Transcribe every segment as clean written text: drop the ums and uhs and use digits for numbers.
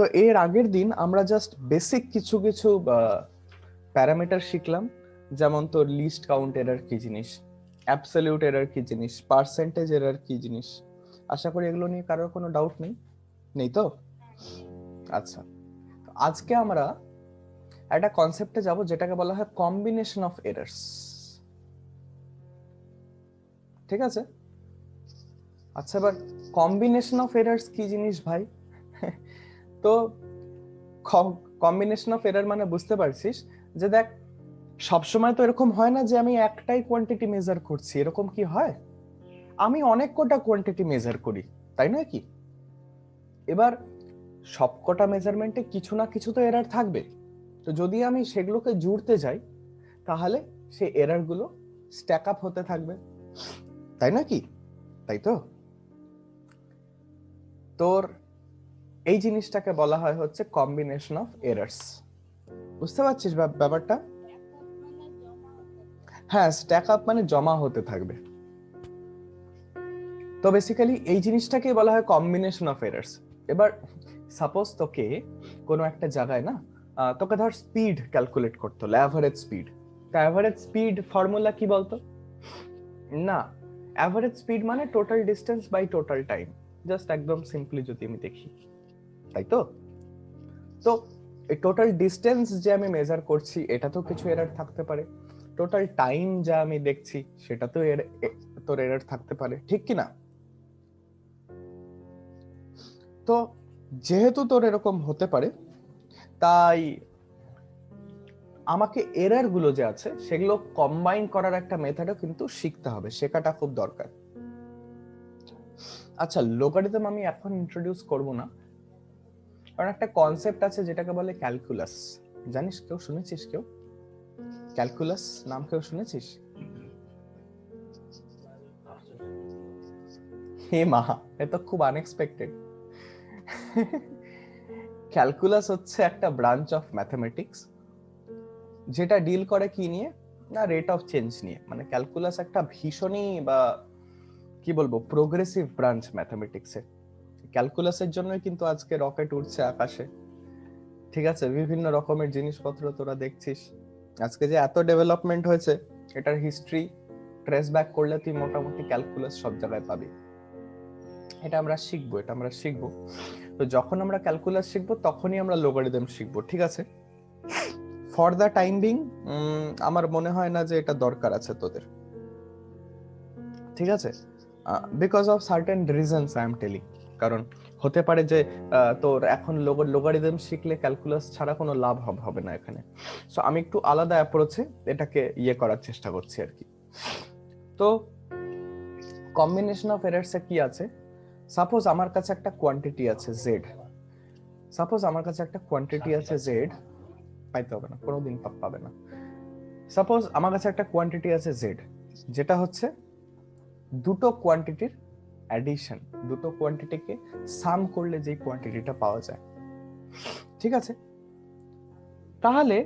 তো এর আগের দিন আমরা জাস্ট বেসিক কিছু কিছু প্যারামিটার শিখলাম, যেমন তোর লিস্ট কাউন্ট এরর কি জিনিস, অ্যাবসলিউট এরর কি জিনিস, পার্সেন্টেজ এরর কি জিনিস। আশা করি এগুলো নিয়ে কারোর কোনো ডাউট নেই, নেই তো? আচ্ছা, আজকে আমরা একটা কনসেপ্টে যাব যেটাকে বলা হয় কম্বিনেশন অফ এরর্স। ঠিক আছে? আচ্ছা, এবার কম্বিনেশন অফ এরর্স কি জিনিস ভাই? তো কম্বিনেশন অফ এরর মানে বুঝতে পারছিস যে দেখ, সবসময় তো এরকম হয় না যে আমি একটাই কোয়ান্টিটি মেজার করছি, এরকম কি হয়? আমি অনেক কটা কোয়ান্টিটি মেজার করি, তাই নয় কি? এবার সবকটা মেজারমেন্টে কিছু না কিছু তো এরর থাকবে। তো যদি আমি সেগুলোকে জুড়তে যাই তাহলে সেই এরর গুলো স্ট্যাক আপ হতে থাকবে, তাই না কি? তাই তো? তোর এই জিনিসটাকে বলা হয় হচ্ছে কম্বিনেশন অফ এরর্স। বুঝতে পারছিস ব্যাপারটা? হ্যাঁ, স্ট্যাক আপ মানে জমা হতে থাকবে। তো বেসিক্যালি এই জিনিসটাকে বলা হয় কম্বিনেশন অফ এরর্স। এবার সাপোজ তোকে কোনো একটা জায়গায় না, তোকে ধর স্পিড ক্যালকুলেট করতে হলো, অ্যাভারেজ স্পিড। তো অ্যাভারেজ স্পিড ফর্মুলা কি বলতো? না, অ্যাভারেজ স্পিড মানে total distance by total time, just একদম সিম্পলি যদি আমি দেখি, তাই তো? তো এই টোটাল ডিস্টেন্স যে আমি মেজার করছি এটা তো কিছু এরর থাকতে পারে, টোটাল টাইম যা আমি দেখছি সেটা তো তোর এরর থাকতে পারে, ঠিক কি না? তো যেহেতু তোর এরকম হতে পারে, তাই আমাকে এরর গুলো যে আছে সেগুলো কম্বাইন করার একটা মেথডও কিন্তু শিখতে হবে, শেখাটা খুব দরকার। আচ্ছা, লোগারিদম আমি এখন ইন্ট্রোডিউস করব না, কারণ একটা কনসেপ্ট আছে যেটাকে বলে ক্যালকুলাস। জানিস, কেউ শুনেছিস? কেউ ক্যালকুলাস নাম কেউ শুনেছিস? হে মা, এ তো খুব আনএক্সপেক্টেড। ক্যালকুলাস হচ্ছে একটা ব্রাঞ্চ অফ ম্যাথমেটিক্স যেটা ডিল করে কি নিয়ে না, রেট অফ চেঞ্জ নিয়ে। মানে ক্যালকুলাস একটা ভীষণই বা কি বলবো প্রোগ্রেসিভ ব্রাঞ্চ ম্যাথমেটিক্সের। ক্যালকুলাসের জন্যই কিন্তু আজকে রকেট উঠছে আকাশে, ঠিক আছে? বিভিন্ন রকমের জিনিসপত্র তোরা দেখছিস। আজকে যে এত ডেভেলপমেন্ট হয়েছে, এটার হিস্ট্রি ট্রেস ব্যাক করলে তুই মোটামুটি ক্যালকুলাস সব জায়গায় পাবি। এটা আমরা শিখবো। তো যখন আমরা ক্যালকুলাস শিখবো তখনই আমরা লোগারিদম শিখবো, ঠিক আছে? ফর দ্য টাইম বিং আমার মনে হয় না যে এটা দরকার আছে তোদের, ঠিক আছে? Because of certain reasons I am telling. কারণ হতে পারে যে তোর এখন লোগারিদম শিখলে ক্যালকুলাস ছাড়া কোনো লাভ হবে না এখানে। সো আমি একটু আলাদা অ্যাপ্রোচে এটাকে করার চেষ্টা করছি আর কি। তো কম্বিনেশন অফ এরার্স এ কি আছে? সাপোজ আমার কাছে একটা কোয়ান্টিটি আছে জেড। পাইতে হবে না, কোনোদিন পাবে না। সাপোজ আমার কাছে একটা কোয়ান্টিটি আছে জেড, যেটা হচ্ছে দুটো কোয়ান্টিটির অ্যাডিশন, দুটো কোয়ান্টিটিকে সাম করলে যে কোয়ান্টিটিটা পাওয়া যায়, ঠিক আছে? তাহলে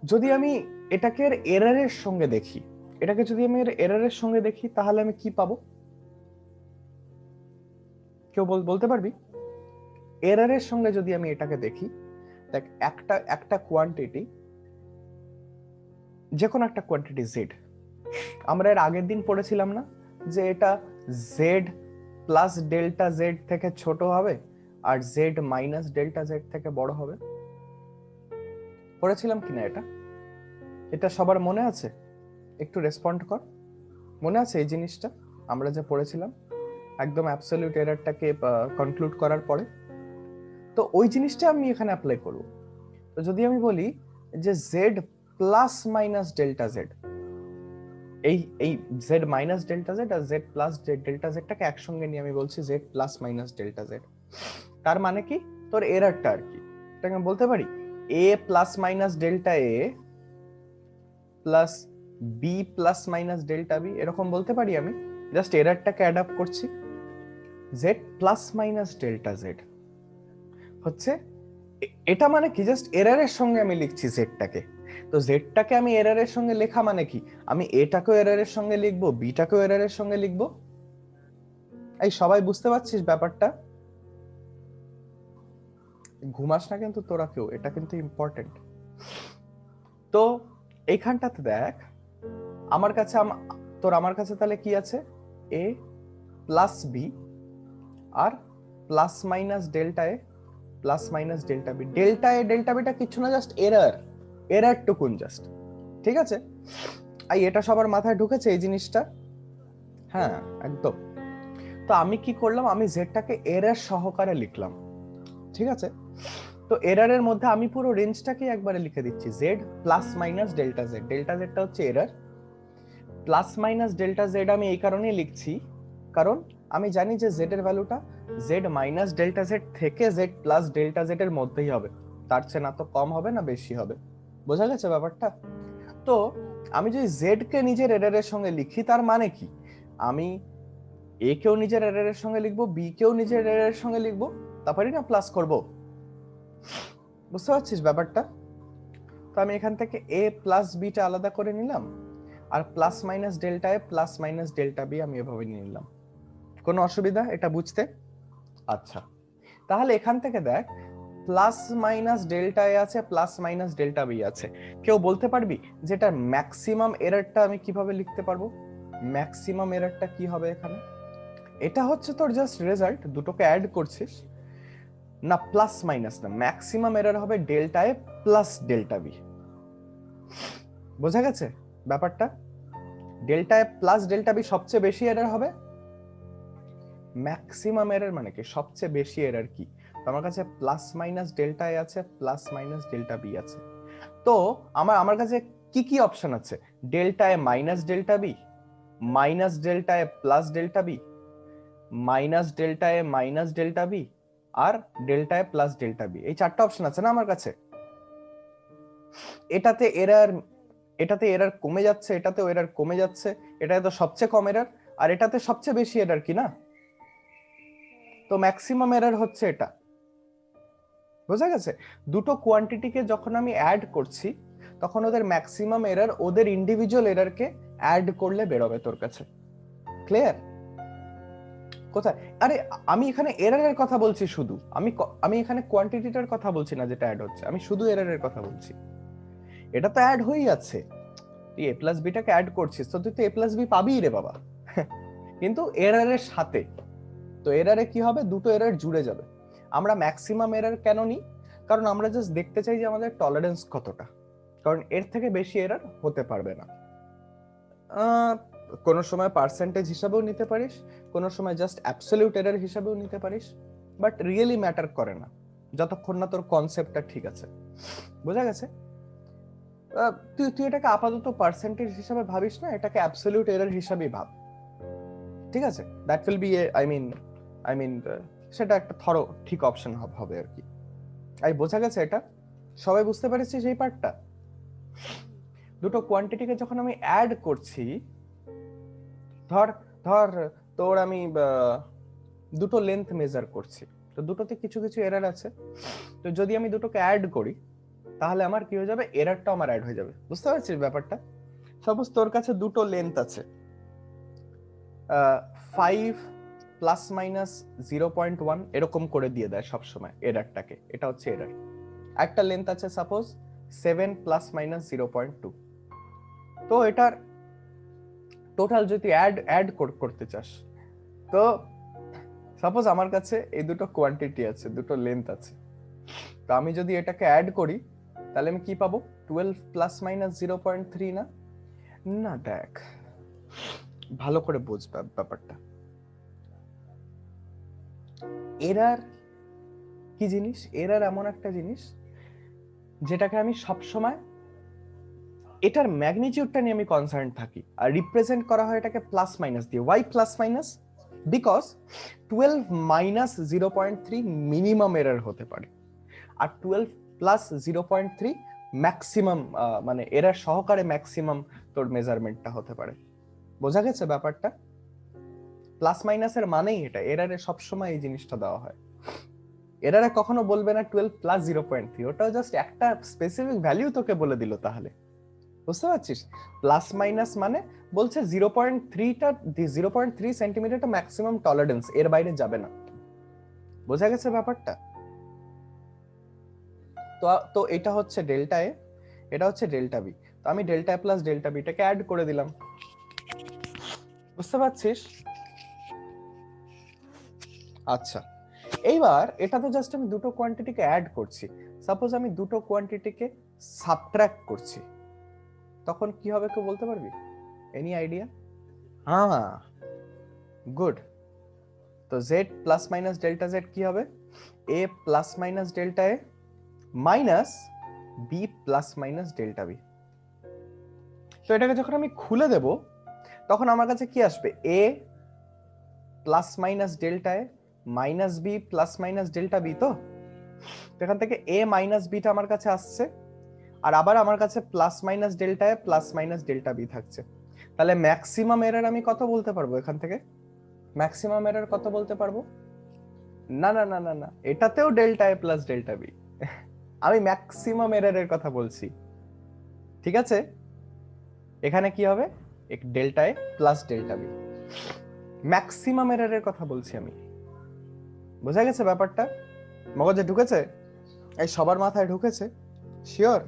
যদি আমি এটাকে এররের সঙ্গে দেখি, তাহলে আমি কি পাবো? কেউ বলতে পারবি? এররের সঙ্গে যদি আমি এটাকে দেখি, দেখ একটা কোয়ান্টিটি, যে কোনো একটা কোয়ান্টিটি জেড, আমরা এর আগের দিন পড়েছিলাম না যে এটা জেড প্লাস ডেল্টা জেড থেকে ছোট হবে আর জেড মাইনাস ডেল্টা জেড থেকে বড় হবে? পড়েছিলাম কিনা এটা সবার মনে আছে? একটু রেসপন্ড কর। মনে আছে এই জিনিসটা আমরা যে পড়েছিলাম একদম অ্যাবসলিউট এররটাকে কনক্লুড করার পরে? তো ওই জিনিসটা আমি এখানে অ্যাপ্লাই করব। তো যদি আমি বলি যে Z plus minus delta Z, এই জেড মাইনাস ডেল্টা জেড আর জেড প্লাস ডেল্টা জেডটাকে একসঙ্গে নিয়ে আমি বলছি Z plus minus delta Z, তার মানে কি তোর এররটা আর কি? এটাকে আমি বলতে পারি A plus minus delta A plus B plus minus delta B, এরকম বলতে পারি আমি। জাস্ট এররটাকে অ্যাডাপ্ট করছি। Z plus minus delta Z হচ্ছে এটা, মানে কি জাস্ট এররের সঙ্গে আমি লিখছি জেডটাকে। তো জেডটাকে আমি এররের সঙ্গে লেখা মানে কি, আমি এটাকেও এররের সঙ্গে লিখবো, বিটাকেও এররের সঙ্গে লিখবো। এই সবাই বুঝতে পারছিস ব্যাপারটা? ঘুমাস না কিন্তু তোরা কেউ, এটা কিন্তু ইম্পর্টেন্ট। তো এইখানটাতে দেখ আমার কাছে আমার কাছে তাহলে কি আছে, এ প্লাস বি আর plus minus delta A plus minus delta B. Delta A delta beta কিছু না, জাস্ট এরার টুকুন জাস্ট, ঠিক আছে? এটা সবার মাথায় ঢুকেছে এই জিনিসটা? হ্যাঁ একদম। তো আমি কি করলাম, আমি জেডটাকে এরার সহকারে লিখলাম, ঠিক আছে? তো এরারের মধ্যে আমি পুরো রেঞ্জটাকে একবারে লিখে দিচ্ছি, Z plus minus delta Z. Delta জেডটা হচ্ছে error, plus minus delta Z আমি এই কারণেই লিখছি কারণ আমি জানি যে জেড এর ভ্যালুটা জেড মাইনাস ডেল্টা জেড থেকে জেড প্লাস ডেল্টা জেড এর মধ্যেই হবে, তার চেয়ে না তো কম হবে না বেশি হবে। বোঝা গেছে ব্যাপারটা? তো আমি যদি জেড কে নিজের এরারের সঙ্গে লিখি তার মানে কি, আমি এ কেও নিজের এরারের সঙ্গে লিখবো, বি কেও নিজের এরারের সঙ্গে লিখবো, তারপরে না প্লাস করব। বুঝতে পারছিস ব্যাপারটা? তো আমি এখান থেকে এ প্লাস বিটা আলাদা করে নিলাম, আর plus minus delta A plus minus delta B আমি এভাবে নিয়ে নিলাম। কোনো অসুবিধা এটা বুঝতে? আচ্ছা, তাহলে এখান থেকে দেখ প্লাস মাইনাস ডেল্টা এ আছে, প্লাস মাইনাস ডেল্টা বি আছে। কেউ বলতে পারবি যেটা ম্যাক্সিমাম এররটা আমি কিভাবে লিখতে পারবো? ম্যাক্সিমাম এররটা কি হবে এখানে? এটা হচ্ছে তোর জাস্ট রেজাল্ট, দুটোকে অ্যাড করছিস না, প্লাস মাইনাস না, ম্যাক্সিমাম এরর হবে delta A plus delta B. বোঝা গেছে ব্যাপারটা? Delta A plus delta B সবচেয়ে বেশি এরর হবে। ম্যাক্সিমাম এরর মানে কি? সবচেয়ে বেশি এরর কি? আমার কাছে প্লাস মাইনাস ডেল্টা এ আছে, প্লাস মাইনাস ডেল্টা বি আছে। তো আমার কাছে কি কি অপশন আছে? Delta A minus delta B, minus delta A plus delta B, minus delta A minus delta B, আর delta A plus delta B. এই চারটা অপশন আছে না আমার কাছে। এটাতে এরার কমে যাচ্ছে, এটাতেও এরার কমে যাচ্ছে, এটাতে তো সবচেয়ে কম এরার, আর এটাতে সবচেয়ে বেশি এরার, কি না? তো ম্যাক্সিমাম এরার হচ্ছে এটা। বোঝা গেছে? দুটো কোয়ান্টিটিকে যখন আমি অ্যাড করছি তখন ওদের ম্যাক্সিমাম এরার ওদের ইন্ডিভিজুয়াল এরারকে অ্যাড করলে বেরোবে তোর কাছে। ক্লিয়ার? কোথায়? আরে আমি এখানে এরারের কথা বলছি শুধু, আমি এখানে কোয়ান্টিটিটার কথা বলছি না যেটা অ্যাড হচ্ছে, আমি শুধু এরারের কথা বলছি। এটা তো অ্যাড হয়েই আছে, তুই এ প্লাস বিটাকে অ্যাড করছিস তো তুই তো এ প্লাস বি পাবি রে বাবা। কিন্তু এরারের সাথে, তো এরারে কি হবে, দুটো এরার জুড়ে যাবে। আমরা ম্যাক্সিমাম এরার কেন নিই? কারণ আমরা জাস্ট দেখতে চাই যে আমাদের টলারেন্স কতটা, কারণ এর থেকে বেশি এরার হতে পারবে না। কোনো সময় পার্সেন্টেজ হিসাবেও নিতে পারিস, কোনো সময় জাস্ট অ্যাবসলিউট এরার হিসাবেও নিতে পারিস, বাট রিয়েলি ম্যাটার করে না যতক্ষণ না তোর কনসেপ্টটা ঠিক আছে। বোঝা গেছে? তুই এটাকে আপাতত পার্সেন্টেজ হিসাবে ভাবিস না, এটাকে অ্যাবসলিউট এরার হিসাবেই ভাব, ঠিক আছে? That will be I mean সেটা একটা থরো ঠিক অপশন হবে আর কি। বোঝা গেছে এটা? সবাই বুঝতে পেরেছি সেই পার্টটা? দুটো কোয়ান্টিটিকে যখন আমি অ্যাড করছি, ধর ধর তোর আমি দুটো লেন্থ মেজার করছি, তো দুটোতে কিছু কিছু এরার আছে, তো যদি আমি দুটোকে অ্যাড করি তাহলে আমার কি হয়ে যাবে, এরারটা আমার অ্যাড হয়ে যাবে। বুঝতে পারছিস ব্যাপারটা? সাপোজ তোর কাছে দুটো লেন্থ আছে, 5 প্লাস মাইনাস 0.1 এরকম করে দিয়ে দেয় সবসময় এরারটাকে, এটা হচ্ছে এরার। একটা লেন্থ আছে সাপোজ 7 প্লাস মাইনাস 0.2, তো এটার টোটাল যদি অ্যাড করতে চাস, তো সাপোজ আমার কাছে এই দুটো কোয়ান্টিটি আছে, দুটো লেন্থ আছে, তো আমি যদি এটাকে অ্যাড করি তাহলে আমি কি পাবো, 12 প্লাস মাইনাস 0.3 না? না দেখ ভালো করে বুঝ ব্যাপারটা। এরার কি জিনিস? এরার এমন একটা জিনিস যেটাকে আমি সব সময় এটার ম্যাগনিটিউডটা নিয়ে আমি কনসার্ন থাকি, আর রিপ্রেজেন্ট করা হয় এটাকে প্লাস মাইনাস দিয়ে। Why plus minus? Because 12 minus 0.3 minimum error হতে পারে, আর 12 প্লাস 0.3 ম্যাক্সিমাম, মানে এরার সহকারে ম্যাক্সিমাম তোর মেজারমেন্টটা হতে পারে। বোঝা গেছে ব্যাপারটা? প্লাস মাইনাসের মানেই এটা, এরারে সবসময় এই জিনিসটা দেওয়া হয়। এরারে কখনো বলবে না 12 প্লাস 0.3, ওটাও জাস্ট একটা স্পেসিফিক ভ্যালু তোকে বলে দিল। তাহলে বুঝতে পারছিস? প্লাস মাইনাস মানে বলছে 0.3 সেন্টিমিটারটা ম্যাক্সিমাম টলারেন্স, এর বাইরে যাবে না। বোঝা গেছে ব্যাপারটা? তো তো এটা হচ্ছে ডেল্টা এ, এটা হচ্ছে ডেল্টা বি। তো আমি ডেল্টা এ প্লাস ডেল্টা বিটাকে অ্যাড করে দিলাম, বুঝতে পারছিস? আচ্ছা, এইবার এটা তো জাস্ট আমি দুটো কোয়ান্টিটিকে অ্যাড করছি। সাপোজ আমি দুটো কোয়ান্টিটিকে সাবট্রাক্ট করছি, তখন কি হবে কেউ বলতে পারবি? Any idea? হ্যাঁ, গুড। তো Z plus minus delta Z কি হবে? A plus minus delta A minus B plus minus delta B. তো এটাকে যখন আমি খুলে দেব তখন আমার কাছে কি আসবে? A plus minus delta A minus B plus minus delta B. তো এখান থেকে এ মাইনাস বিটা আমার কাছে আসছে, আর আবার আমার কাছে plus minus delta A plus minus delta B থাকছে। তাহলে ম্যাক্সিমাম এরর আমি কত বলতে পারবো এখান থেকে? ম্যাক্সিমাম এরর কত বলতে পারবো? না না না না না, এটাতেও delta A plus delta B. আমি ম্যাক্সিমাম এররের কথা বলছি, ঠিক আছে? এখানে কি হবে? এক delta A plus delta B, maximum এররের কথা বলছি আমি। বোঝা গেছে ব্যাপারটা? মগজে ঢুকেছে? এই সবার মাথায় ঢুকেছে? শিওর?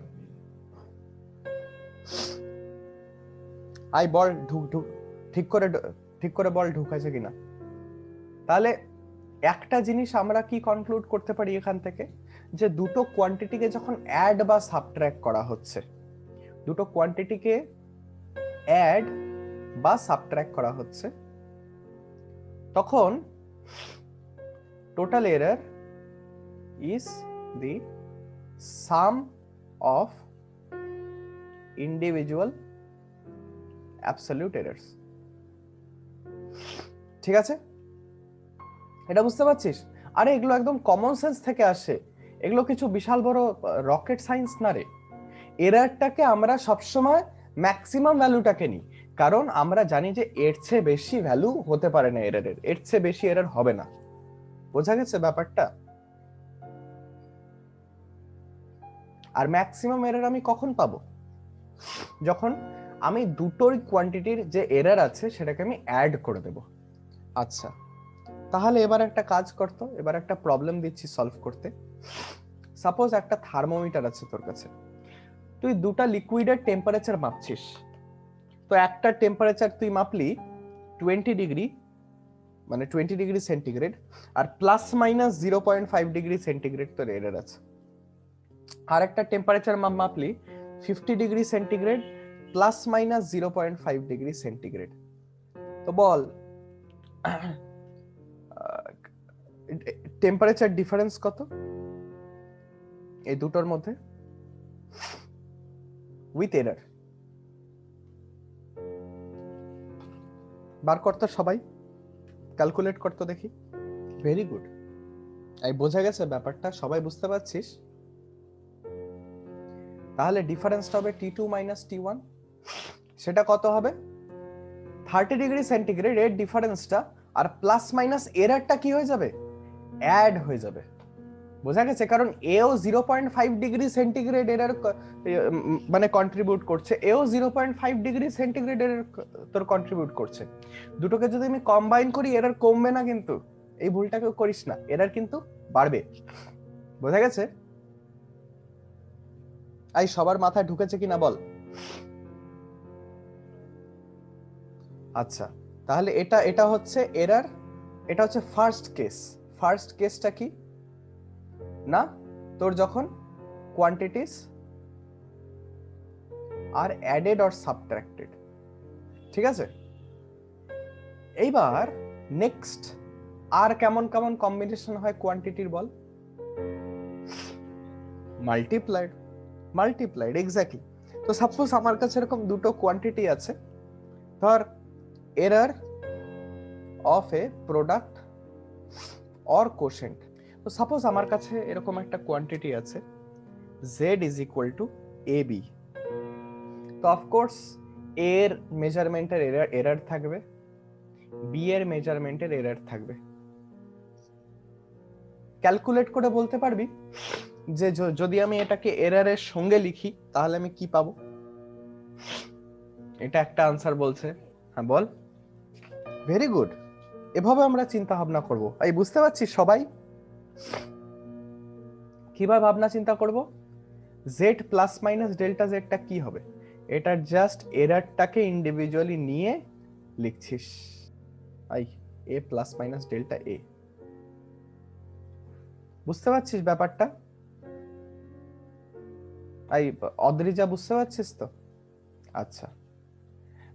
আই বল ঢুক ঢুক, ঠিক করে বল ঢুকেছে কিনা। তাহলে একটা জিনিস আমরা কি কনক্লুড করতে পারি এখান থেকে, যে দুটো কোয়ান্টিটিকে যখন অ্যাড বা সাবট্রাক্ট করা হচ্ছে, দুটো কোয়ান্টিটিকে অ্যাড বা সাবট্রাক্ট করা হচ্ছে, তখন total error is the some of individual absolute errors. ঠিক আছে? এটা বুঝতে পারছিস? আরে এগুলো একদম কমন সেন্স থেকে আসে, এগুলো কিছু বিশাল বড় রকেট সায়েন্স না রে। এররটাকে আমরা সবসময় ম্যাক্সিমাম ভ্যালুটাকে নিই, কারণ আমরা জানি যে এর চেয়ে বেশি ভ্যালু হতে পারে না এররের, এর চেয়ে বেশি এরর হবে না। বোঝা গেছে ব্যাপারটা? আর ম্যাক্সিমাম এরর আমি কখন পাবো? যখন আমি দুটোর কোয়ান্টিটির যে এরর আছে সেটাকে আমি অ্যাড করে দেব। আচ্ছা, তাহলে এবার একটা কাজ করতো, এবার একটা প্রবলেম দিচ্ছি সলভ করতে। সাপোজ একটা থার্মোমিটার আছে তোর কাছে, তুই দুটা লিকুইডের টেম্পারেচার মাপছিস। তো একটা টেম্পারেচার তুই মাপলি 20 ডিগ্রি, মানে 20 ডিগ্রি সেন্টিগ্রেড, আর প্লাস মাইনাস 0.5 ডিগ্রি সেন্টিগ্রেড তোর এরর আছে। আর একটা টেম্পারেচার মাপলি 50 degree centigrade plus minus 0.5 degree centigrade. তো বল টেম্পারেচার ডিফারেন্স কত এই দুটোর মধ্যে উইথ এরর? বার করতো সবাই, ক্যালকুলেট করতো দেখি। ভেরি গুড, এই বোঝা গেছে ব্যাপারটা? সবাই বুঝতে পারছিস? তাহলে ডিফারেন্সটা হবে T2 মাইনাস T1। সেটা কত হবে? 30 ডিগ্রি সেন্টিগ্রেড এর ডিফারেন্সটা আর প্লাস মাইনাস এররটা কি হয়ে যাবে? অ্যাড হয়ে যাবে। বোঝা গেছে? কারণ এও 0.5 ডিগ্রি সেন্টিগ্রেড এরর মানে কন্ট্রিবিউট করছে, এও 0.5 ডিগ্রি সেন্টিগ্রেড এরর তোর কন্ট্রিবিউট করছে। দুটোকে যদি আমি কম্বাইন করি এরর কমবে না, কিন্তু এই ভুলটা কেউ করিস না, এরর কিন্তু বাড়বে। বোঝা গেছে? এই সবার মাথায় ঢুকেছে কিনা বল? আচ্ছা, তাহলে এটা হচ্ছে এরর, এটা হচ্ছে ফার্স্ট কেস। ফার্স্ট কেসটা কি না, তোর যখন quantities R added or subtracted. ঠিক আছে? এইবার নেক্সট আর কেমন কেমন কম্বিনেশন হয় কোয়ান্টিটির বল? মাল্টিপ্লাইড। Multiplied, exactly. তো সাপোজ আমার কাছে এরকম দুটো কোয়ান্টিটি আছে, ধর error of A product or quotient. তো সাপোজ আমার কাছে এরকম একটা কোয়ান্টিটি আছে z is equal two ab। তো অফকোর্স এর মেজারমেন্টের এরর থাকবে, বি এর মেজারমেন্টের এরর থাকবে। ক্যালকুলেট করে বলতে পারবি যে যদি আমি এটাকে এররের সঙ্গে লিখি তাহলে আমি কি পাবো? এটা একটা আনসার বলছে, হ্যাঁ বল। ভেরি গুড, এভাবে আমরা চিন্তা ভাবনা করব। এই বুঝতে পারছিস সবাই কিভাবে ভাবনা চিন্তা করব? জেড প্লাস মাইনাস ডেল্টা জেডটা কি হবে? এটা জাস্ট এররটাকে ইন্ডিভিজুয়ালি নিয়ে লিখছিস, I A plus minus delta A. বুঝতে পারছিস ব্যাপারটা? আই অদ্রিজা, বুঝতে পারছিস তো? আচ্ছা,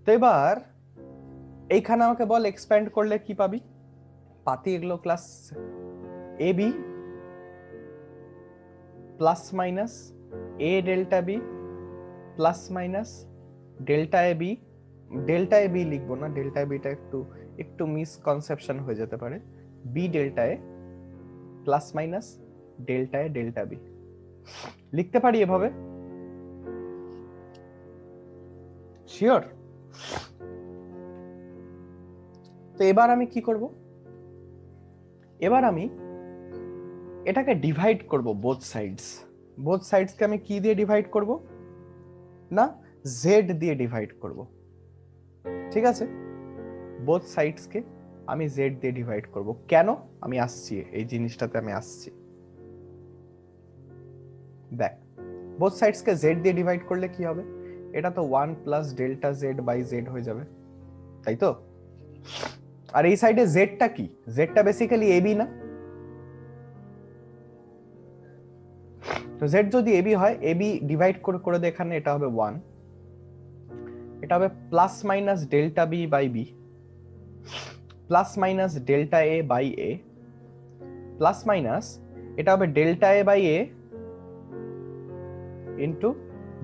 তো এবার এইখানে আমাকে বল এক্সপ্যান্ড করলে কি পাবি? পাতি এগুলো class A B plus minus A delta B plus minus delta A B. Delta A B লিখবো না, ডেল্টা এ বিটা একটু একটু মিসকনসেপশন হয়ে যেতে পারে। B delta A plus minus delta A delta B লিখতে পারি এভাবে? শিওর? তো এবার আমি কি করব? এবার আমি এটাকে ডিভাইড করব বোথ সাইডস। বোথ সাইডসকে আমি কি দিয়ে ডিভাইড করব? না, জেড দিয়ে ডিভাইড করব। ঠিক আছে, বোথ সাইডসকে আমি জেড দিয়ে ডিভাইড করব। কেন? আমি আসছি, এই জিনিসটাতে আমি আসছি। দেখ, বোথ সাইডসকে জেড দিয়ে ডিভাইড করলে কি হবে? এটা তো 1 plus delta Z by Z হয়ে যাবে, তাই তো? আর এই সাইডে জেডটা কি? জেডটা বেসিক্যালি এবি না? তো জেড যদি এবি হয়, এবি ডিভাইড করে করে দে এখানে, এটা হবে 1, এটা হবে plus minus delta B by B plus minus delta A by A plus minus এটা হবে delta A by A into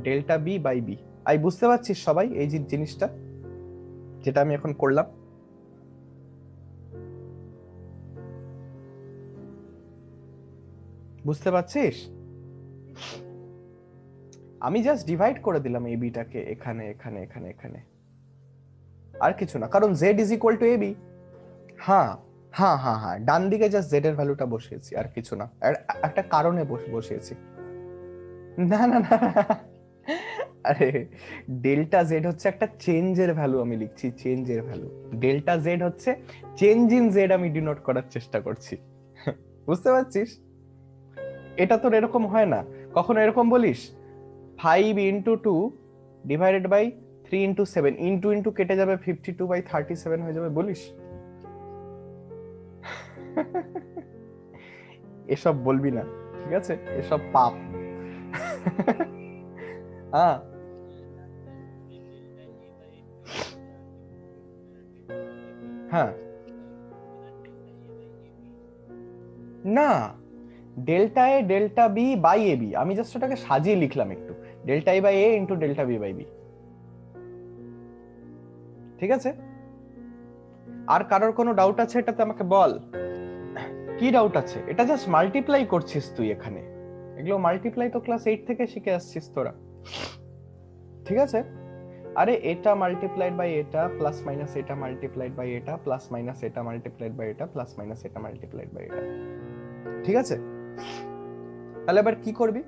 delta B by B. আই বুঝতে পারছিস সবাই এই যে জিনিসটা যেটা আমি এখন করলাম? বুঝতে পারছিস? আমি জাস্ট ডিভাইড করে দিলাম এ বিটাকে এখানে এখানে এখানে এখানে, আর কিছু না, কারণ Z is equal to A B. হ্যাঁ হ্যাঁ হ্যাঁ হ্যাঁ, ডান দিকে জাস্ট জেড এর ভ্যালুটা বসিয়েছি, আর কিছু না, একটা কারণে বসিয়েছি। না না না, আরে ডেল্টা জেড হচ্ছে একটা চেঞ্জের ভ্যালু, আমি লিখছি চেঞ্জের ভ্যালু। ডেল্টা জেড হচ্ছে চেঞ্জ ইন জেড, আমি ডিনোট করার চেষ্টা করছি। বুঝতে পারছিস? এটা তোর এরকম হয় না? কখনো এরকম বলিস 5 into 2 divided by 3 into 7, into into কেটে যাবে 52 বাই 37 হয়ে যাবে, বলিস? এসব বলবি না, ঠিক আছে? এসব পাপ। হ্যাঁ, হ্যাঁ, না, delta A delta B by A B, আমি জাস্ট ওটাকে সাজিয়ে লিখলাম একটু, delta A by A into delta B by B. ঠিক আছে? আর কারোর কোনো ডাউট আছে এটাতে আমাকে বল। কি ডাউট আছে? এটা জাস্ট মাল্টিপ্লাই করছিস তুই এখানে, এগুলো মাল্টিপ্লাই তো ক্লাস 8 থেকে শিখে আসছিস তোরা। ঠিক আছে? আরে এটা মাল্টিপ্লাইড বাই এটা প্লাস মাইনাস এটা মাল্টিপ্লাইড বাই এটা প্লাস মাইনাস এটা মাল্টিপ্লাইড বাই এটা প্লাস মাইনাস এটা মাল্টিপ্লাইড বাই এটা। ঠিক আছে? তাহলে এবার কি করবি?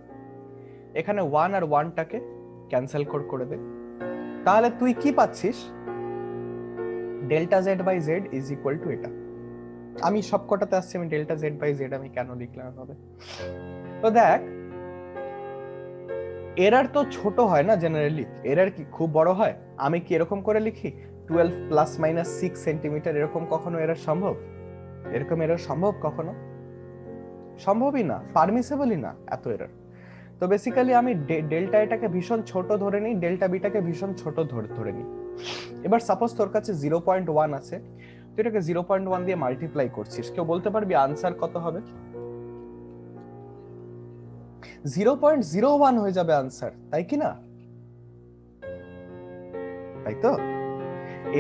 এখানে 1 আর 1টাকে ক্যান্সেল করে দে। তাহলে তুই কি পাচ্ছিস? Delta Z by Z is equal to এটা। আমি সবকটাতে আসছি, আমি ডেল্টা জেড বাই জেড আমি কেন লিখলাম এভাবে? তো দেখ, এরর তো ছোট হয় না জেনারেলি, এরর কি খুব বড় হয়? আমি কি এরকম করে লিখি 12 প্লাস মাইনাস 6 সেন্টিমিটার, এরকম কখনো এরর সম্ভব? এরকম এরর সম্ভব কখনো? সম্ভবই না, পারমিসেবলই না এত এরর। তো বেসিক্যালি আমি ডেল্টা এটাকে ভীষণ ছোট ধরে নিই, ডেল্টা বিটাকে ভীষণ ছোট ধরে নিই। এবার সাপোজ তোর কাছে 0.1 আছে, তুই এটাকে 0.1 দিয়ে মাল্টিপ্লাই করছিস, কেউ বলতে পারবি আনসার কত হবে? 0.01 হয়ে যাবে আনসার, তাই কি না? তাই তো?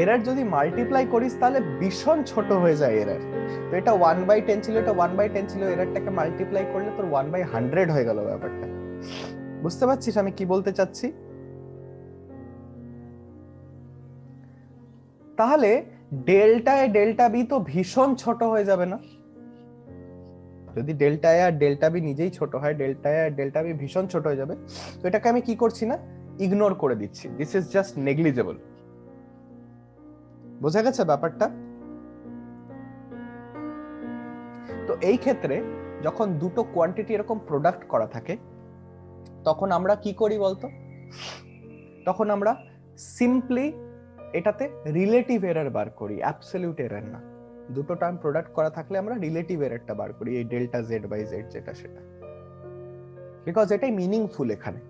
এরর যদি মাল্টিপ্লাই করিস তাহলে ভীষণ ছোট হয়ে যায় এরর। তো এটা 1/10 ছিল, এটা 1/10 ছিল, এররটাকে মাল্টিপ্লাই করলে তোর 1/100 হয়ে গেল ব্যাপারটা। বুঝতে পারছিস আমি কি বলতে চাচ্ছি? তাহলে ডেল্টা এ ডেল্টা বি তো ভীষণ ছোট হয়ে যাবে না? যদি ডেল্টা এ আর ডেল্টা বি নিজেই ছোট হয়, ডেল্টা এ আর ডেল্টা বি ভীষণ ছোট হয়ে যাবে। তো এটাকে আমি কি করছি না, ইগনোর করে দিচ্ছি। This is just negligible. বোঝা গেছে ব্যাপারটা? তো এই ক্ষেত্রে যখন দুটো কোয়ান্টিটি এরকম প্রোডাক্ট করা থাকে, তখন আমরা কি করি বলতো, তখন আমরা সিম্পলি এটাতে রিলেটিভ এরর বার করি, অ্যাবসলিউট এরর না। দুটো টার্ম প্রোডাক্ট করা থাকলে আমরা রিলেটিভ এররটা বার করি, এই ডেল্টা জেড বাই জেড যেটা সেটা, বিকজ এটাই মিনিংফুল এখানে।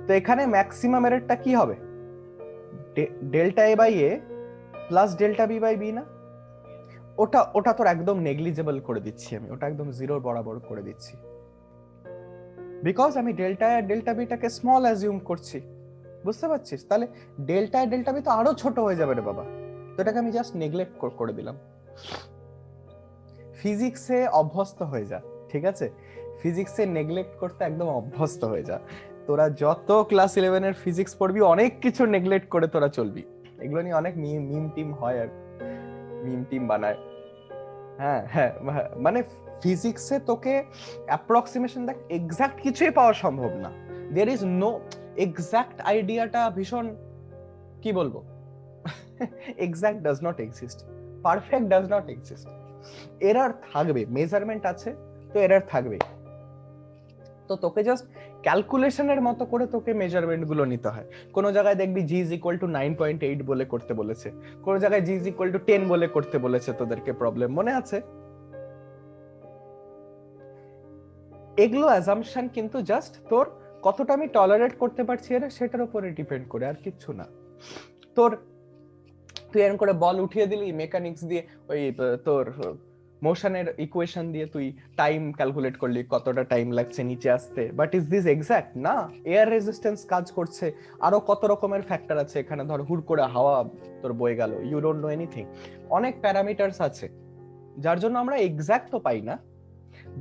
তো এখানে ম্যাক্সিমাম এররটা কি হবে, delta A by A plus delta B by B না? ওটা ওটা তোর একদম নেগলিজেবল করে দিচ্ছি আমি, ওটা একদম জিরোর বরাবর করে দিচ্ছি, বিকজ আমি ডেল্টা এ আর ডেল্টা বিটাকে স্মল অ্যাজিউম করছি। বুঝতে পারছিস? তাহলে ডেল্টা এ ডেল্টা বি তো আরো ছোট হয়ে যাবে রে বাবা, তো এটাকে আমি জাস্ট নেগলেক্ট করে দিলাম। ফিজিক্সে অভ্যস্ত হয়ে যা, ঠিক আছে? ফিজিক্সে নেগলেক্ট করতে একদম অভ্যস্ত হয়ে যা। তোরা যত ক্লাস 11 এর ফিজিক্স পড়বি অনেক কিছু নেগলেক্ট করে তোরা চলবি। এগুলো নিয়ে অনেক মিম টিম হয় আর মিম টিম বানায়। হ্যাঁ হ্যাঁ, মানে ফিজিক্সে তোকে অ্যাপ্রক্সিমেশন দেখ, এক্সাক্ট কিছুই পাওয়া সম্ভব না। দেয়ার ইজ নো এক্সাক্ট, আইডিয়াটা ভীষণ কি বলবো, exact does not exist, perfect does not exist. Error থাকবে, মেজারমেন্ট আছে তো এরর থাকবে। তো তোকে জাস্ট ক্যালকুলেশনের মতো করে তোকে মেজারমেন্ট গুলো নিতে হয়। কোন জায়গায় দেখবি জি ইজ ইকুয়াল টু 9.8 বলে করতে বলেছে, কোন জায়গায় জি ইজ ইকুয়াল টু 10 বলে করতে বলেছে, তোদেরকে প্রবলেম মনে আছে? এগুলো অ্যাজাম্পশন কিন্তু জাস্ট তোর কতটা আমি টলারেট করতে পারছি এর সেটার উপরে ডিপেন্ড করে, আর কিচ্ছু না। তোর তুই এরকম করে বল উঠিয়ে দিলি মেকানিক্স দিয়ে, ওই তোর মোশনের ইকুয়েশন দিয়ে তুই টাইম ক্যালকুলেট করলি, কতটা টাইম লাগছে নিচে আসতে, বাট ইজ দিস এক্সাক্ট? না, এয়ার রেজিস্ট্যান্স কাজ করছে, আরো কত রকমের ফ্যাক্টর আছে এখানে, ধর হুড় করে হাওয়া তোর বয়ে গেল, ইউ ডোন্ট নো এনিথিং, অনেক প্যারামিটারস আছে যার জন্য আমরা এক্সাক্ট তো পাই না।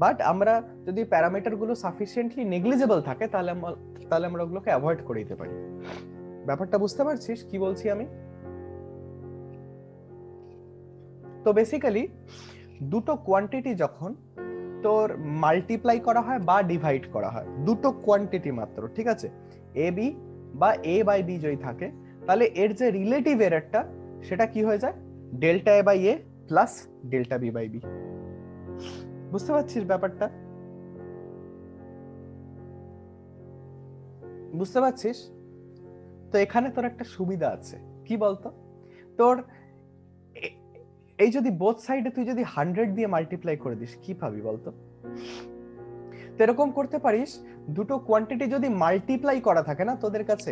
বাট আমরা যদি প্যারামিটার গুলো সাফিসিয়েন্টলি নেগলিজেবল থাকে তাহলে আমরা ওগুলোকে অ্যাভয়েড করে দিতে পারি। ব্যাপারটা বুঝতে পারছিস কি বলছি আমি? তো বেসিক্যালি দুটো কোয়ান্টিটি যখন তোর মাল্টিপ্লাই করা হয় বা ডিভাইড করা হয়, দুটো কোয়ান্টিটি মাত্র, ঠিক আছে, এ বি বা এ বাই বি যদি থাকে, তাহলে এর যে রিলেটিভ এররটা সেটা কি হয়ে যায়, delta A by A plus delta B by B. বুঝতে পারছিস ব্যাপারটা? বুঝতে পারছিস? তো এখানে তোর একটা সুবিধা আছে, কি বলতো, তোর এই যদি বোথ সাইডে তুই যদি 100 দিয়ে মাল্টিপ্লাই করে দিস, কি পাবি বলতো? তো এরকম করতে পারিস, দুটো কোয়ান্টিটি যদি মাল্টিপ্লাই করা থাকে না তোদের কাছে,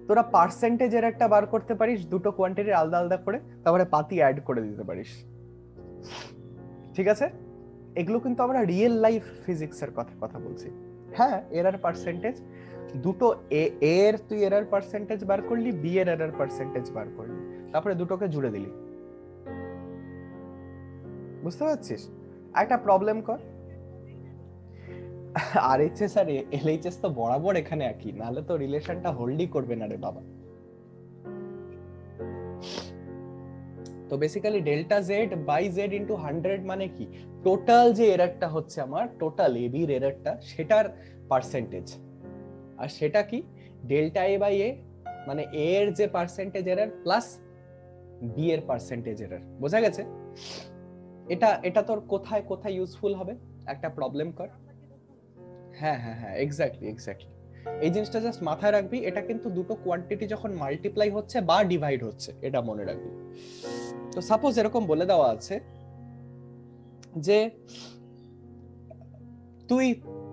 তোরা পার্সেন্টেজের একটা বার করতে পারিস দুটো কোয়ান্টিটির আলাদা আলাদা করে, তারপরে পাতি অ্যাড করে দিতে পারিস, ঠিক আছে? এগুলো কিন্তু আমরা রিয়েল লাইফ ফিজিক্সের কথা বলছি। হ্যাঁ, এরর পার্সেন্টেজ দুটো, এর তুই এরর পার্সেন্টেজ বার করলি, বি এর এরর পার্সেন্টেজ বার করলি, তারপরে দুটোকে জুড়ে দিলি। বুঝতে পারছিস? একটা প্রবলেম কর, আরএইচএস আর এলএইচএস তো বরাবর এখানে একই, নাহলে তো রিলেশনটা হোল্ডই করবে না রে বাবা। তো basically delta Z by Z into 100 মানে কি, টোটাল যে এররটা হচ্ছে আমার, টোটাল এবির এররটা, সেটার পার্সেন্টেজ। আর সেটা কি, ডেল্টা এ বাই এ মানে এ এর যে পার্সেন্টেজ এরর প্লাস বি এর পার্সেন্টেজ এরর। বোঝা গেছে? এটা এটা তোর কোথায় কোথায় ইউজফুল হবে, একটা প্রবলেম কর। হ্যাঁ হ্যাঁ হ্যাঁ, এক্স্যাক্টলি এক্স্যাক্টলি, এই জিনিসটা জাস্ট মাথায় রাখবি। এটা কিন্তু দুটো কোয়ান্টিটি যখন মাল্টিপ্লাই হচ্ছে বা ডিভাইড হচ্ছে, এটা মনে রাখবি। তো সাপোজ এরকম বলে দেওয়া আছে যে তুই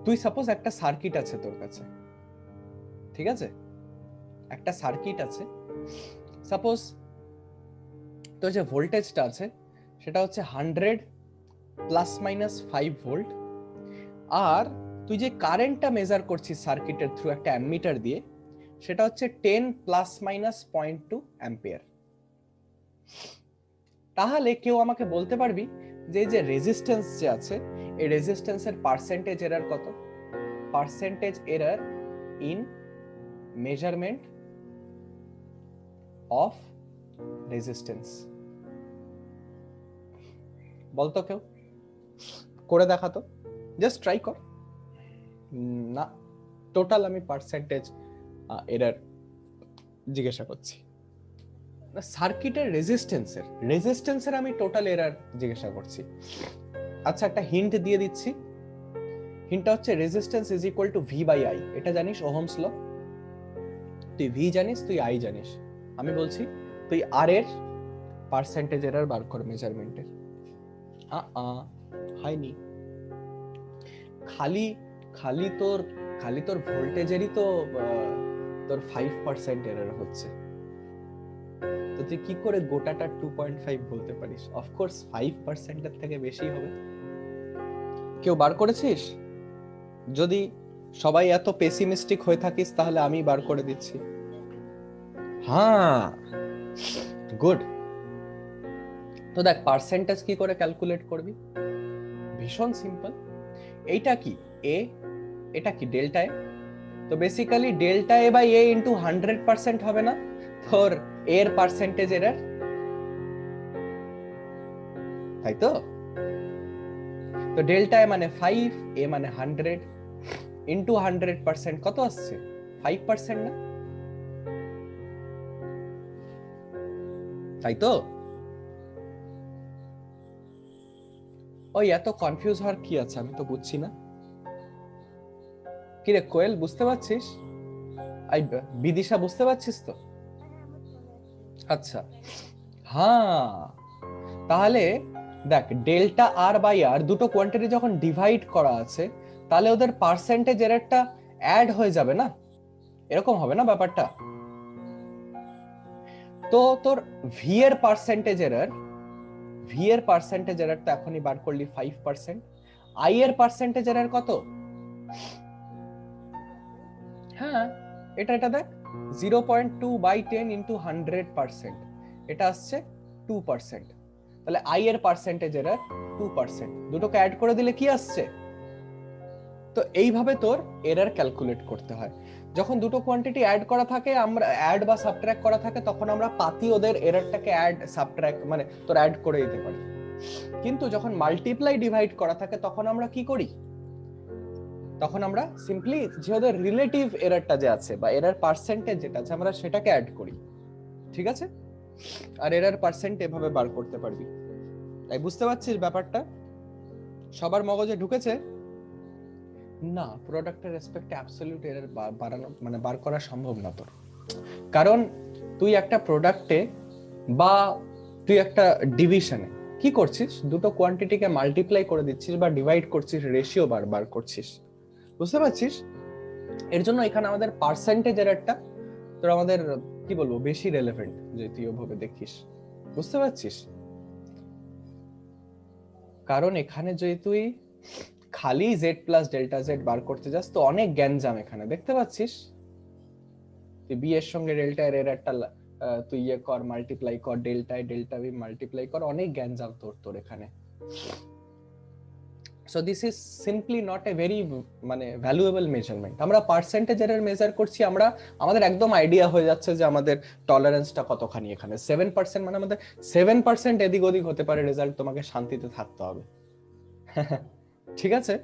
তুই সাপোজ একটা সার্কিট আছে তোর কাছে, ঠিক আছে, একটা সার্কিট আছে, সাপোজ তোর যে ভোল্টেজটা আছে সেটা হচ্ছে 100 প্লাস মাইনাস 5 ভোল্ট, আর তুই যে কারেন্টটা মেজার করছিস সার্কিটের থ্রু একটা অ্যামমিটার দিয়ে, সেটা হচ্ছে 10 প্লাস মাইনাস 0.2 অ্যাম্পিয়ার। তাহলে কেউ আমাকে বলতে পারবি যে এই যে রেজিস্ট্যান্স যে আছে, এই রেজিস্ট্যান্সের পার্সেন্টেজ এরর কত? Percentage error in measurement of resistance. বলতো কেউ, করে দেখাতো, জাস্ট ট্রাই কর। না, টোটাল আমি পার্সেন্টেজ এরর জিজ্ঞাসা করছি, সার্কিটের রেজিস্ট্যান্সের আমি টোটাল এরর জিজ্ঞাসা করছি। আচ্ছা, একটা হিন্ট দিয়ে দিচ্ছি, হিন্টটা হচ্ছে resistance is equal to V by I. এটা জানিস ওহমস ল? তুই ভি জানিস, তুই আই জানিস, আমি বলছি তুই আর এর পার্সেন্টেজ এরর বার কর মেজারমেন্টের। হয়নি। খালি খালি তোর ভোল্টেজেরই তো তোর 5% এরর হচ্ছে, তো তুই কি করে গোটাটা 2.5 বলতে পারিস? অফকোর্স 5% এর থেকে বেশি হবে। কেউ বার করেছিস? যদি সবাই এত পেসিমিস্টিক হয়ে থাকিস তাহলে আমি বার করে দিচ্ছি। হ্যাঁ, গুড। তো দেখ, পার্সেন্টেজ কি করে ক্যালকুলেট করবি? ভীষণ সিম্পল। এইটা কি এ, এটা কি ডেল্টা এ। তো basically delta A by A into 100% হবে না তোর এর পার্সেন্টেজ এরর, তাই তো? তো ডেল্টা এ মানে 5, এ মানে 100 ইন্টু 100% কত আসছে? 5% না, তাই তো? ওই এত কনফিউজ হওয়ার কি আছে? আমি তো বুঝছি না। কি রে কোয়েল, বুঝতে পারছিস? বিদিশা বুঝতে পারছিস তো? আচ্ছা, হ্যাঁ, তাহলে দেখ, ডেল্টা আর বাই আর দুটো কোয়ান্টিটি যখন ডিভাইড করা আছে, তাহলে ওদের পার্সেন্টেজ এররটা অ্যাড হয়ে যাবে না? এরকম হবে না ব্যাপারটা? তো তোর ভি এর পার্সেন্টেজ এররটা এখনই বার করলি 5%। আই এর পার্সেন্টেজ এরর কত? হ্যাঁ, এটা দেখ, 0.2 বাই 10 ইন্টু 100%, এটা আসছে 2%। তাহলে আই এর পার্সেন্টেজ এরর 2%, দুটোকে অ্যাড করে দিলে কি আসছে? তো এইভাবে তোর এরর ক্যালকুলেট করতে হয়। যখন দুটো কোয়ান্টিটি অ্যাড করা থাকে, আমরা অ্যাড বা সাবট্রাক্ট করা থাকে, তখন আমরা পাতি ওদের এররটাকে অ্যাড সাবট্রাক্ট মানে তোর অ্যাড করে দিতে পারি। কিন্তু যখন মাল্টিপ্লাই ডিভাইড করা থাকে, তখন আমরা কি করি? তখন আমরা সিম্পলি যে ওদের রিলেটিভ এররটা যে আছে বা এরর পার্সেন্টেজ যেটা আছে, আমরা সেটাকে অ্যাড করি। ঠিক আছে? আর এরর পার্সেন্ট এভাবে বার করতে পারবি। তাই বুঝতে পারছিস ব্যাপারটা? সবার মগজে ঢুকেছে? না, প্রোডাক্টের রেসপেক্টে অ্যাবসলিউট এরর বাড়ানো মানে বার করা সম্ভব না তোর। কারণ তুই একটা প্রোডাক্টে বা তুই একটা ডিভিশনে কি করছিস? দুটো কোয়ান্টিটিকে মাল্টিপ্লাই করে দিচ্ছিস বা ডিভাইড করছিস, রেশিও বার করছিস। বুঝতে পারছিস? এর জন্য এখানে আমাদের পার্সেন্টেজ এররটা তোর আমাদের কি বলবো বেশি রেলেভেন্ট, যে তুই ওভাবে দেখিস। বুঝতে পারছিস? কারণ এখানে যদি তুই খালি Z plus delta Z bar করতে যাস, তো অনেক গ্যাঞ্জাম এখানে দেখতে পাচ্ছিস। তুই বি এর সঙ্গে ডেল্টা এর একটা তুই ইয়ে কর, মাল্টিপ্লাই কর, ডেল্টা বি মাল্টিপ্লাই কর, অনেক গ্যাঞ্জাম তোর এখানে। So this is simply not a very মানে ভ্যালুয়েবল মেজারমেন্ট। আমরা পার্সেন্টেজ এরর মেজার করছি, আমরা আমাদের একদম আইডিয়া হয়ে যাচ্ছে যে আমাদের টলারেন্সটা কতখানি। এখানে 7% মানে আমাদের 7% এদিক ওদিক হতে পারে, রেজাল্ট তোমাকে শান্তিতে থাকতে হবে। ঠিক আছে?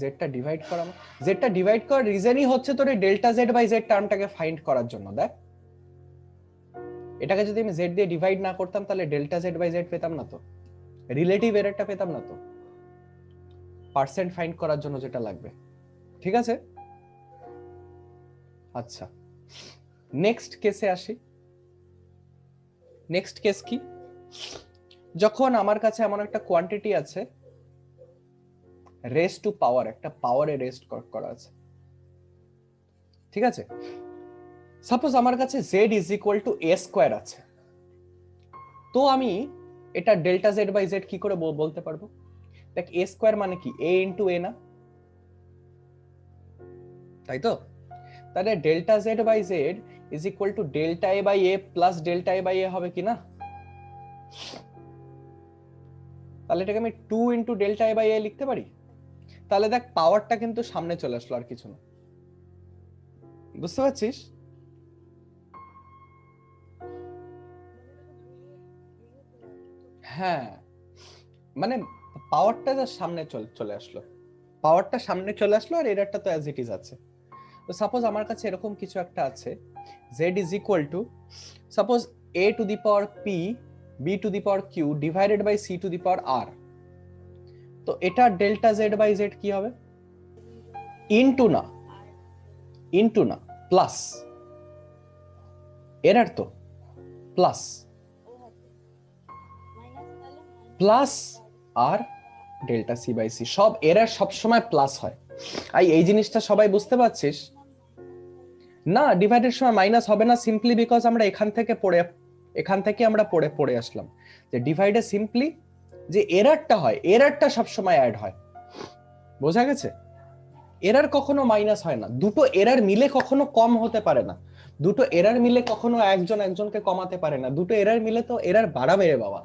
জেডটা ডিভাইড করার রিজনই হচ্ছে তোর এই ডেল্টা জেড বাই জেড টার্মটাকে ফাইন্ড করার জন্য। দেখ, এটাকে যদি আমি জেড দিয়ে ডিভাইড না করতাম, তাহলে ডেল্টা জেড বাই জেড পেতাম না, তো রিলেটিভ এররটা পেতাম না, তো পার্সেন্ট ফাইন্ড করার জন্য যেটা লাগবে। ঠিক আছে? আচ্ছা, নেক্সট কেসে আসি। নেক্সট কেস কি? যখন আমার কাছে এমন একটা কোয়ান্টিটি আছে, রেস টু পাওয়ার, একটা পাওয়ারে রেস্ট করা আছে। ঠিক আছে? সাপোজ আমার কাছে z is equal two a square আছে, তো আমি এটা ডেল্টা z বাই z কি করে বলতে পারবো? দেখ, a স্কয়ার মানে কি? a ইনটু a না, তাই তো? তাহলে delta z by z is equal to delta a by a plus delta a by a হবে কি না? তাহলে এটাকে আমি 2 into delta a by a লিখতে পারি। তাহলে দেখ, পাওয়ারটা কিন্তু সামনে চলে আসলো, আর কিছু না। বুঝতে পারছিস? হ্যাঁ, মানে পাওয়ারটা সামনে চলে আসলো, আর এররটা তো অ্যাজ ইট ইজ আছে। তো সাপোজ আমার কাছে এরকম কিছু একটা আছে, z is equal to suppose a to the power p b to the power q divided by c to the power r। তো এটা ডেল্টা z বাই z কি হবে? ইনটু না প্লাস, এরার তো plus plus R delta C by C, সব error সবসময় plus হয়। এই জিনিসটা সবাই বুঝতে পারছিস? না, ডিভাইডের সময় মাইনাস হবে না, সিম্পলি বিকজ আমরা এখান থেকে আমরা পড়ে আসলাম যে ডিভাইডে সিম্পলি যে এরারটা হয়, এরারটা সবসময় অ্যাড হয়। বোঝা গেছে? এরার কখনো মাইনাস হয় না, দুটো এরার মিলে কখনো কম হতে পারে না, দুটো এরার মিলে কখনো একজনকে কমাতে পারে না, দুটো এরার মিলে তো এরার বাড়াবে রে বাবা,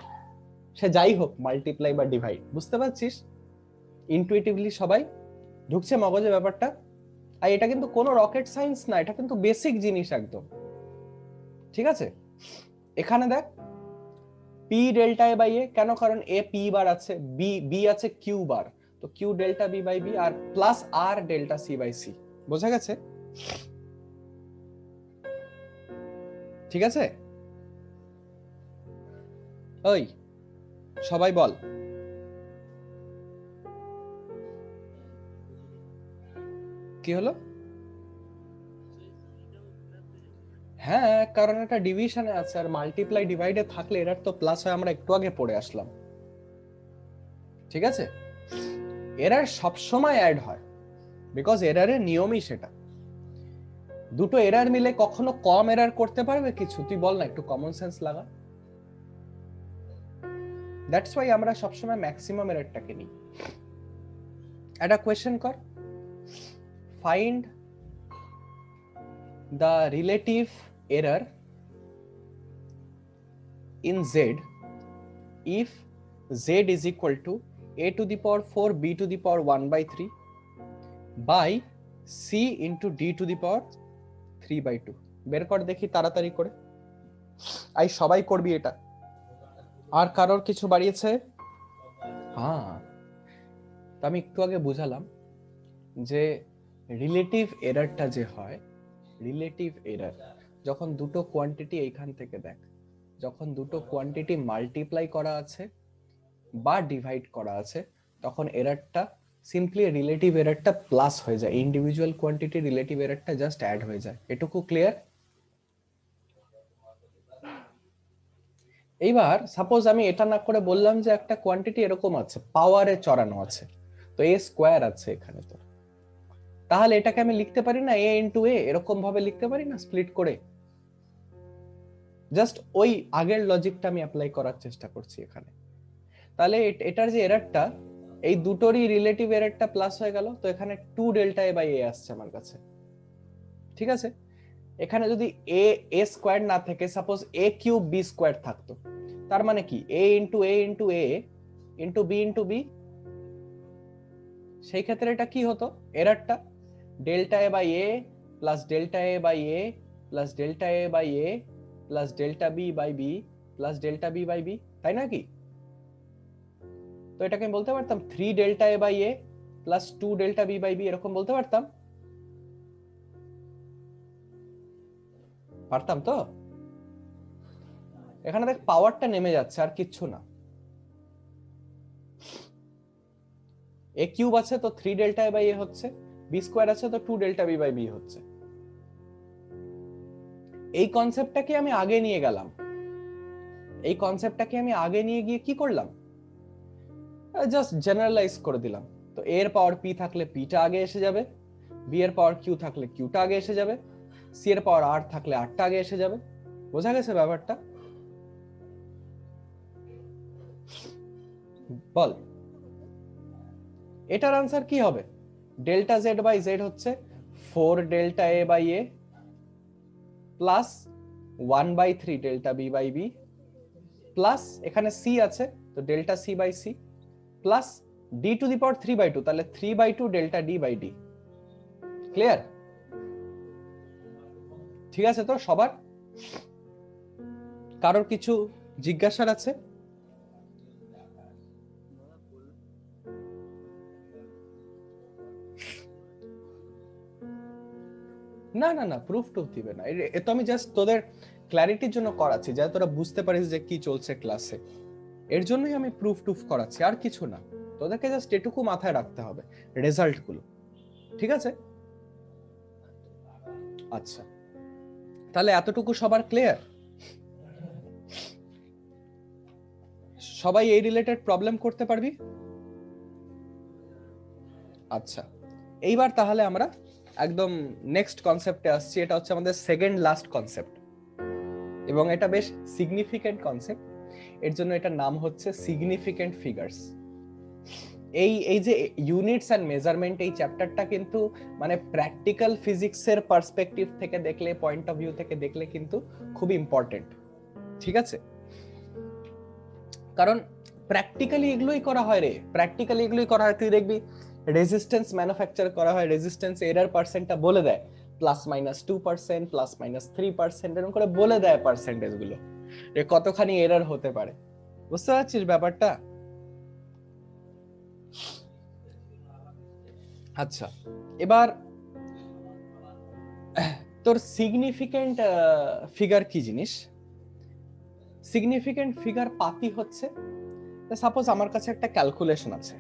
সে যাই হোক মাল্টিপ্লাই বা ডিভাইড। বুঝতে পারছিস? ইনটুইটিভলি সবাই ঢুকছে মগজে ব্যাপারটা? আর এটা কিন্তু কোনো রকেট সায়েন্স না, এটা কিন্তু বেসিক জিনিস একদম। ঠিক আছে, এখানে দেখ পি ডেল্টা এ বাই এ, কেন? কারণ এ পি বার আছে, বি আছে কিউ বার, তো Q delta B by B আর plus R delta C by C. বোঝা গেছে? ঠিক আছে, ওই সবাই বল কি হলো? হ্যাঁ, কারণ এটা ডিভিশনে আছে, আর মাল্টিপ্লাই ডিভাইডে থাকলে এরার তো প্লাস হয়, আমরা একটু আগে পড়ে আসলাম। ঠিক আছে, এরার সবসময় অ্যাড হয়, বিকজ এরারের নিয়মই সেটা। দুটো এরার মিলে কখনো কম এরার করতে পারবে কিছু? তুই বল না, একটু কমন সেন্স লাগা। দ্যাটস ওয়াই আমরা সবসময় ম্যাক্সিমাম এরারটাকে নিই। একটা কোয়েশ্চেন কর, find the relative error in z if z is equal to a to the power 4 b to the power 1 by 3 by c into d to the power 3 by 2। বের কর দেখি তাড়াতাড়ি করে, সবাই করবি এটা। আর কারোর কিছু বাড়িয়েছে? হ্যাঁ, তো আমি একটু আগে বুঝালাম যে রিলেটিভ এররটা যে হয়, রিলেটিভ এরর যখন দুটো কোয়ান্টিটি এইখান থেকে দেখ, যখন দুটো কোয়ান্টিটি মাল্টিপ্লাই করা আছে বা ডিভাইড করা আছে, তখন এররটা সিম্পলি রিলেটিভ এররটা প্লাস হয়ে যায়, ইন্ডিভিজুয়াল কোয়ান্টিটি রিলেটিভ এররটা জাস্ট অ্যাড হয়ে যায়। এটুকু ক্লিয়ার? এইবার সাপোজ আমি এটা না করে বললাম যে একটা কোয়ান্টিটি এরকম আছে, পাওয়ারে চড়ানো আছে, তো এ স্কোয়ার আছে এখানে, তো তাহলে এটাকে আমি লিখতে পারি না এ ইন্টু এ, এরকম ভাবে লিখতে পারি না স্প্লিট করে? জাস্ট ওই আগের লজিকটা আমি অ্যাপ্লাই করার চেষ্টা করছি এখানে। তাহলে এটার যে এররটা, এই দুটোরই রিলেটিভ এররটা প্লাস হয়ে গেল, তো এখানে 2 ডেল্টা এ বাই এ আসছে আমার কাছে। ঠিক আছে, এখানে যদি এ স্কোয়ার না থেকে suppose A cube B square থাকতো, তার মানে কি A into A into A into B into B, সেই ক্ষেত্রে এটা কি হতো? এররটা delta A by A plus delta A by A plus delta A by A plus delta B by B plus delta B by B, তাই না কি? তো এটাকে আমি বলতে পারতাম 3 delta A by A plus 2 delta B by B, এরকম বলতে পারতাম? পারতাম তো? এখানে দেখ পাওয়ারটা নেমে যাচ্ছে, আর কিচ্ছু না। এ কিউব আছে তো 3 ডেল্টা এ বাই এ হচ্ছে, বি স্কোয়ার আছে তো 2 ডেল্টা বি বাই বি হচ্ছে। এই কনসেপ্টটাকে আমি আগে নিয়ে গেলাম, এই কনসেপ্টটাকে আমি আগে নিয়ে গিয়ে কি করলাম? জাস্ট জেনারেলাইজ করে দিলাম। তো এর পাওয়ার পি থাকলে পিটা আগে এসে যাবে, বি এর পাওয়ার কিউ থাকলে কিউটা আগে এসে যাবে, সি এর পাওয়ার আর থাকলে আরটা আগে এসে যাবে। বোঝা গেছে ব্যাপারটা? বল এটার আনসার কি হবে? ডেল্টা জেড বাই জেড হচ্ছে 4 delta A by A plus 1 by 3 delta B by B plus এখানে সি আছে তো delta C by C plus D to the power 3 by 2, তাহলে 3 by 2 delta D by D. Clear? ঠিক আছে তো সবার? কারোর কিছু জিজ্ঞাসার আছে? না না না, প্রুফ টুফ দিবে না, এ তো আমি জাস্ট তোদের ক্ল্যারিটির জন্য করাচ্ছি, যাতে তোরা বুঝতে পারিস যে কি চলছে ক্লাসে, এর জন্যই আমি প্রুফ টুফ করাচ্ছি, আর কিছু না। তোদেরকে জাস্ট এটুকু মাথায় রাখতে হবে, রেজাল্ট গুলো। ঠিক আছে? আচ্ছা, তাহলে এতটুকু সবার ক্লিয়ার? সবাই এই রিলেটেড প্রবলেম করতে পারবি? আচ্ছা, এইবার তাহলে আমরা একদম নেক্সট কনসেপ্টে আসছি। এটা হচ্ছে আমাদের সেকেন্ড লাস্ট কনসেপ্ট, এবং এটা বেশ সিগনিফিকেন্ট কনসেপ্ট। এর জন্য এটার নাম হচ্ছে সিগনিফিকেন্ট ফিগার্স। এই যে ইউনিটস এন্ড মেজারমেন্ট, এই চ্যাপ্টারটা কিন্তু মানে প্র্যাকটিক্যাল ফিজিক্সের পার্সপেক্টিভ থেকে দেখলে, পয়েন্ট অফ ভিউ থেকে দেখলে কিন্তু খুব ইম্পর্টেন্ট। ঠিক আছে? কারণ প্র্যাকটিক্যালি এগুলোই করা হয় রে, প্র্যাকটিক্যালি এগুলোই করা হয়। তুই দেখবি রেজিস্ট্যান্স ম্যানুফ্যাকচার করা হয়, রেজিস্ট্যান্স এরার পার্সেন্টটা বলে দেয়, +-2%, +-3%, এরকম করে বলে দেয় পার্সেন্টেজ গুলো, কতখানি এরার হতে পারে। বুঝতে পারছিস ব্যাপারটা? আচ্ছা, এবার তোর সিগনিফিকেন্ট ফিগার কি জিনিস? সিগনিফিকেন্ট ফিগার পাতি হচ্ছে, সাপোজ আমার কাছে একটা ক্যালকুলেশন আছে।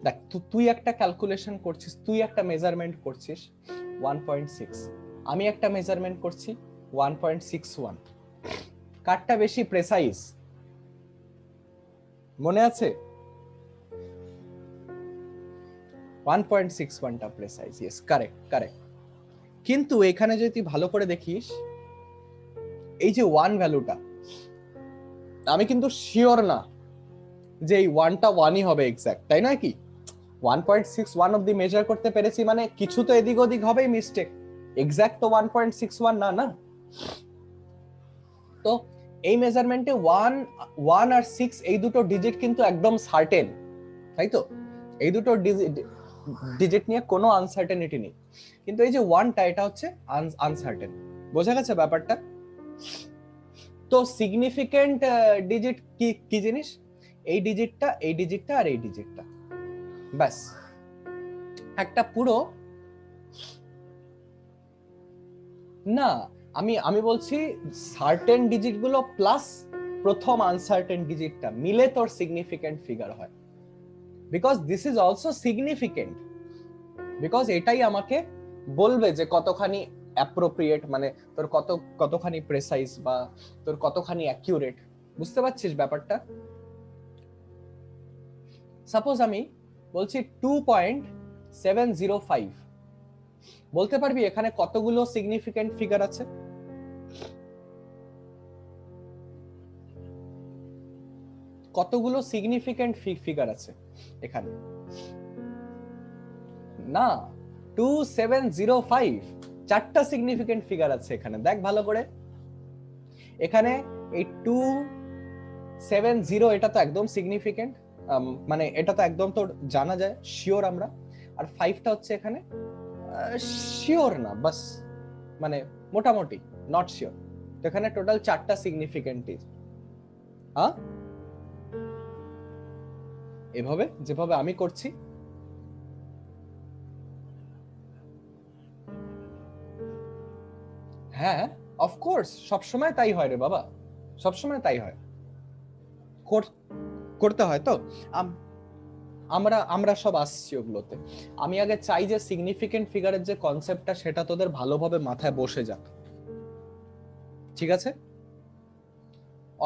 দেখ, তুই একটা ক্যালকুলেশন করছিস, তুই একটা মেজারমেন্ট করছিস 1.6, আমি একটা মেজারমেন্ট করছি 1.61। কারটা বেশি প্রেসাইজ? মনে আছে? 1.61টা প্রেসাইজ। Yes, correct correct. কিন্তু এখানে যদি তুই ভালো করে দেখিস, এই যে 1 ভ্যালুটা, আমি কিন্তু শিওর না যে এই 1টা 1ই হবে এক্স্যাক্ট, তাই না? কি 1.61 অবধি মেজার করতে পেরেছি মানে কিছু তো এদিক ওদিক হবেই মিস্টেক, এক্স্যাক্ট তো 1.61 না না। তো এই মেজারমেন্টে 1 আর 6 এই দুটো ডিজিট কিন্তু একদম সার্টেন, তাই তো? এই দুটো ডিজিট নিয়ে কোনো আনসার্টেনিটি নেই, কিন্তু এই যে 1টা, এটা হচ্ছে আনসার্টেন। বোঝা গেছে ব্যাপারটা? তো সিগনিফিকেন্ট ডিজিট কি কি জিনিস? এই ডিজিটটা, এই ডিজিটটা আর এই ডিজিটটা, ব্যাস একটা পুরো। না, আমি বলছি সার্টেন ডিজিট গুলো প্লাস প্রথম আনসার্টেন ডিজিটটা মিলে তোর সিগনিফিকেন্ট ফিগার হয়। Because this is also significant, because এটাই আমাকে বলবে যে কতখানি অ্যাপ্রোপ্রিয়েট, মানে তোর কতখানি প্রেসাইজ বা তোর কতখানি অ্যাকিউরেট। বুঝতে পারছিস ব্যাপারটা? সাপোজ আমি বলছি 2.705, বলতে পারবি এখানে কতগুলো সিগনিফিকেন্ট ফিগার আছে? কতগুলো সিগনিফিকেন্ট ফিগার আছে এখানে? না, 2705, 4টা সিগনিফিকেন্ট ফিগার আছে এখানে। দেখ ভালো করে, এখানে এই 270, এটা তো একদম সিগনিফিকেন্ট, মানে এটা তো একদম তোর জানা যায়, শিওর আমরা। আর 5টা হচ্ছে এখানে শিওর না, বাস মানে মোটামুটি নট শিওর। তো এখানে টোটাল 4টা সিগনিফিকেন্ট। হ্যাঁ, এভাবে যেভাবে আমি করছি, হ্যাঁ অফকোর্স সবসময় তাই হয় রে বাবা, সবসময় তাই হয়, করতে হয়। তো আমরা আমরা সব আসছি ওগুলোতে। আমি আগে চাই যে সিগনিফিকেন্ট ফিগারের যে কনসেপ্টটা, সেটা তোদের ভালোভাবে মাথায় বসে যাক, ঠিক আছে?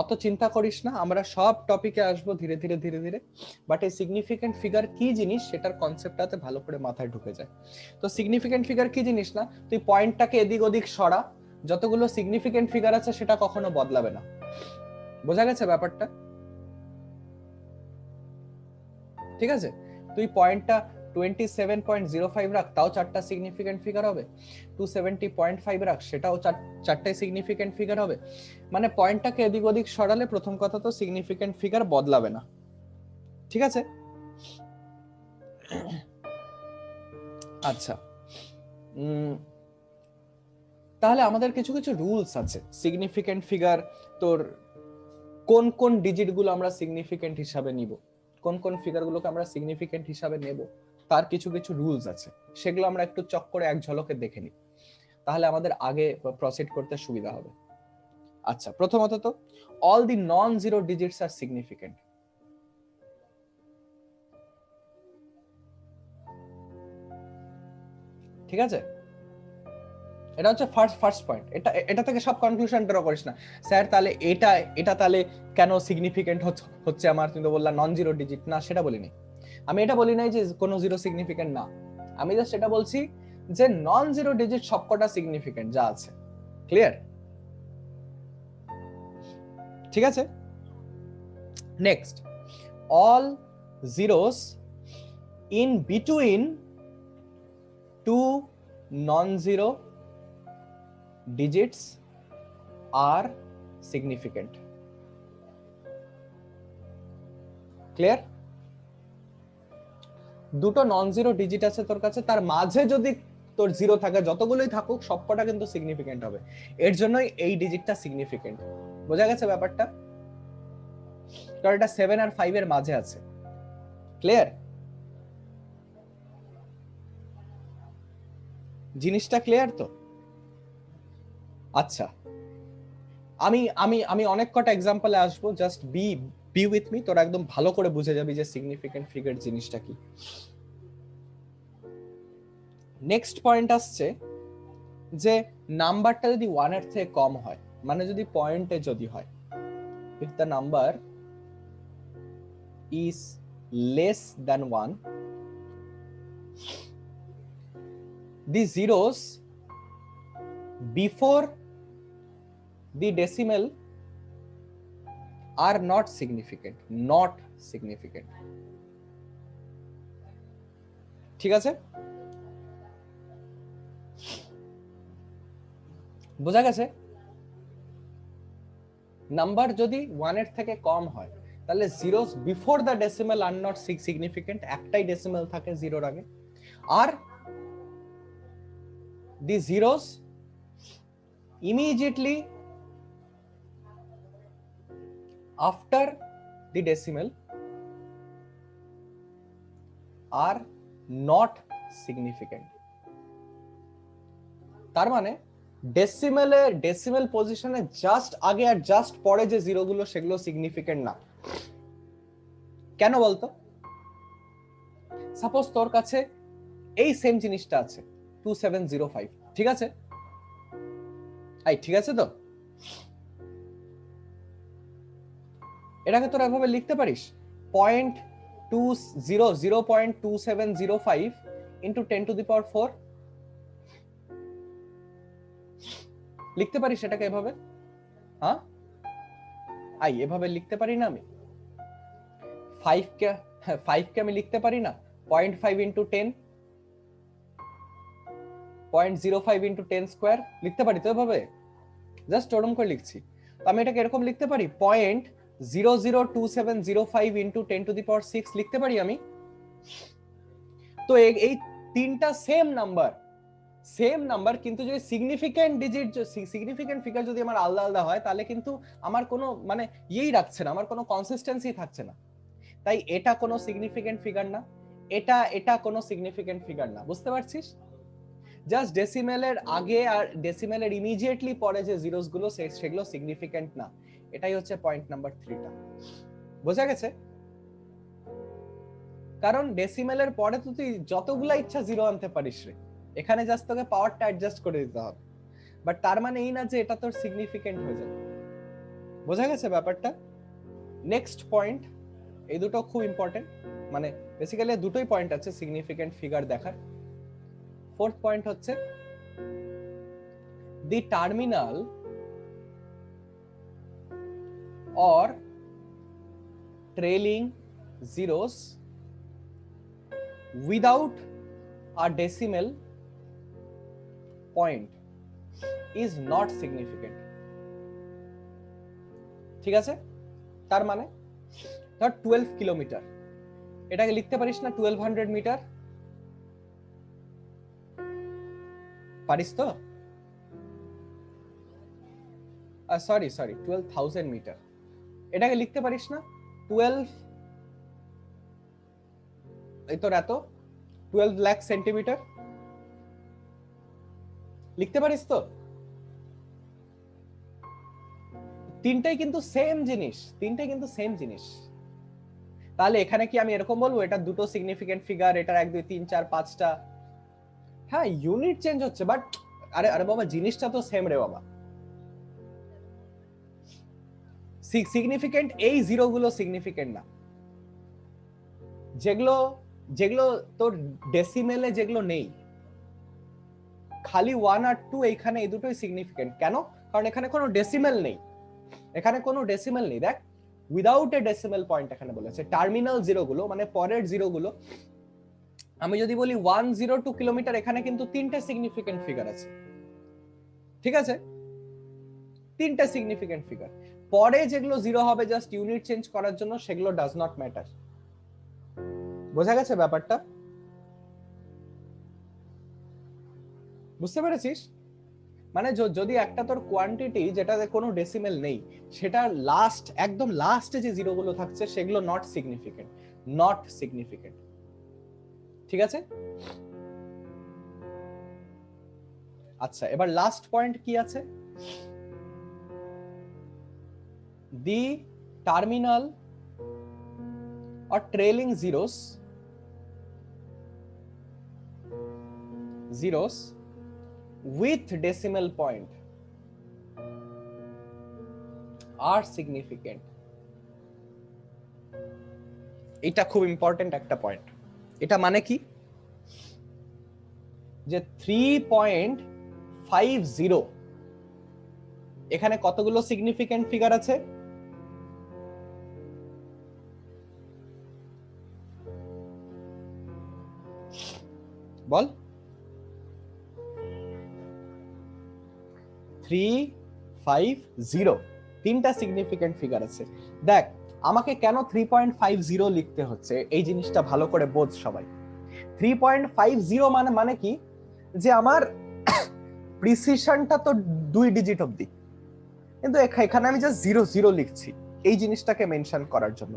অত চিন্তা করিস না, আমরা সব টপিকে আসবো ধীরে ধীরে ধীরে ধীরে। বাট এই সিগনিফিকেন্ট ফিগার কি জিনিস সেটার কনসেপ্টটাতে ভালো করে মাথায় ঢুকে যায়। তো সিগনিফিকেন্ট ফিগার কি জিনিস না, তুই পয়েন্টটাকে এদিক ওদিক সরা, যতগুলো সিগনিফিকেন্ট ফিগার আছে সেটা কখনো বদলাবে না। বোঝা গেছে ব্যাপারটা? ঠিক আছে, তুই পয়েন্টটা 27.05 রাখ, তাও 4টা সিগনিফিকেন্ট ফিগার হবে। 270.5 রাখ, সেটাও 4টাই সিগনিফিকেন্ট ফিগার হবে। মানে পয়েন্টটাকে এদিক ওদিক সরালে প্রথম কথা তো সিগনিফিকেন্ট ফিগার বদলাবে না, ঠিক আছে? আচ্ছা, তাহলে আমাদের কিছু কিছু রুলস আছে। সিগনিফিকেন্ট ফিগার তোর কোন কোন ডিজিট গুলো আমরা সিগনিফিকেন্ট হিসাবে নিব, কোন কোন ফিগার গুলোকে আমরা সিগনিফিকেন্ট হিসাবে নেব, তার কিছু কিছু রুলস আছে। সেগুলো আমরা একটু চক করে এক ঝলকে দেখে নিই, তাহলে আমাদের আগে প্রসিড করতে সুবিধা হবে। আচ্ছা, প্রথমত তো all the non zero digits are significant. ঠিক আছে, এটা হচ্ছে ফার্স্ট পয়েন্ট। এটা থেকে সব কনক্লুশন ড্র করিস না, স্যার তাহলে এটা তাহলে কেন সিগনিফিকেন্ট হচ্ছে আমার, তুমি তো বললা নন জিরো ডিজিট না, সেটা বলিনি আমি। এটা বলি নাই যে কোনো জিরো সিগনিফিকেন্ট না, আমি জাস্ট এটা বলছি যে নন জিরো ডিজিট সবকটা সিগনিফিকেন্ট যা আছে। ক্লিয়ার? ঠিক আছে, next, all zeros in between two non zero digits are significant. Clear? দুটো নন জিরো ডিজিট আছে তোর কাছে, তার মাঝে যদি তোর জিরো থাকে, যতগুলোই থাকুক সবকটা কিন্তু সিগনিফিকেন্ট হবে, এর জন্যই এই ডিজিটটা সিগনিফিকেন্ট। বোঝা গেছে ব্যাপারটা? কারণ এটা 7 আর 5 এর মাঝে আছে। ক্লিয়ার? জিনিসটা ক্লিয়ার তো? আচ্ছা, আমি আমি আমি অনেক কটা এক্সাম্পলে আসবো, জাস্ট বি উইথ মি, তোরা একদম ভালো করে বুঝে যাবি যে সিগনিফিকেন্ট ফিগার জিনিসটা কি। নেক্সট পয়েন্ট আসছে যে নাম্বারটা যদি 1 এর থেকে কম হয়, মানে যদি পয়েন্টে যদি হয়, if the number is less than 1, the zeros before the decimal are not significant. ঠিক আছে, বোঝা গেছে? নাম্বার যদি 1 এর থেকে কম হয়, তাহলে zeros before the decimal are not significant, একটাই ডেসিমাল থাকে জিরোর আগে, আর the zeros immediately after the decimal are not significant. তার মানে ডেসিমাল পজিশনে জাস্ট আগে আর জাস্ট পরে যে জিরো গুলো সেগুলো সিগনিফিকেন্ট না। কেন বলতো? সাপোজ তোর কাছে এই সেম জিনিসটা আছে 2705, ঠিক আছে? ঠিক আছে তো? এটাকে তোরা এভাবে লিখতে পারিস, 0.2705 ইন্টু 10⁴ লিখতে পারিস এটাকে এভাবে? হ্যাঁ, এভাবে লিখতে পারি না আমি? 5 কে আমি লিখতে পারি না 0.5 ইন্টু 10, 0.05 ইন্টু 10 স্কোয়ার, লিখতে পারি তো এভাবে? জাস্ট ওরকম করে লিখছি। তো আমি এটাকে এরকম লিখতে পারি 0.002705 ইন্টু 10⁶ লিখতে পারি আমি। তো এই তিনটা সেম নাম্বার, কিন্তু যদি সিগনিফিকেন্ট ফিগার যদি আমার আলাদা আলাদা হয়, তাহলে কিন্তু আমার কোনো মানে রাখছে না, আমার কোনো কনসিস্টেন্সি থাকছে না। তাই এটা কোনো সিগনিফিকেন্ট ফিগার না, এটা কোনো সিগনিফিকেন্ট ফিগার না। বুঝতে পারছিস? জাস্ট ডেসিমেলের আগে আর ডেসিমেলের ইমিডিয়েটলি পরে যে জিরোস গুলো সেগুলো সিগনিফিকেন্ট না। এটাই হচ্ছে পয়েন্ট নাম্বার 3টা। বোঝা গেছে? কারণ ডেসিমেলের পরে তো তুই যতগুলা ইচ্ছা জিরো আনতে পারিস রে, এখানে জাস্ট তোকে পাওয়ারটা অ্যাডজাস্ট করে দিতে হবে, বাট তার মানে এই না যে এটা তোর সিগনিফিকেন্ট হয়ে যাবে। বোঝা গেছে ব্যাপারটা? নেক্সট পয়েন্ট, এই দুটো খুব ইম্পর্টেন্ট, মানে বেসিক্যালি দুটোই পয়েন্ট আছে সিগনিফিকেন্ট ফিগার দেখার। ফোর্থ পয়েন্ট হচ্ছে the terminal or trailing zeros without a decimal point is not significant. ঠিক আছে? তার মানে ধর 12 কিলোমিটার, এটাকে লিখতে পারিস না 1200 মিটার? পারিস তো? সরি 12,000 মিটার, এটাকে লিখতে পারিস না 12 লাখ সেন্টিমিটার? লিখতে পারিস তো? তিনটাই কিন্তু সেম জিনিস। তাহলে এখানে কি আমি এরকম বলবো এটা দুটো সিগনিফিকেন্ট ফিগার, এটার 1 2 3 4 5টা? হ্যাঁ ইউনিট চেঞ্জ হচ্ছে, বাট আরে আরে বাবা জিনিসটা তো সেম রে বাবা। সিগনিফিকেন্ট এই জিরো গুলো সিগনিফিকেন্ট না, যেগুলো যেগুলো তোর ডেসিমেলে যেগুলো নেই, খালি 1 আর 2 এইখানে এই দুটোই সিগনিফিকেন্ট। কেন? কারণ এখানে কোনো ডেসিমেল নেই, এখানে কোনো ডেসিমেল নেই। দেখ উইদাউট এ ডেসিমেল পয়েন্ট এখানে বলেছে। টার্মিনাল জিরো গুলো মানে পরের জিরো গুলো, আমি যদি বলি 102 কিলোমিটার, এখানে কিন্তু তিনটে সিগনিফিকেন্ট ফিগার আছে, ঠিক আছে? তিনটে সিগনিফিকেন্ট ফিগার। পরে যেগুলো জিরো হবে জাস্ট ইউনিট চেঞ্জ করার জন্য, সেগুলো ডাজ নট ম্যাটার। বোঝা গেছে ব্যাপারটা? বুঝতে পেরেছিস? মানে যদি একটা তোর কোয়ান্টিটি যেটাতে কোনো ডেসিমেল নেই, সেটা লাস্ট একদম লাস্টে যে জিরো গুলো থাকছে সেগুলো নট সিগনিফিকেন্ট, নট সিগনিফিকেন্ট, ঠিক আছে? আচ্ছা এবার লাস্ট পয়েন্ট কি আছে? দি terminal or trailing zeros with decimal point are significant. এটা খুব ইম্পর্টেন্ট একটা পয়েন্ট। এটা মানে কি? যে 3.50 এখানে কতগুলো সিগনিফিকেন্ট ফিগার আছে? বল। 350 তিনটা সিগনিফিকেন্ট ফিগার আছে। দেখ আমাকে কেন 3.50 লিখতে হচ্ছে এই জিনিসটা ভালো করে বোঝ সবাই। 3.50 মানে কি? যে আমার প্রিসিশনটা তো 2 ডিজিট অবধি, কিন্তু এখানে আমি জাস্ট 00 লিখছি এই জিনিসটাকে মেনশন করার জন্য।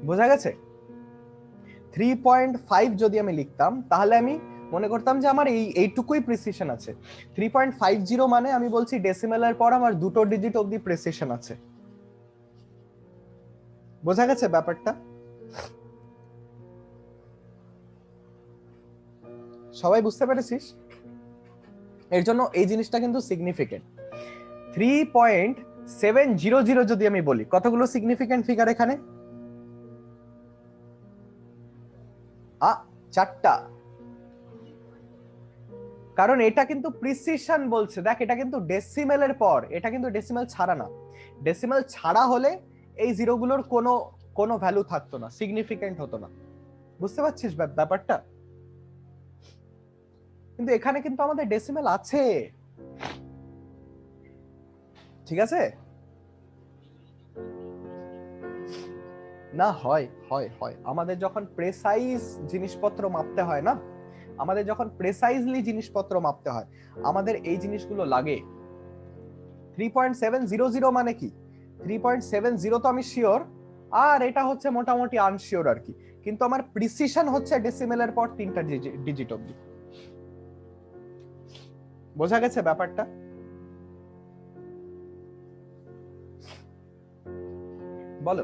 বোঝা গেছে? 3.5 যদি আমি লিখতাম তাহলে আমি মনে করতাম যে আমার এইটুকুই প্রিসিশন আছে। 3.50 মানে আমি বলছি ডেসিমেলের পর আমার দুটো ডিজিট অবধি প্রিসিশন আছে। বোঝা গেছে ব্যাপারটা? সবাই বুঝতে পেরেছিস? এর জন্য এই জিনিসটা কিন্তু সিগনিফিকেন্ট। 3.700 যদি আমি বলি, কতগুলো সিগনিফিকেন্ট ফিগার এখানে? চারটা। কারণ এটা কিন্তু প্রিসিশন বলছে। দেখ এটা কিন্তু ডেসিমেলের পর, এটা কিন্তু ডেসিমেল ছাড়া না। ডেসিমেল ছাড়া হলে এই জিরোগুলোর কোনো কোনো ভ্যালু থাকতো না, সিগনিফিকেন্ট হতো না। বুঝতে পারছিস ব্যাপারটা? কিন্তু এখানে কিন্তু আমাদের ডেসিমেল আছে, ঠিক আছে? না হয় হয় হয় আমাদের যখন প্রেসাইজ জিনিসপত্র মাপতে হয় না, আমাদের যখন প্রেসাইজলি জিনিসপত্র মাপতে হয়, আমাদের এই জিনিসগুলো লাগে। 3.700 মানে কি? 3.70 তো আমি শিওর, আর এটা হচ্ছে মোটামুটি আনশিওর আর কি। কিন্তু আমার প্রিসিশন হচ্ছে ডেসিমেলের পর তিনটা ডিজিট অবধি। বোঝা গেছে ব্যাপারটা? বলো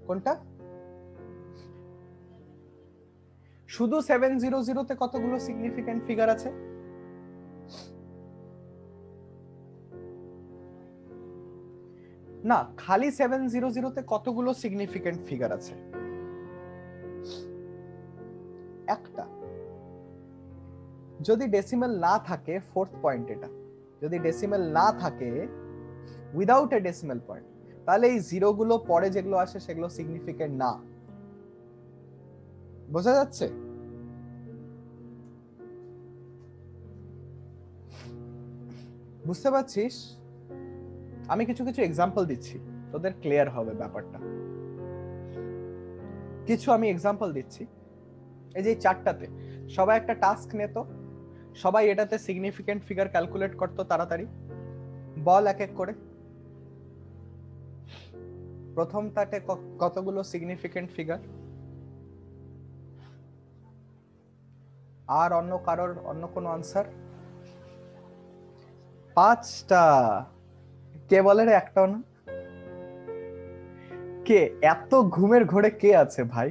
কোনটা? শুধু 700 তে কতগুলো সিগনিফিকেন্ট ফিগার আছে? না, খালি 700 তে কতগুলো সিগনিফিকেন্ট ফিগার আছে? একটা। যদি ডেসিমেল না থাকে, ফোর্থ পয়েন্ট এটা, যদি ডেসিমেল না থাকে উইদাউট এ ডেসিমেল পয়েন্ট, তাহলে এই জিরো গুলো পরে যেগুলো আসে সেগুলো সিগনিফিকেন্ট না। বোঝা যাচ্ছে? বুঝতে পারছিস? আমি কিছু কিছু এক্সাম্পল দিচ্ছি, তোদের ক্লিয়ার হবে ব্যাপারটা। কিছু আমি এক্সাম্পল দিচ্ছি। এই যে চারটাতে সবাই একটা টাস্ক নিত, সবাই এটাতে সিগনিফিকেন্ট ফিগার ক্যালকুলেট করতো তাড়াতাড়ি। বল এক এক করে। প্রথমটাতে কতগুলো সিগনিফিকেন্ট ফিগার? আর অন্য কারোর অন্য কোনো আনসার? 5টা। কে বলে রে একটাও না? কে এত ঘুমের ঘোরে কে আছে ভাই?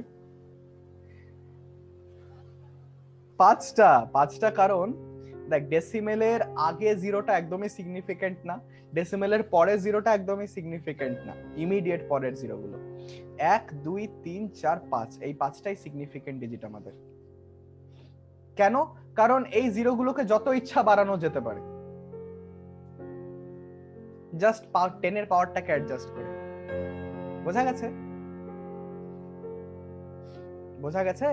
পাঁচটা কারণ দেখ, ডেসিমেলের আগে জিরোটা একদমই সিগনিফিকেন্ট না, ডেসিমেলের পরে জিরোটা একদমই সিগনিফিকেন্ট না, ইমিডিয়েট পরের জিরো গুলো 1 2 3 4 5, এই পাঁচটাই সিগনিফিকেন্ট ডিজিট আমাদের। কেন? কারণ এই জিরো গুলোকে যত ইচ্ছা বাড়ানো যেতে পারে, জাস্ট 10 এর পাওয়ারটাকে অ্যাডজাস্ট করে। বোঝা গেছে? বোঝা গেছে?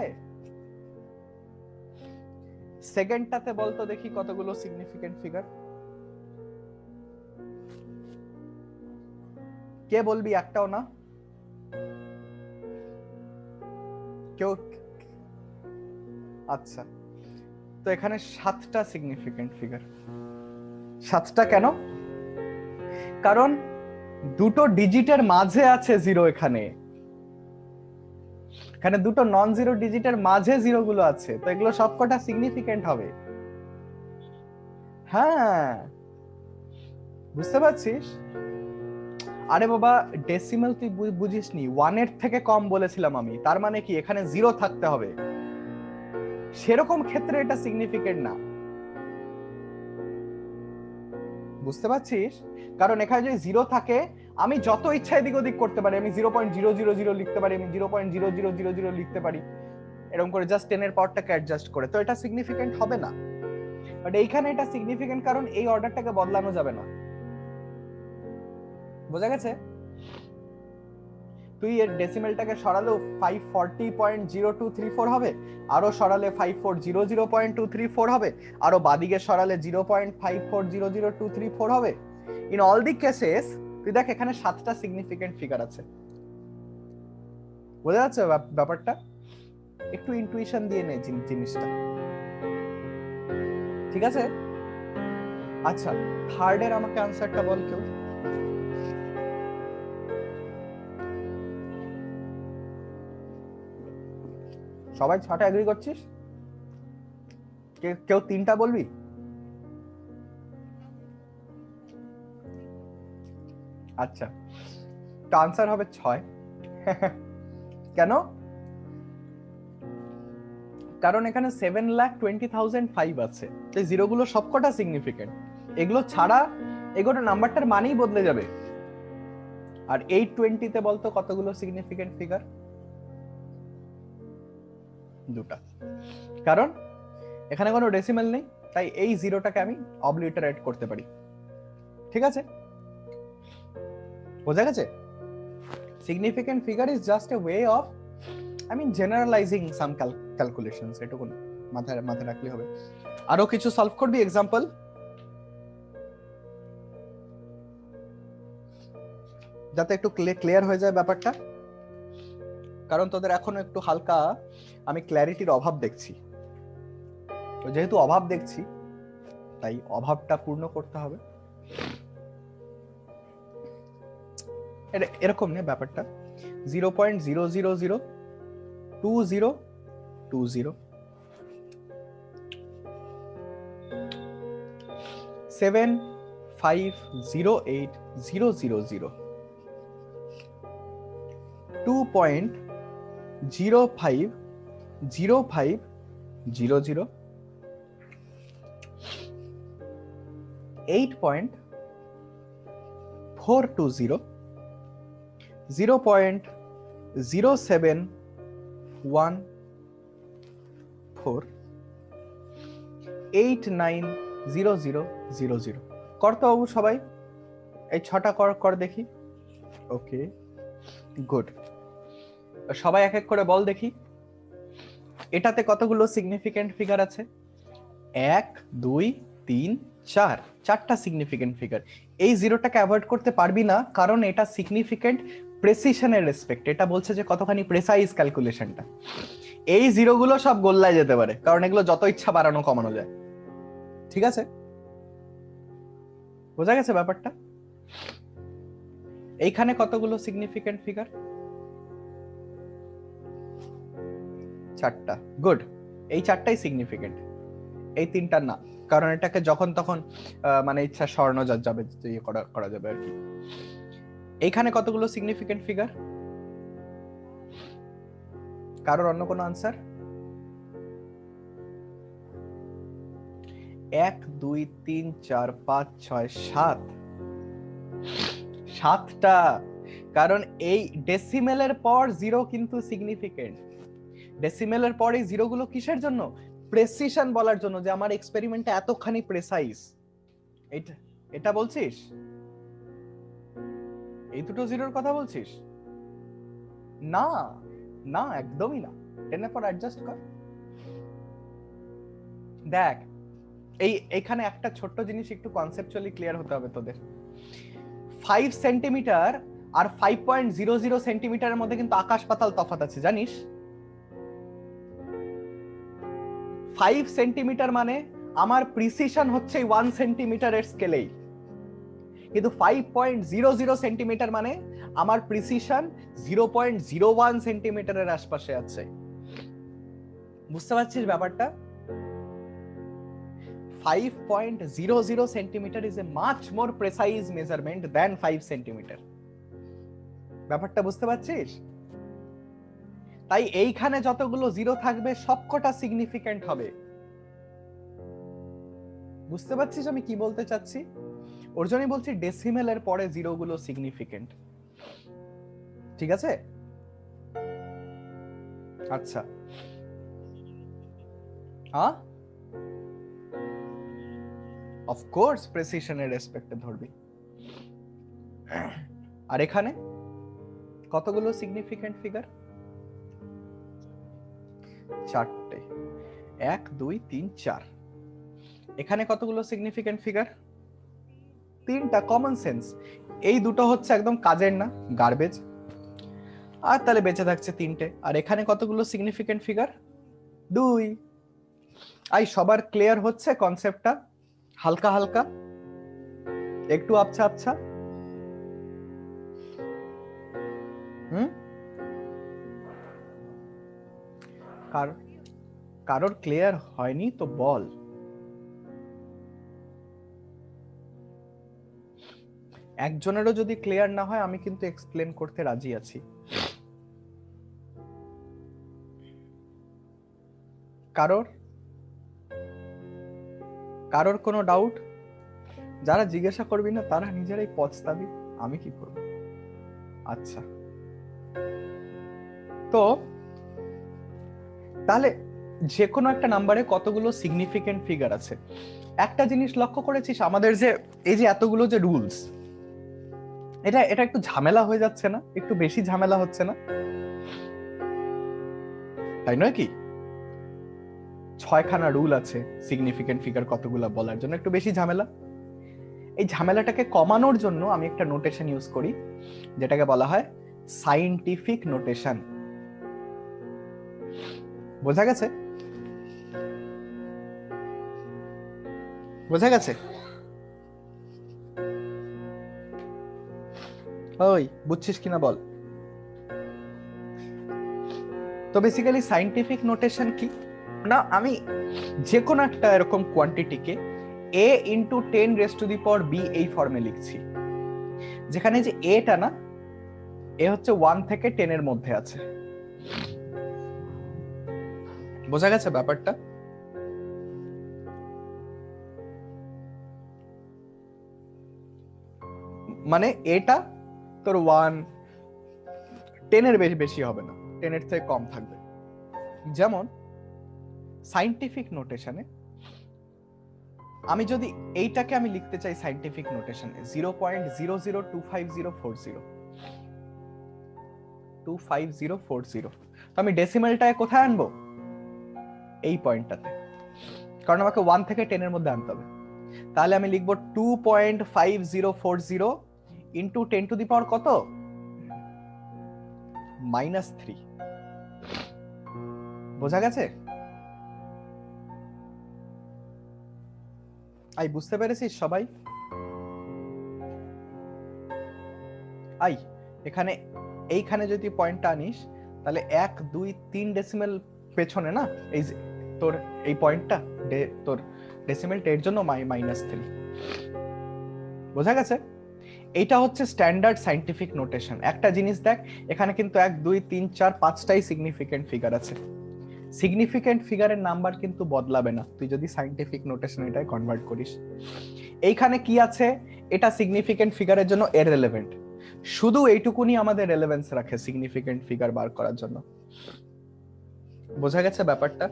সেকেন্ডটাতে বলতো দেখি কতগুলো সিগনিফিকেন্ট ফিগার? কে বলবি? একটাও না? কেউ? আচ্ছা, তো এখানে 7টা সিগনিফিকেন্ট ফিগার। 7টা কেন? কারণ দুটো ডিজিটের মাঝে আছে জিরো, এখানে দুটো নন জিরো ডিজিটের মাঝে জিরো গুলো আছে, তো এগুলো সবকটা সিগনিফিকেন্ট হবে। হ্যাঁ, বুঝতে পারছিস? আরে বাবা, ডেসিমাল তুই বুঝিসনি, 1 এর থেকে কম বলেছিলাম আমি, তার মানে কি এখানে জিরো থাকতে হবে, সেরকম ক্ষেত্রে এটা সিগনিফিকেন্ট না। বুঝতে পারছিস? কারণ এখানে যদি জিরো থাকে, আমি যত ইচ্ছা এদিক ওদিক করতে পারি, আমি 0.000 লিখতে পারি, আমি 0.0000 লিখতে পারি, এরকম করে জাস্ট 10 এর পাওয়ারটাকে অ্যাডজাস্ট করে, তো এটা সিগনিফিকেন্ট হবে না। বাট এইখানে এটা সিগনিফিকেন্ট, কারণ এই অর্ডারটাকে বদলানো যাবে না। বোঝা গেছে? তুই এর ডেসিমেলটাকে সরালেও 540.0234 হবে, আরো সরালে 5400.234 হবে, আরো বাদিকে সরালে 0.5400234 হবে। ইন অল দি কেসেস তুই দেখ এখানে 7টা সিগনিফিকেন্ট ফিগার আছে। বোঝা যাচ্ছে ব্যাপারটা? একটু ইনটুইশন দিয়ে নে জিনিসটা, ঠিক আছে? আচ্ছা, থার্ড এর আমাকে আনসারটা বল কেউ। সবাই 6টা এগ্রি করছিস? কেউ 3টা বলবি? আচ্ছা, তো আনসার হবে 6। কেন? কারণ এখানে 7,20,005 আছে, এই জিরো গুলো সবকটা সিগনিফিকেন্ট, এগুলো ছাড়া এগুলো নাম্বারটার মানেই বদলে যাবে। আর 820 তে বলতো কতগুলো সিগনিফিকেন্ট ফিগার? 2টা। কারণ এখানে কোনো ডেসিমেল নেই, তাই এই জিরোটাকে আমি অবলিটারেট করতে পারি। ঠিক আছে? বোঝা গেছে? Significant figure is just a way of generalising some calculations, এটুকু মাথায় রাখলে হবে। আরো কিছু সলভ করবি এক্সাম্পল? যাতে একটু ক্লিয়ার হয়ে যায় ব্যাপারটা, কারণ তোদের এখনো একটু হালকা আমি ক্ল্যারিটির অভাব দেখছি, তো যেহেতু অভাব দেখছি তাই অভাবটা পূর্ণ করতে হবে। এরকম নেই ব্যাপারটা, 0.0002020 7508000 2.050500 8.420 0.0714 890000। করতে বাবু সবাই এই 6টা কর দেখি। ওকে, গুড। সবাই এক এক করে বল দেখি, এটাতে কতগুলো সিগনিফিকেন্ট ফিগার আছে? 1 2 3 4, 4টা সিগনিফিকেন্ট ফিগার। এই জিরোটাকে অ্যাভয়েড করতে পারবি না, কারণ এটা সিগনিফিকেন্ট প্রেসিশনের রেসপেক্ট, এটা বলছে যে কতখানি প্রেসাইজ ক্যালকুলেশনটা। এই জিরোগুলো সব গোল্লায় যেতে পারে, কারণ এগুলো যত ইচ্ছা বাড়ানো কমানো যায়। ঠিক আছে? বোঝা গেছে ব্যাপারটা? এইখানে কতগুলো সিগনিফিকেন্ট ফিগার? 4টা। গুড, এই 4টাই সিগনিফিকেন্ট, এই 3টা না, কারণ এটাকে যখন তখন মানে ইচ্ছা সরানো যাবে, ইয়ে করা যাবে আর কি। এইখানে কতগুলো সিগনিফিকেন্ট ফিগার? কারোর অন্য কোনো আনসার? 1 2 3 4 5 6 7 7টা। কারণ এই ডেসিমেলের পর জিরো কিন্তু সিগনিফিকেন্ট। ডেসিমেলের পর এই জিরো গুলো কিসের জন্য? প্রেসিশন বলার জন্য, যে আমার এক্সপেরিমেন্টটা এতখানি প্রেসাইজ। এটা বলছিস? এই দুটো জিরোর কথা বলছিস? না না, একদমই না। 10 এর পর অ্যাডজাস্ট কর। দেখ, এইখানে একটা ছোট্ট জিনিস একটু কনসেপচুয়ালি ক্লিয়ার হতে হবে তোদের। 5 সেন্টিমিটার আর 5.00 সেন্টিমিটারের মধ্যে কিন্তু আকাশ পাতাল তফাৎ আছে, জানিস? 5 সেন্টিমিটার মানে আমার প্রিসিশন হচ্ছে 1 সেন্টিমিটারের স্কেলেই, কিন্তু 5.00 সেন্টিমিটার মানে আমার প্রিসিশন 0.01 সেন্টিমিটারের আশপাশে আছে। বুঝতে পারছিস ব্যাপারটা? 5.00 centimeter is a much more precise measurement than 5 centimeter. ব্যাপারটা বুঝতে পারছিস? তাই এইখানে যতগুলো জিরো থাকবে সবকটা সিগনিফিক্যান্ট হবে। বুঝতে পারছিস আমি কি বলতে চাচ্ছি? ওর জন্যই বলছি ডেসিমেলের পরে জিরো গুলো সিগনিফিক্যান্ট। ঠিক আছে? আচ্ছা, হ্যাঁ, অফকোর্স প্রেসিশনের রেসপেক্টে ধরবি। আর এখানে কতগুলো সিগনিফিক্যান্ট ফিগার? 4টে। 1 2 3 4। এখানে কতগুলো সিগনিফিক্যান্ট ফিগার? 3টা। Common sense. এই দুটো হচ্ছে একদম কাজের না, গার্বেজ। আর তাহলে বেঁচে থাকছে 3টে। আর এখানে কতগুলো সিগনিফিক্যান্ট ফিগার? 2। আই সবার ক্লিয়ার হচ্ছে কনসেপ্টটা? হালকা হালকা, একটু আবছা আবছা? কারোর ক্লিয়ার হয়নি তো বল। একজনেরও যদি ক্লিয়ার না হয় আমি কিন্তু এক্সপ্লেন করতে রাজি আছি। কারোর কোনো ডাউট? যারা জিজ্ঞাসা করবি না তারা নিজেরাই পছতাবি, আমি কি করব? আচ্ছা, তো তাহলে যে কোনো একটা নাম্বারে কতগুলো সিগনিফিক্যান্ট ফিগার আছে? একটা জিনিস লক্ষ্য করেছিস, আমাদের যে এই যে এতগুলো যে রুলস, এটা একটু ঝামেলা হয়ে যাচ্ছে না? একটু বেশি ঝামেলা হচ্ছে না? তাই নয় কি? 6খানা রুল আছে সিগনিফিক্যান্ট ফিগার কতগুলো বলার জন্য, একটু বেশি ঝামেলা। এই ঝামেলাটাকে কমানোর জন্য আমি একটা নোটেশন ইউজ করি, যেটাকে বলা হয় সায়েন্টিফিক নোটেশন। বোঝা গেছে? বোঝা গেছে? ওই বুঝছিস কিনা বল। তো বেসিক্যালি সায়েন্টিফিক নোটেশন কি না, আমি যে কোনো একটা এরকম কোয়ান্টিটিকে a × 10⁻⁵ b এই ফর্মে লিখছি, যেখানে যে এটা না, এ হচ্ছে 1 থেকে 10 এর মধ্যে আছে। বোঝা গেছে ব্যাপারটা? মানে এটা তোর 1 10 এর বেশি হবে না, 10 এর থেকে কম থাকবে। যেমন সায়েন্টিফিক নোটেশনে আমি যদি এইটাকে আমি লিখতে চাই সায়েন্টিফিক নোটেশনে 0.002540 তো আমি ডেসিমেলটাকে কোথায় আনবো? এই পয়েন্টটাতে, কারণ আমাকে 1 থেকে 10 এর মধ্যে আনতে হবে। তাহলে আমি লিখবো 2.5040 ইন্টু 10⁻⁻ কত? -3। বোঝা গেছে? আই বুঝতে পেরেছিস সবাই? আই এখানে এইখানে যদি পয়েন্টটা আনিস, তাহলে 1 2 3 ডেসিমেল পেছনে না, এই যে তোর এই পয়েন্টটা, তোর ডেসিমেলটা এর জন্য -3। বোঝা গেছে? এটা হচ্ছে স্ট্যান্ডার্ড সায়েন্টিফিক নোটেশন। একটা জিনিস দেখ, এখানে কিন্তু 1 2 3 4 5টাই সিগনিফিকেন্ট ফিগার আছে। সিগনিফিকেন্ট ফিগারের নাম্বার কিন্তু বদলাবে না তুই যদি সায়েন্টিফিক নোটেশন এটাই কনভার্ট করিস। এইখানে কি আছে, এটা সিগনিফিকেন্ট ফিগারের জন্য ইররিলেভেন্ট, শুধু এইটুকুনি আমাদের রেলেভেন্স রাখে সিগনিফিকেন্ট ফিগার বার করার জন্য। বোঝা গেছে ব্যাপারটা?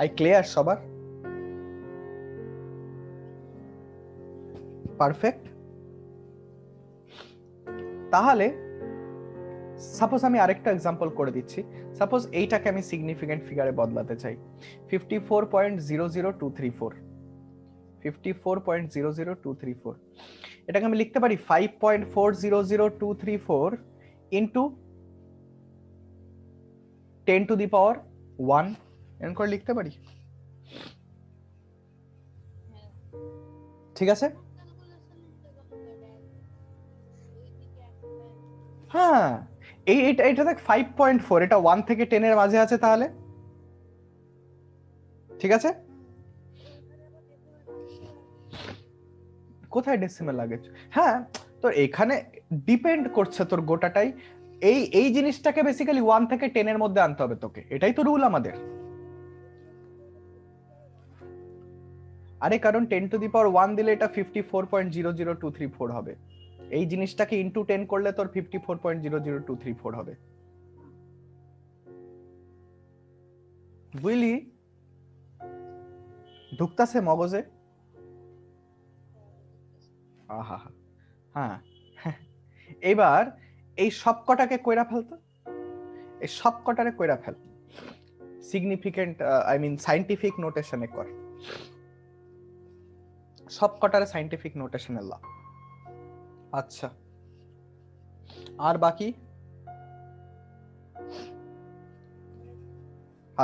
আই ক্লিয়ার সবার? পারফেক্ট। তাহলে সাপোজ আমি আরেকটা এক্সাম্পল করে দিচ্ছি। সাপোজ এইটাকে আমি সিগনিফিকেন্ট ফিগারে বদলাতে চাই, 54.00234, 54.00234, এটাকে আমি লিখতে পারি 5.400234 ইন্টু 10 টু দি পাওয়ার 1, এরকম করে লিখতে পারি। ঠিক আছে? হ্যাঁ, এটা দেখ 5.4, এটা 1 থেকে 10 এর মাঝে আছে, তাহলে ঠিক আছে। কোথায় ডেসিমেল লাগে? হ্যাঁ, তো এখানে ডিপেন্ড করছে তোর গোটাটাই। এই জিনিসটাকে বেসিক্যালি 1 থেকে 10 এর মধ্যে আনতে হবে তোকে, এটাই তো রুল আমাদের। আরে কারণ 10 টু দি পাওয়ার 1 দিলে এটা 54.00234 হবে, এই জিনিসটাকে ইনটু 10 করলে তোর 54.00234 হবে। বুঝলি? ঢুকতাছে মগজে? আহা, হ্যাঁ। এবার এই সবকটাকে কইরা ফেলতো, এই সবকটারে কইরা ফেল সিগনিফিকেন্ট, আই মিন সায়েন্টিফিক নোটেশনে কর, সবকটারে সায়েন্টিফিক নোটেশনে লা। আচ্ছা, আর বাকি?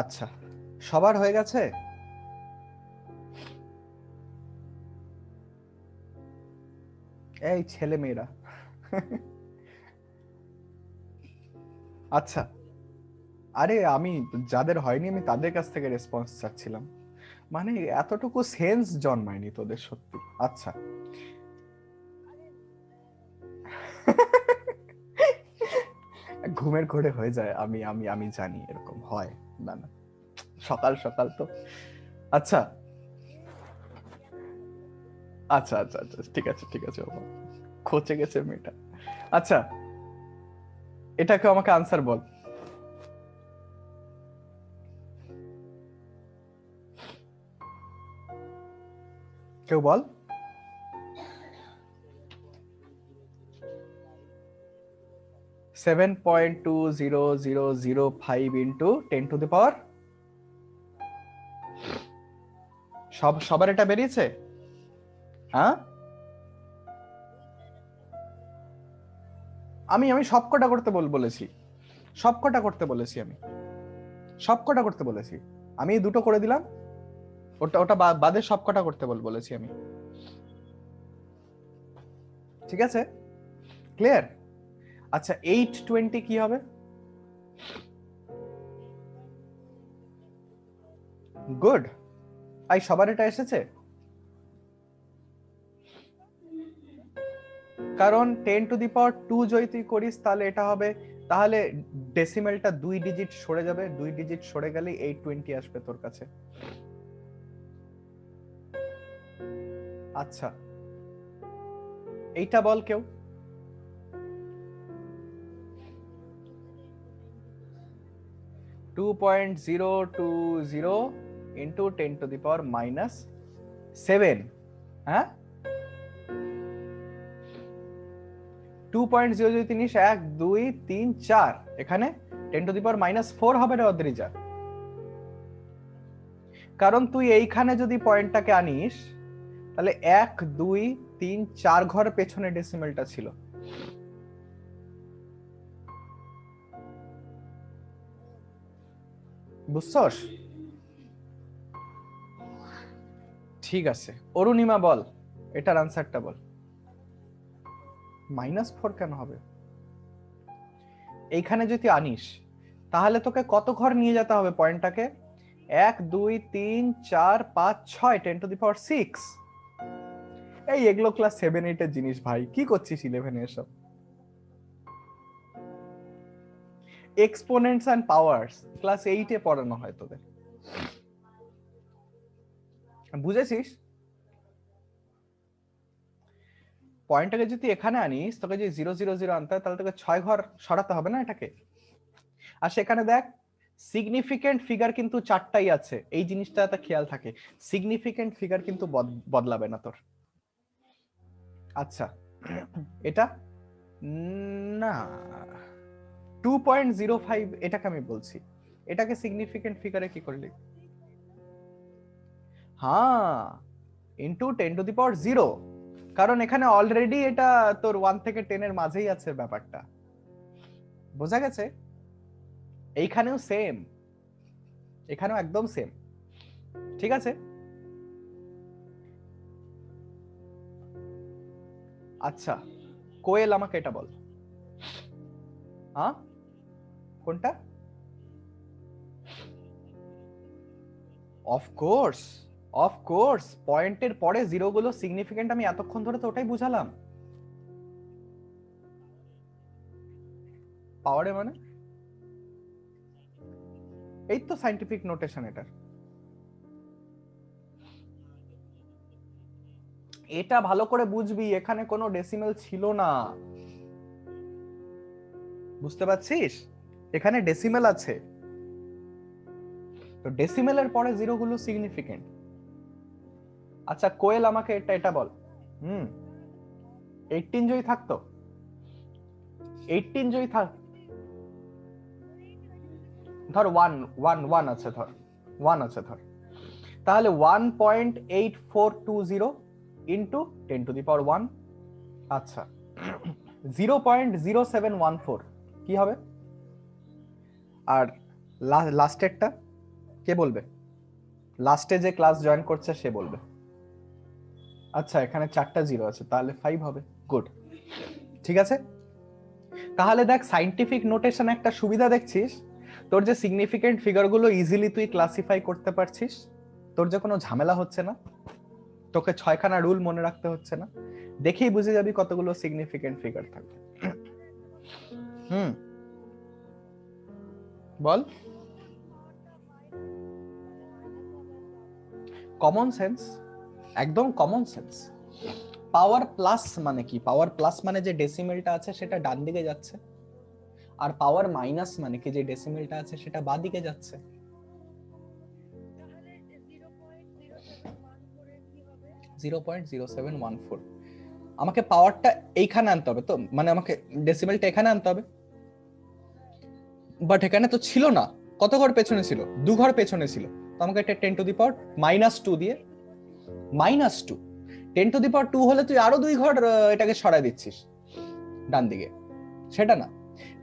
আচ্ছা, সবার হয়ে গেছে? এই ছেলে মেয়েরা। আচ্ছা, আরে আমি যাদের হয়নি আমি তাদের কাছ থেকে রেসপন্স চাচ্ছিলাম, মানে এতটুকু সেন্স জন্মায়নি তোদের সত্যি। আচ্ছা, ঘুমের ঘোরে হয়ে যায়, আমি আমি আমি জানি এরকম হয়, না না, সকাল সকাল তো। আচ্ছা আচ্ছা আচ্ছা আচ্ছা, ঠিক আছে ঠিক আছে, খোঁচে গেছে মেয়েটা। আচ্ছা, এটাকে আমাকে আনসার বল। কেউ বল। 7.2005 ইন্টু 10 টু দি পাওয়ার, সবার এটা বেরিয়েছে? হ্যাঁ, আমি আমি সবকটা করতে বলেছি, সবকটা করতে বলেছি, আমি সবকটা করতে বলেছি, আমি দুটো করে দিলাম, ওটা ওটা বাদে সবকটা করতে বলেছি আমি। ঠিক আছে, ক্লিয়ার? আচ্ছা, 820 কি হবে? গুড। আই সবার এটা এসেছে? কারণ 10 টু দি পাওয়ার 2 যদি তুই করিস তাহলে এটা হবে, তাহলে ডেসিমেলটা 2 ডিজিট সরে যাবে, 2 ডিজিট সরে গেলে 820 আসবে তোর কাছে। আচ্ছা, এইটা বল কেউ। 2.020 ইন্টু 10 টু দি পাওয়ার -7, হ্যাঁ 2.0 যদি তিনিস 1 2 3 4, এখানে 10 টু দি পাওয়ার -4 হবে রে অদ্রিজা। কারণ তুই এইখানে যদি পয়েন্টটাকে আনিস তাহলে 1 2 3 4 ঘর পেছনে ডেসিমেলটা ছিল। বুঝছস? ঠিক আছে, অরুণিমা বল, এটার আনসারটা বল। -4 কেন হবে? এইখানে যদি আনিস তাহলে তোকে কত ঘর নিয়ে যেতে হবে পয়েন্টটাকে? 1 2 3 4 5 6, 10 টু দি পাওয়ার 6। এই এগুলো ক্লাস 7-8 এর জিনিস ভাই, কি করছিস 11 এসব? এক্সপোনেন্টস এন্ড পাওয়ারস ক্লাস 8 এ পড়ানো হয় তোদের, বুঝেছিস? পয়েন্টটাকে যদি এখানে আনিস, তোকে যদি 0 0 0 আনতে হয়, তাহলে তোকে 6 ঘর সরাতে হবে না এটাকে। আর সেখানে দেখ সিগনিফিকেন্ট ফিগার কিন্তু 4টাই আছে, এই জিনিসটা একটা খেয়াল থাকে, সিগনিফিকেন্ট ফিগার কিন্তু বদলাবে না তোর। আচ্ছা এটা না 2.05 এটাকে আমি বলছি, এটাকে সিগনিফিকেন্ট ফিগারে কি করলি? হ্যাঁ, ইনটু 10⁻0, কারণ এখানে অলরেডি এটা তোর 1 থেকে 10 এর মাঝেই আছে ব্যাপারটা, বোঝা গেছে? এইখানেও সেম, এখানেও একদম সেম, ঠিক আছে? আচ্ছা কোয়েল আমাকে এটা বল, হ্যাঁ কোনটা? অফকোর্স অফকোর্স, পয়েন্টের পরে জিরো গুলো সিগনিফিকেন্ট, আমি এতক্ষণ ধরে তো ওটাই বুঝালাম। পাওয়ারে মানে এই তো সাইন্টিফিক নোটেশন এটার, এটা ভালো করে বুঝবি, এখানে কোনো ডেসিমেল ছিল না, বুঝতে পারছিস? এখানে ডেসিমেল আছে, তো ডেসিমেলের পরে জিরো গুলো সিগনিফিকেন্ট। আচ্ছা কোয়েল আমাকে এটা এটা বল, 18 যদি থাকতো, 18 যদি থাক, ধর 1 আছে, ধর 1 আছে ধর, তাহলে 1.8420 ইন্টু 10⁻1, আচ্ছা 0.0714 কি হবে? আর লাস্টেরটা কে বলবে? লাস্টে যে ক্লাস জয়েন করছে সে বলবে। আচ্ছা এখানে 4টা জিরো আছে, তাহলে 5 হবে, গুড, ঠিক আছে। তাহলে দেখ সাইন্টিফিক নোটেশন একটা সুবিধা দেখছিস, তোর যে সিগনিফিকেন্ট ফিগার গুলো ইজিলি তুই ক্লাসিফাই করতে পারছিস, তোর যে কোনো ঝামেলা হচ্ছে না, তোকে 6খানা রুল মনে রাখতে হচ্ছে না, দেখেই বুঝে যাবি কতগুলো সিগনিফিকেন্ট ফিগার থাকবে। বল। কমন সেন্স, একদম কমন সেন্স। পাওয়ার প্লাস মানে কি? পাওয়ার প্লাস মানে যে ডেসিমেলটা আছে সেটা ডান দিকে যাচ্ছে, আর পাওয়ার মাইনাস মানে কি যে ডেসিমেলটা আছে সেটা বাঁ দিকে যাচ্ছে। তাহলে 0.0714 0.0714, আমাকে পাওয়ারটা এইখানে আনতে হবে তো, মানে আমাকে ডেসিমেলটা এখানে আনতে হবে, বাট এখানে তো ছিল না, কত ঘর পেছনে ছিল? 2 ঘর পেছনে ছিল, তো আমাকে এটা 10⁻2 দিয়ে -2, 10⁻2 হলে তুই আরো 2 ঘর এটাকে সরাই দিচ্ছিস ডান দিকে, সেটা না,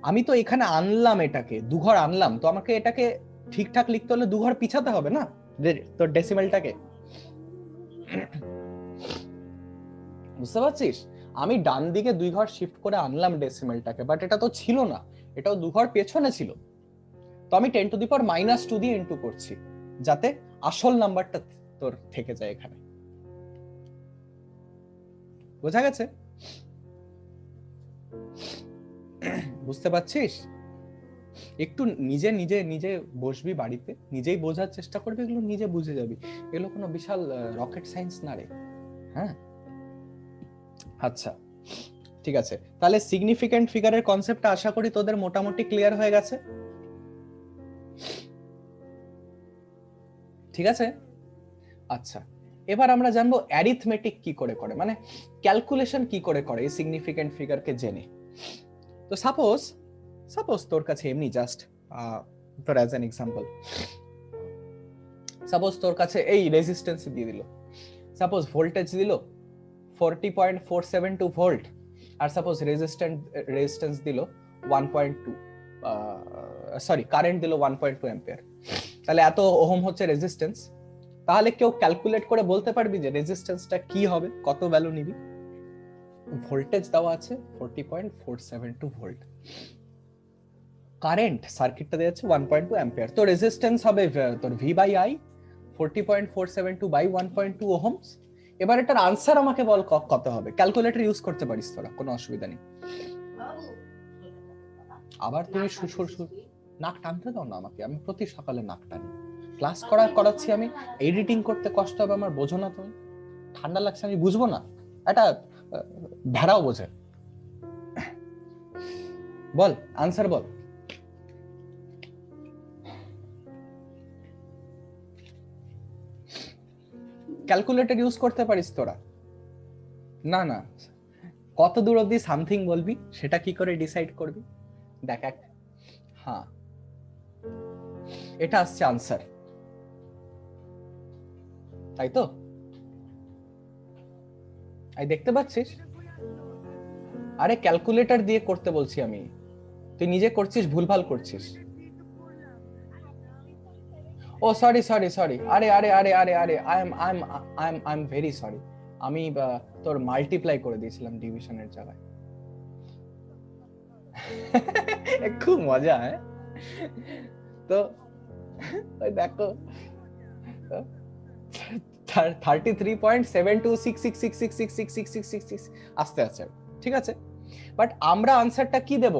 আমি তো এখানে আনলাম, এটাকে 2 ঘর আনলাম, তো আমাকে এটাকে ঠিকঠাক লিখতে হলে 2 ঘর পিছাতে হবে না তোর ডেসিমেলটাকে, বুঝতে পারছিস? আমি ডান দিকে 2 ঘর শিফট করে আনলাম ডেসিমেলটাকে, বাট এটা তো ছিল না, এটাও 2 ঘর পেছনে ছিল, তো আমি 10⁻2 দিয়ে ইনটু করছি, যাতে আসল নাম্বারটা তোর থেকে যায় এখানে, বোঝা গেছে? বুঝতে পারছিস? একটু নিজে নিজে নিজে বসবি বাড়িতে, নিজেই বোঝার চেষ্টা করবি, এগুলো নিজে বুঝে যাবি, এগুলো কোনো বিশাল রকেট সায়েন্স না রে। হ্যাঁ আচ্ছা ঠিক আছে, তাহলে সিগনিফিকেন্ট ফিগারের কনসেপ্টটা আশা করি তোদের মোটামুটি ক্লিয়ার হয়ে গেছে, ঠিক আছে? আচ্ছা এবার আমরা জানবো অ্যারিথমেটিক কি করে করে, মানে ক্যালকুলেশন কি করে করে এই সিগনিফিকেন্ট ফিগারকে জেনে। তো সাপোজ তোর কাছে এমনি জাস্ট তোর অ্যাজ অ্যান এক্সাম্পল, সাপোজ তোর কাছে এই রেজিস্ট্যান্স দিয়ে দিল, সাপোজ ভোল্টেজ দিল 40.472 ভোল্ট, আর সাপোজ রেজিস্ট্যান্স দিল 1.2, সরি কারেন্ট দিল 1.2 অ্যাম্পিয়ার, তাহলে এত ওহম হচ্ছে রেজিস্ট্যান্স, তাহলে কেউ ক্যালকুলেট করে বলতে পারবি যে রেজিস্ট্যান্সটা কি হবে, কত ভ্যালু নিবি? ভোল্টেজ দেওয়া আছে 40.472 ভোল্ট, কারেন্ট সার্কিটটা দেওয়া আছে 1.2 অ্যাম্পিয়ার, তো রেজিস্ট্যান্স হবে তোর V/I 40.472 বাই 1.2 ওহমস এবার এটার আনসার আমাকে বল কত হবে। ক্যালকুলেটর ইউজ করতে পারিস তোরা, কোনো অসুবিধা নেই। আবার তুমি নাক টানতে দাও না আমাকে, আমি প্রতি সকালে নাক টানি। ক্লাস করাচ্ছি আমি, এডিটিং করতে কষ্ট হবে আমার, বোঝো না তুমি? ঠান্ডা লাগছে আমি বুঝবো না? এটা ভেড়াও বোঝে। বল আনসার বল। ক্যালকুলেটর ইউজ করতে পারিস তোরা? না না, কত দূর অবধি সামথিং বলবি সেটা কি করে ডিসাইড করবি? দেখ হ্যাঁ, এটা আসছে আনসার, তাই তো? এই দেখতে পাচ্ছিস? আরে ক্যালকুলেটর দিয়ে করতে বলছি আমি, তুই নিজে করছিস, ভুলভাল করছিস। ও সরি সরি সরি, আরে আরে আরে আরে আরে আই এম ভেরি সরি। আমি তোর মাল্টিপ্লাই করে দিয়েছিলাম ডিভিশনের জায়গায়। খুব মজা, হ্যাঁ? তো ওই দেখো 33.726666666666 আসতে আছে, ঠিক আছে? বাট আমরা আনসারটা কি দেব?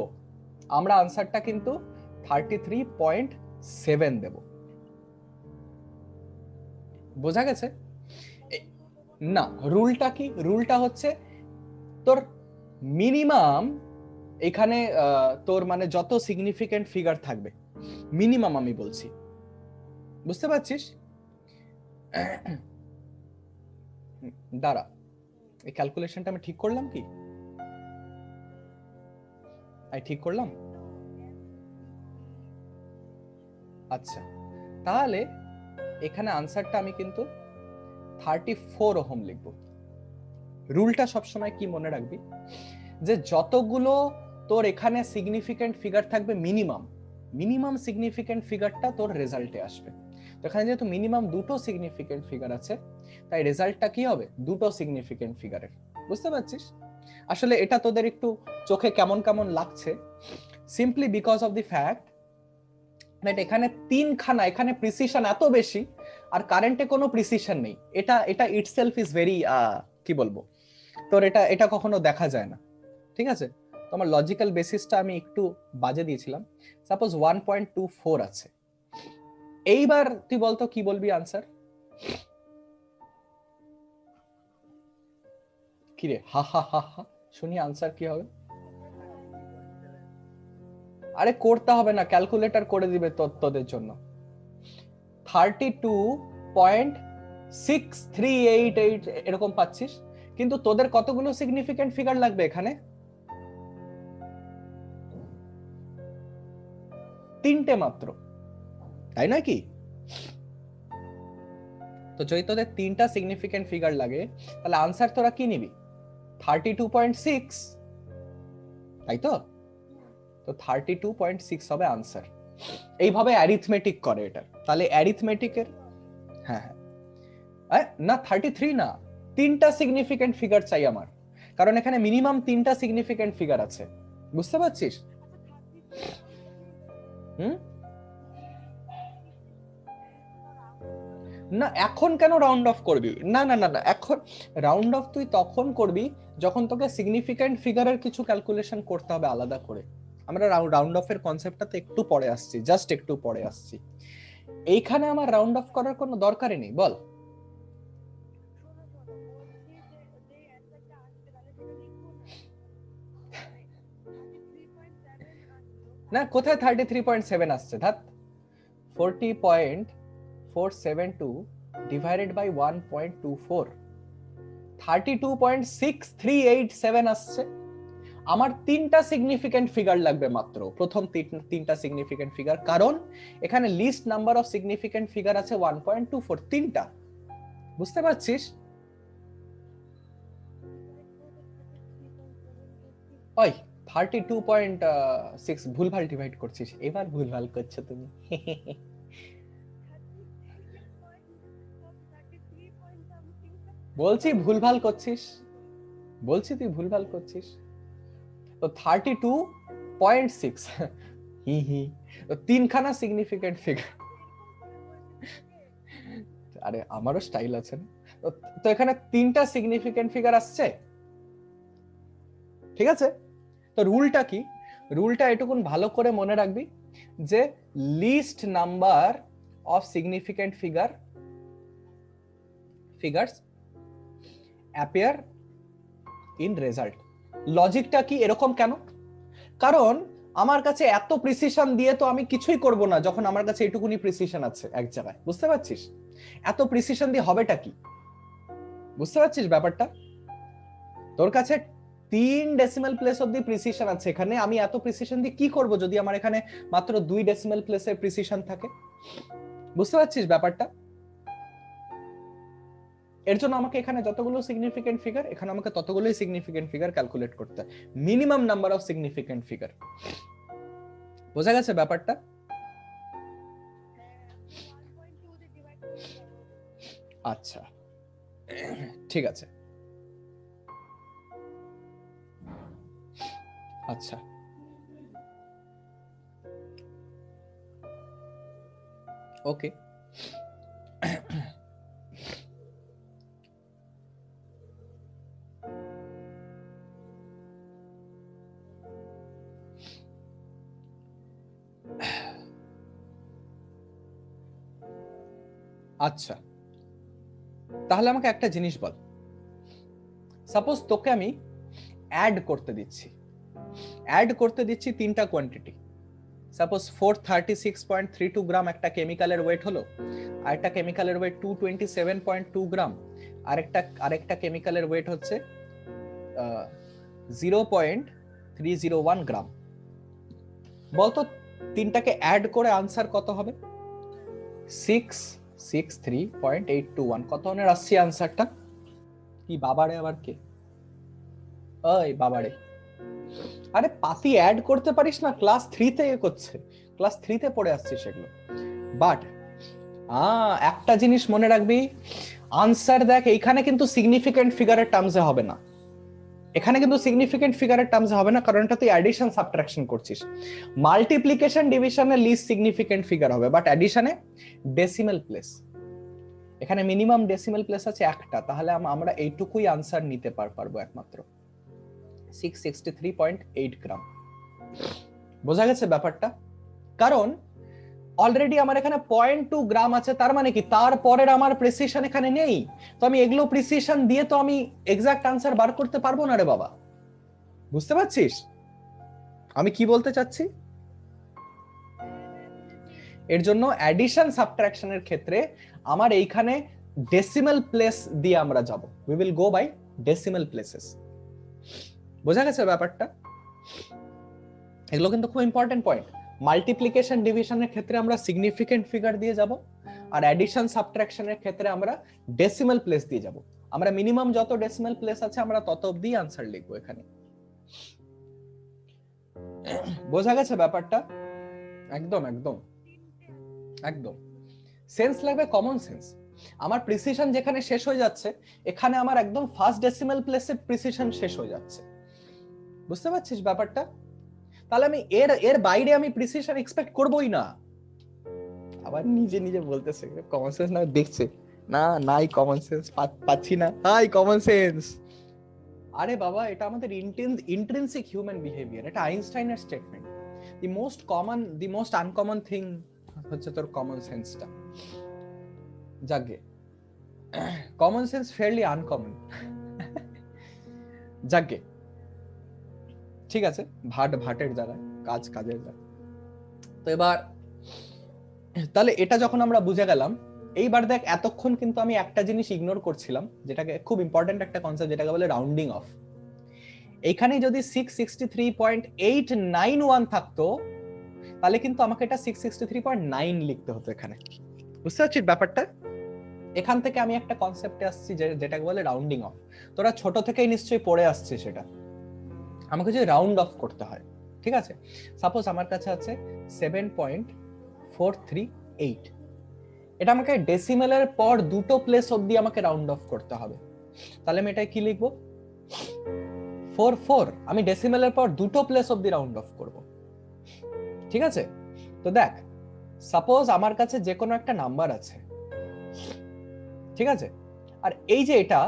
আমরা আনসারটা কিন্তু 33.7 দেব। বোঝা গেছে? না, রুলটা কি? রুলটা হচ্ছে তোর মিনিমাম এখানে তোর মানে যত সিগনিফিকেন্ট ফিগার থাকবে, মিনিমাম আমি বলছি, বুঝতে পারছিস? দাঁড়া, এই ক্যালকুলেশনটা আমি ঠিক করলাম কি? ঠিক করলাম? আচ্ছা, তাহলে এখানে আনসারটা আমি কিন্তু 34 ওহম লিখবো। রুলটা সবসময় কি মনে রাখবি, যে যতগুলো তোর এখানে সিগনিফিকেন্ট ফিগার থাকবে মিনিমাম সিগনিফিকেন্ট ফিগারটা তোর রেজাল্টে আসবে। তো এখানে যেহেতু মিনিমাম দুটো সিগনিফিকেন্ট ফিগার আছে, তাই রেজাল্টটা কি হবে? দুটো সিগনিফিকেন্ট ফিগারের। বুঝতে পারছিস? আসলে এটা তোদের একটু চোখে কেমন কেমন লাগছে, simply because of the fact that এখানে তিনখানা, এখানে প্রিসিশন এত বেশি আর কারেন্টে কোনো প্রিসিশন নেই। এটা ইটসেলফ ইজ ভেরি কি বলবো তোর, এটা কখনো দেখা যায় না, ঠিক আছে? তোমার লজিক্যাল বেসিসটা আমি একটু বাজে দিয়েছিলাম। সাপোজ 1.24 আছে, এইবার তুই বলতো কি বলবি আনসার? কি রে, হা হা হা হা, শুনি আনসার কি হবে? আরে করতে হবে না, ক্যালকুলেটর করে দিবে তোদের জন্য। 32.638 এরকম পাচ্ছিস, কিন্তু তোদের কতগুলো সিগনিফিকেন্ট ফিগার লাগবে এখানে? তিনটে মাত্র, তাই নয় কি? তো যদি তোদের তিনটা সিগনিফিকেন্ট ফিগার লাগে, তাহলে আনসার তোরা কি নিবি? 32.6, তাই তো? তো 32.6 হবে আনসার। এইভাবে অ্যারিথমেটিক করে এটা। তাহলে অ্যারিথমেটিকের, হ্যাঁ হ্যাঁ, না 33 না, তিনটা সিগনিফিকেন্ট ফিগার চাই আমার, কারণ এখানে মিনিমাম তিনটা সিগনিফিকেন্ট ফিগার আছে। বুঝতে পারছিস? না এখন কেন রাউন্ড অফ করবি? না না না না, এখন রাউন্ড অফ তুই তখন করবি যখন তোকে সিগনিফিকেন্ট ফিগারের কিছু ক্যালকুলেশন করতে হবে আলাদা করে। আমরা রাউন্ড অফ এর কনসেপ্টটাতে একটু পরে আসছি, জাস্ট একটু পরে আসছি। এইখানে আমার রাউন্ড অফ করার কোনো দরকারই নেই, বল। না, কোথায় 33.7 আসছে? ধাত, 40.472 ডিভাইডেড বাই 1.24, 32.6387 আসছে। আমার তিনটা সিগনিফিকেন্ট ফিগার লাগবে মাত্র, প্রথম তিনটা সিগনিফিকেন্ট ফিগার, কারণ এখানে least number of significant figure আছে 1.24, তিনটা। বুঝতে পারছিস? ওই 32.6 ভুলভাল ডিভাইড করছিস, এবার ভুলভাল করছো তুমি। বলছি ভুলভাল করছিস, বলছি তুই ভুলভাল করছিস। তো 32.6, হি হি, তো তিনখানা সিগনিফিকেন্ট ফিগার। আরে আমারও স্টাইল আছে না? তো এখানে 3টা সিগনিফিকেন্ট ফিগার আসছে, ঠিক আছে। তো রুলটা কি, রুলটা এটুকুন ভালো করে মনে রাখবি যে least number of significant figures appear in result. লজিকটা কি এরকম কেন? কারণ আমার কাছে এত প্রিসিশন দিয়ে তো আমি কিছুই করব না যখন আমার কাছে এটুকুনি প্রিসিশন আছে এক জায়গায়, বুঝতে পারছিস? এত প্রিসিশন দিয়ে হবেটা কি, বুঝতে পারছিস ব্যাপারটা? তোর কাছে 3 ডেসিমাল প্লেস অব্দি প্রিসিশন আছে, এখানে আমি এত প্রিসিশন দিয়ে কি করব যদি আমার এখানে মাত্র 2 ডেসিমাল প্লেসের প্রিসিশন থাকে? বুঝতে পারছিস ব্যাপারটা? এর জন্য আমাকে এখানে যতগুলো সিগনিফিকেন্ট ফিগার, এখানে আমাকে ততগুলোই সিগনিফিকেন্ট ফিগার ক্যালকুলেট করতে হয়, minimum number of significant figure. বোঝা গেছে ব্যাপারটা? আচ্ছা ঠিক আছে, আচ্ছা ওকে। আচ্ছা তাহলে আমাকে একটা জিনিস বল, সাপোজ তোকে আমি অ্যাড করতে দিচ্ছি 3টা কোয়ান্টিটি, সাপোজ 436.32 গ্রাম একটা কেমিক্যালের ওয়েট হলো, আরেকটা কেমিক্যালের ওয়েট 227.2 গ্রাম, আরেকটা কেমিক্যালের ওয়েট হচ্ছে 0.301 গ্রাম। বলতো তিনটাকে অ্যাড করে আনসার কত হবে? 663.821। কত মনে আসছে আনসারটা? কি বাবারে আবার কে? ওই বাবারে, আরে পাতি অ্যাড করতে পারিস না? ক্লাস 3-তে করছে, ক্লাস 3-তে পড়ে আসছে সেগুলো। বাট একটা জিনিস মনে রাখবি, আনসার দেখ এইখানে কিন্তু সিগনিফিকেন্ট ফিগারের টার্মসে হবে না, এখানে কিন্তু সিগনিফিকেন্ট ফিগারের টার্মসে হবে না, কারণ এটা তুই অ্যাডিশন সাবট্রাকশন করছিস। মাল্টিপ্লিকেশন ডিভিশনে লিস্ট সিগনিফিকেন্ট ফিগার হবে, বাট অ্যাডিশনে ডেসিমাল প্লেস। এখানে মিনিমাম ডেসিমাল প্লেস আছে একটা, তাহলে আমরা এইটুকুই আনসার নিতে পারবো একমাত্র 663.8 গ্রাম। বোঝা গেছে ব্যাপারটা? কারণ অলরেডি আমার এখানে 0.2 গ্রাম আছে, তার মানে কি তারপরের আমার প্রিসিশন এখানে নেই, তো আমি এগুলো প্রিসিশন দিয়ে তো আমি এক্সাক্ট আনসার বার করতে পারবো না রে বাবা। বুঝতে পারছিস আমি কি বলতে চাচ্ছি? এর জন্য অ্যাডিশন সাবট্রাকশনের ক্ষেত্রে আমার এইখানে ডেসিমাল প্লেস দিয়ে আমরা যাব, we will go by decimal places. বোঝা গেছে ব্যাপারটা? এগুলো কিন্তু খুব ইম্পর্টেন্ট পয়েন্ট। মাল্টিপ্লিকেশন ডিভিশনের ক্ষেত্রে আমরা সিগনিফিকেন্ট ফিগার দিয়ে যাব, আর অ্যাডিশন সাবট্রাকশনের ক্ষেত্রে আমরা ডেসিমাল প্লেস দিয়ে যাব। আমরা মিনিমাম যত ডেসিমাল প্লেস আছে আমরা তত অবধি আনসার লিখবো এখানে। বোঝা গেছে ব্যাপারটা? একদম একদম একদম সেন্স লাগবে, কমন সেন্স। আমার প্রিসিশন যেখানে শেষ হয়ে যাচ্ছে, এখানে আমার একদম ফার্স্ট ডেসিমাল প্লেসে প্রিসিশন শেষ হয়ে যাচ্ছে। বুঝতে পারছিস ব্যাপারটা? তাহলে আমি এর বাইরে আমি প্রিসিশন এক্সপেক্ট করবই না। আবার নিজে নিজে বলতেছে কমন সেন্স না, দেখছে না নাই কমন সেন্স পাচ্ছি না, হাই কমন সেন্স। আরে বাবা, এটা আমাদের ইন্ট্রিনসিক হিউম্যান বিহেভিয়ার, এটা আইনস্টাইনের statement. The most uncommon thing হচ্ছে তোর কমন সেন্সটা। যাকে কমন সেন্স ফেয়ারলি আনকমন। যাকে ঠিক আছে, ভাটের জায়গায়, কাজের জায়গায়। তো এবার তাহলে এটা যখন আমরা বুঝে গেলাম, এইবার দেখ এতক্ষণ কিন্তু আমি একটা জিনিস ইগনোর করছিলাম, যেটাকে খুব ইম্পর্টেন্ট একটা কনসেপ্ট, যেটাকে বলে রাউন্ডিং অফ। এইখানে যদি 663.891 থাকতো, তাহলে কিন্তু আমাকে এটা 663.9 লিখতে হতো এখানে। বুঝতে পারছিস ব্যাপারটা? এখান থেকে আমি একটা কনসেপ্টে আসছি যেটাকে বলে রাউন্ডিং অফ। তোরা ছোট থেকেই নিশ্চয়ই পড়ে আসছে সেটা। আমাকে যে রাউন্ড অফ করতে হয়, ঠিক আছে। সাপোজ আমার কাছে আছে 7.438, এটা আমাকে ডেসিমেলের পর দুটো প্লেস অবধি আমাকে রাউন্ড অফ করতে হবে। তাহলে আমি এটাই কি লিখবো? 44। আমি ডেসিমেলের পর দুটো প্লেস অবধি রাউন্ড অফ করব, ঠিক আছে। তো দেখ, সাপোজ আমার কাছে যে কোনো একটা নাম্বার আছে, ঠিক আছে। আর এই যে এটা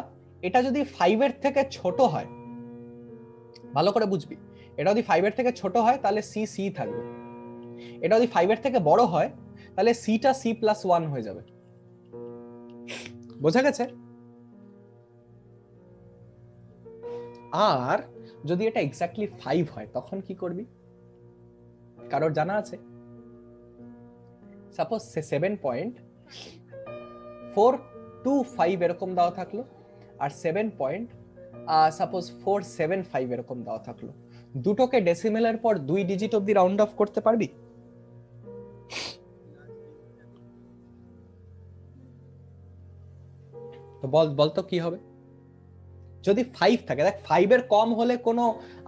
এটা যদি 5 এর থেকে ছোট হয়, ভালো করে বুঝবি, এটা যদি 5 এর থেকে ছোট হয় তাহলে সি সি থাকবে, এটা যদি 5 এর থেকে বড় হয় তাহলে সিটা C+1 হয়ে যাবে। বোঝা গেছে? আর যদি এটা এক্স্যাক্টলি 5 হয় তখন কি করবি? কারোর জানা আছে? সাপোজ 7.425 এরকম দেওয়া থাকলো আর 7.475 এরকম দেওয়া থাকলো, দুটোকে ডেসিমেলের পর 2 ডিজিট অবধি রাউন্ড অফ করতে পারবি? তো বল তো কি হবে যদি 5 থাকে। দেখ 5 এর কম হলে কোনো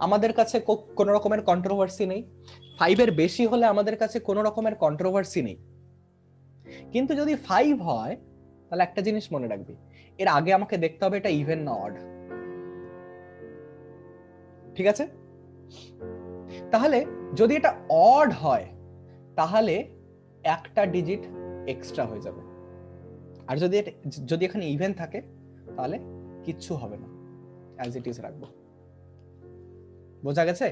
আমাদের কাছে কোনো রকমের কন্ট্রোভার্সি নেই, 5 এর বেশি হলে আমাদের কাছে কোনো রকমের কন্ট্রোভার্সি নেই, কিন্তু যদি 5 হয় তাহলে একটা জিনিস মনে রাখবি, এর আগে আমাকে দেখতে হবে এটা ইভেন না অড। ঠিক আছে? তাহলে যদি এটা অড হয় তাহলে একটা ডিজিট এক্সট্রা হয়ে যাবে, আর যদি এখানে ইভেন থাকে তাহলে কিচ্ছু হবে না, অ্যাজ ইট ইজ রাখবো। বোঝা গেছে?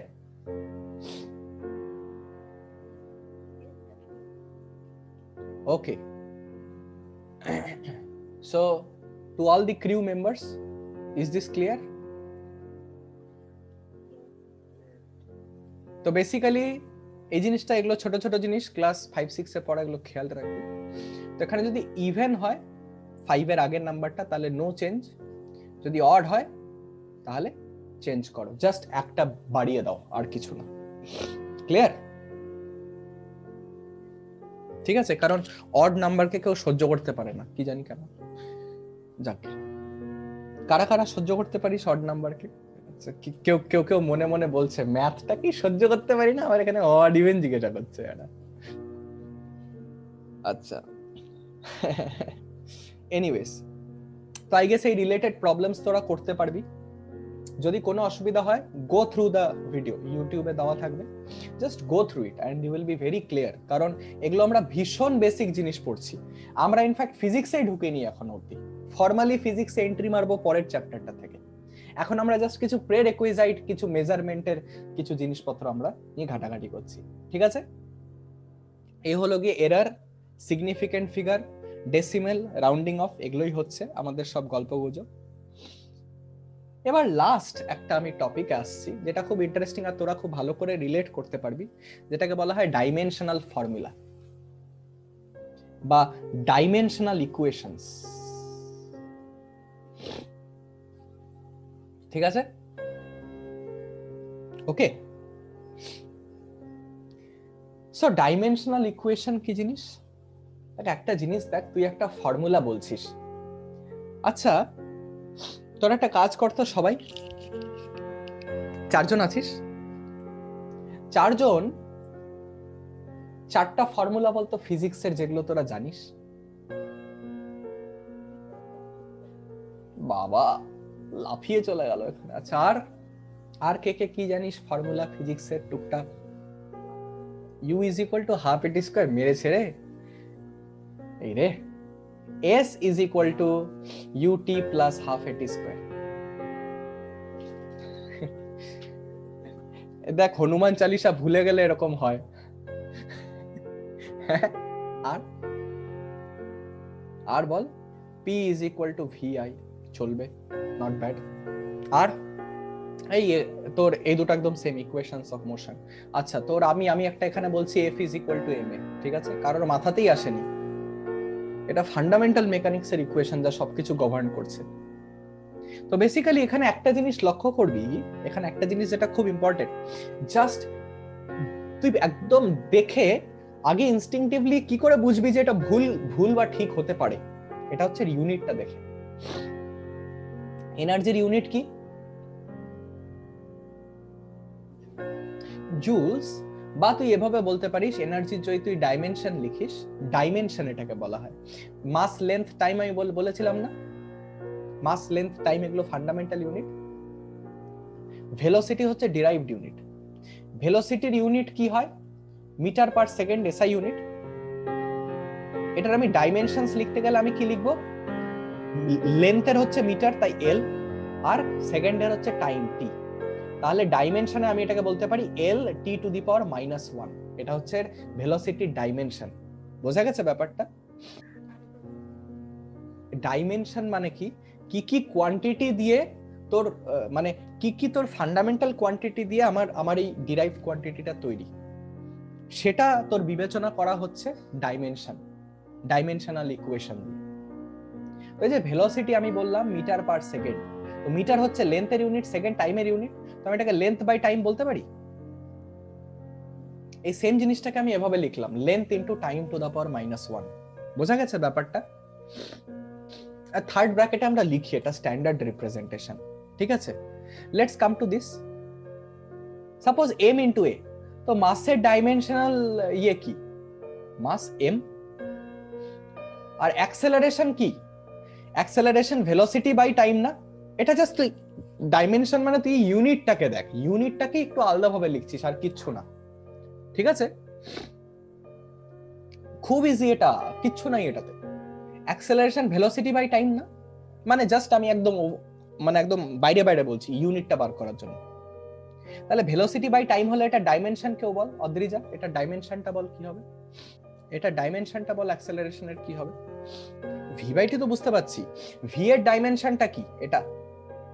ওকে, so to all the crew members, is this clear? তো বেসিক্যালি এই জিনিসটা, এগুলো ছোট ছোট জিনিস, ক্লাস 5-6 এ পড়া, এগুলো খেয়াল রাখবি। তো এখানে যদি ইভেন হয় 5 এর আগের নাম্বারটা তাহলে নো চেঞ্জ, যদি অড হয় তাহলে চেঞ্জ করো, জাস্ট একটা বাড়িয়ে দাও, আর কিছু না। ক্লিয়ার? ঠিক আছে, কারণ অড নাম্বারকে কেউ সহ্য করতে পারে না, কি জানি কেন। যাক, কারা কারা সহ্য করতে পারিস অড নাম্বারকে? কেউ কেউ কেউ মনে মনে বলছে ম্যাথটা কি সহ্য করতে পারি না, আমার এখানে অড ইভেন জিজ্ঞাসা করছে এটা। আচ্ছা, এনিওয়েজ, তো আই গেস এই রিলেটেড প্রবলেমস তোরা করতে পারবি। যদি কোনো অসুবিধা হয়, গো থ্রু দ্য ভিডিও, ইউটিউবে দেওয়া থাকবে, just go through it and you will be very clear. কারণ এগুলো আমরা ভীষণ বেসিক জিনিস পড়ছি, আমরা ইনফ্যাক্ট ফিজিক্সে ঢুকিনি এখন অব্দি, ফর্মালি ফিজিক্সে এন্ট্রি মারবো পরের চ্যাপ্টারটা থেকে। এখন আমরা জাস্ট কিছু প্রে রিকুইজিট, কিছু মেজারমেন্টের কিছু জিনিসপত্র আমরা নিয়ে ঘাটাঘাটি করছি। ঠিক আছে? এই হলো গিয়ে error, significant figure, decimal, rounding of, এগুলোই হচ্ছে আমাদের সব গল্পগুজব। এবার লাস্ট একটা আমি টপিকে আসছি যেটা খুব ইন্টারেস্টিং আর তোরা খুব ভালো করে রিলেট করতে পারবি, যেটাকে বলা হয় ডাইমেনশনাল ফর্মুলা বা ডাইমেনশনাল ইকুয়েশনস। ঠিক আছে? ওকে, সো ডাইমেনশনাল ইকুয়েশন কি জিনিস? একটা জিনিস দেখ, তুই একটা ফর্মুলা বলছিস, আচ্ছা তোর একটা কাজ করতো, সবাই 4 জন আছিস, 4 জন 4টা ফর্মুলা বলতো ফিজিক্সের যেগুলো তোরা জানিস। বাবা লাফিয়ে চলে গেল এখানে। আচ্ছা, আর কে কে কি জানিস ফর্মুলা ফিজিক্সের টুকটাক? u is equal to half a t square, মেরে ছেড়ে এই রে, s is equal to ut plus half a t square। দেখ হনুমান চালিসা ভুলে গেলে এরকম হয়। আর বল, p is equal to vi, চলবে, নট ব্যাড। আর এই তোর এই দুটো একদম সেম, ইকুয়েশনস অফ মোশন। আচ্ছা, তোর আমি একটা এখানে বলছি f is equal to ma, ঠিক আছে? কারোর মাথাতেই আসেনি, এটা ফান্ডামেন্টাল মেকানিক্স এর ইকুয়েশন যা সবকিছু গভর্ন করছে। তো বেসিক্যালি এখানে একটা জিনিস লক্ষ্য করবি, এখানে একটা জিনিস যেটা খুব ইম্পর্টেন্ট, জাস্ট তুই একদম দেখে আগে ইনস্টিংটিভলি কি করে বুঝবি যে এটা ভুল বা ঠিক হতে পারে, এটা হচ্ছে ইউনিটটা দেখে। এনার্জির ইউনিট কি? জুলস, বা তুই এভাবে বলতে পারিস এনার্জির যদি তুই ডাইমেনশন লিখিস, ডাইমেনশন এটাকে বলা হয়। মাস, লেন্থ, টাইম আমি বলেছিলাম না, মাস, লেন্থ, টাইম এগুলো ফান্ডামেন্টাল ইউনিট। ভেলোসিটি হচ্ছে ডিরাইভড ইউনিট। ভেলোসিটির ইউনিট কি হয়? Metre per second, SI unit. এটার আমি ডাইমেনশনস লিখতে গেলে আমি কি লিখবো? লেন্থের হচ্ছে মিটার তাই এল, আর সেকেন্ডের হচ্ছে টাইম টি। তাহলে ডাইমেনশনে আমি এটাকে বলতে পারি এল টি টু দি পাওয়ার -1। এটা হচ্ছে ভেলোসিটির ডাইমেনশন। বোঝা গেছে ব্যাপারটা? ডাইমেনশন মানে কি, কি কি কোয়ান্টিটি দিয়ে তোর মানে কি কি তোর ফান্ডামেন্টাল কোয়ান্টিটি দিয়ে আমার এই ডিরাইভ কোয়ান্টিটিটা তৈরি, সেটা তোর বিবেচনা করা হচ্ছে ডাইমেনশন, ডাইমেনশনাল ইকুয়েশন দিয়ে। ওই যে ভেলোসিটি আমি বললাম মিটার পার সেকেন্ড, তো মিটার হচ্ছে লেন্থের ইউনিট, সেকেন্ড টাইমের ইউনিট, তো আমি এটাকে লেন্থ বাই টাইম বলতে পারি। এই সেম জিনিসটাকে আমি এভাবে লিখলাম, length into time to the power -1। বোঝা গেছে ব্যাপারটা? আর থার্ড ব্র্যাকেটে আমরা লিখি, এটা স্ট্যান্ডার্ড রিপ্রেজেন্টেশন। ঠিক আছে, let's come to this. Suppose m into a, তো মাসের ডাইমেনশনাল ইয়ে কি, মাস m। আর অ্যাক্সেলারেশন কি, অ্যাক্সেলারেশন ভেলোসিটি বাই টাইম না? এটা জাস্ট তুই ডাইমেনশন মানে তুই ইউনিটটাকে দেখ, ইউনিটটাকে একটু আলাদাভাবে লিখছিস আর কিচ্ছু না। ঠিক আছে, খুব ইজি, এটা কিচ্ছু নাই এটাতে। অ্যাক্সেলারেশন ভেলোসিটি বাই টাইম না, মানে জাস্ট আমি একদম মানে একদম বাইরে বাইরে বলছি ইউনিটটা বার করার জন্য। তাহলে ভেলোসিটি বাই টাইম হলে এটা ডাইমেনশন কেউ বল, অদ্রিজা এটা ডাইমেনশনটা বল কি হবে, এটা ডাইমেনশনটা বল অ্যাক্সেলারেশনের কি হবে। ভি বাই টি তো বুঝতে পারছি, ভি এর ডাইমেনশনটা কি এটা,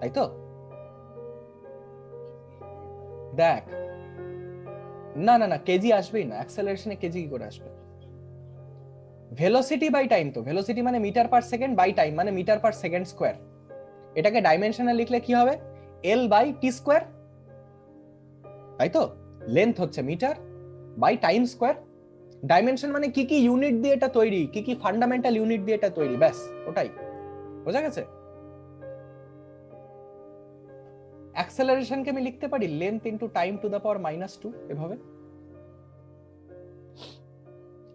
তাই তো? দেখ, না না না, কেজি আসবেই না, অ্যাক্সেলারেশনে কেজি কি করে আসবে? ভেলোসিটি বাই টাইম, তো ভেলোসিটি মানে metre per second by time মানে মিটার পার সেকেন্ড স্কয়ার। এটাকে ডাইমেনশনে লিখলে কি হবে, এল বাই টি স্কয়ার, তাই তো? লেন্থ হচ্ছে metre by time square. Dimension মানে কি কি ইউনিট দিয়ে এটা তৈরি, কি কি ফান্ডামেন্টাল ইউনিট দিয়ে এটা তৈরি, ব্যাস ওটাই। বোঝা গেছে? অ্যাক্সেলারেশনকে আমি লিখতে পারি length into time to the power -2, এভাবে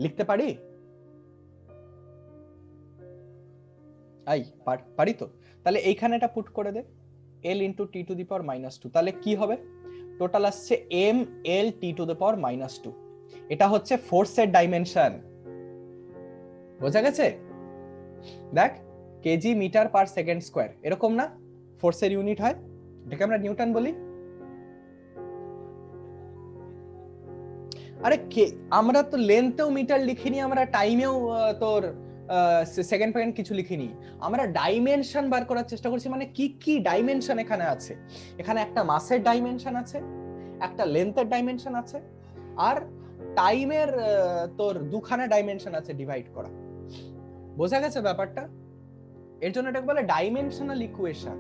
লিখতে পারি। আই পারি তো? তাহলে এইখানে এটা পুট করে দে, এল into T to the power -2, তাহলে কি হবে, টোটাল আসছে M L T to the power -2। এটা হচ্ছে ফোর্সের ডাইমেনশন। বোঝা গেছে? দেখ, KG metre per second square, এরকম না ফোর্সের ইউনিট হয়, এটাকে আমরা নিউটন বলি। আরে আমরা তো লেন্থেও মিটার লিখিনি, আমরা টাইমেও তোর সেকেন্ড পয়েন্ট কিছু লিখিনি, আমরা ডাইমেনশন বার করার চেষ্টা করছি। মানে কি কি ডাইমেনশন এখানে আছে, এখানে একটা মাসের ডাইমেনশন আছে, একটা লেন্থের ডাইমেনশন আছে, আর টাইমের তোর দুখানা ডাইমেনশন আছে ডিভাইড করা। বোঝা গেছে ব্যাপারটা? এর জন্য এটাকে বলে ডাইমেনশনাল ইকুয়েশন।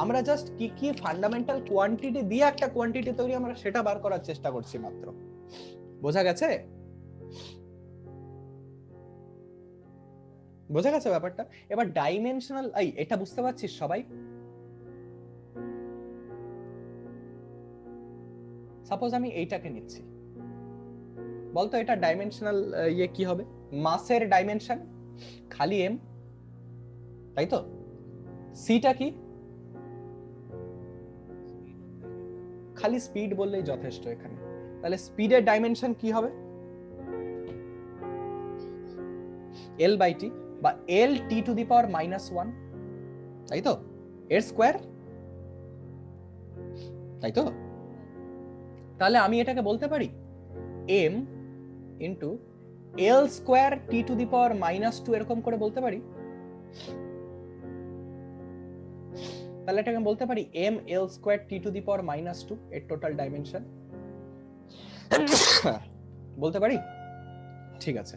আমরা জাস্ট কি কি ফান্ডামেন্টাল কোয়ান্টিটি দিয়ে একটা কোয়ান্টিটি তৈরি, আমরা সেটা বার করার চেষ্টা করছি মাত্র। বোঝা গেছে? বোঝা গেছে ব্যাপারটা? এবার ডাইমেনশনাল, এটা বুঝতে পারছিস সবাই? সাপোজ আমি এইটাকে নিচ্ছি, বলতো এটা ডাইমেনশনাল ইয়ে কি হবে, মাসের ডাইমেনশন খালি এম, তাই তো? সিটা কি, খালি স্পিড বললেই যথেষ্ট এখানে। তাহলে স্পিডের ডাইমেনশন কি হবে, এল বাই টি, বা এল টি টু দি পাওয়ার -1, তাই তো? এর স্কয়ার, তাই তো? তাহলে আমি এটাকে বলতে পারি M into L square T to the power -2, এরকম করে বলতে পারি। তাহলে এটাকে বলতে পারি M L square T to the power -2 এর টোটাল ডাইমেনশন, বলতে পারি? ঠিক আছে,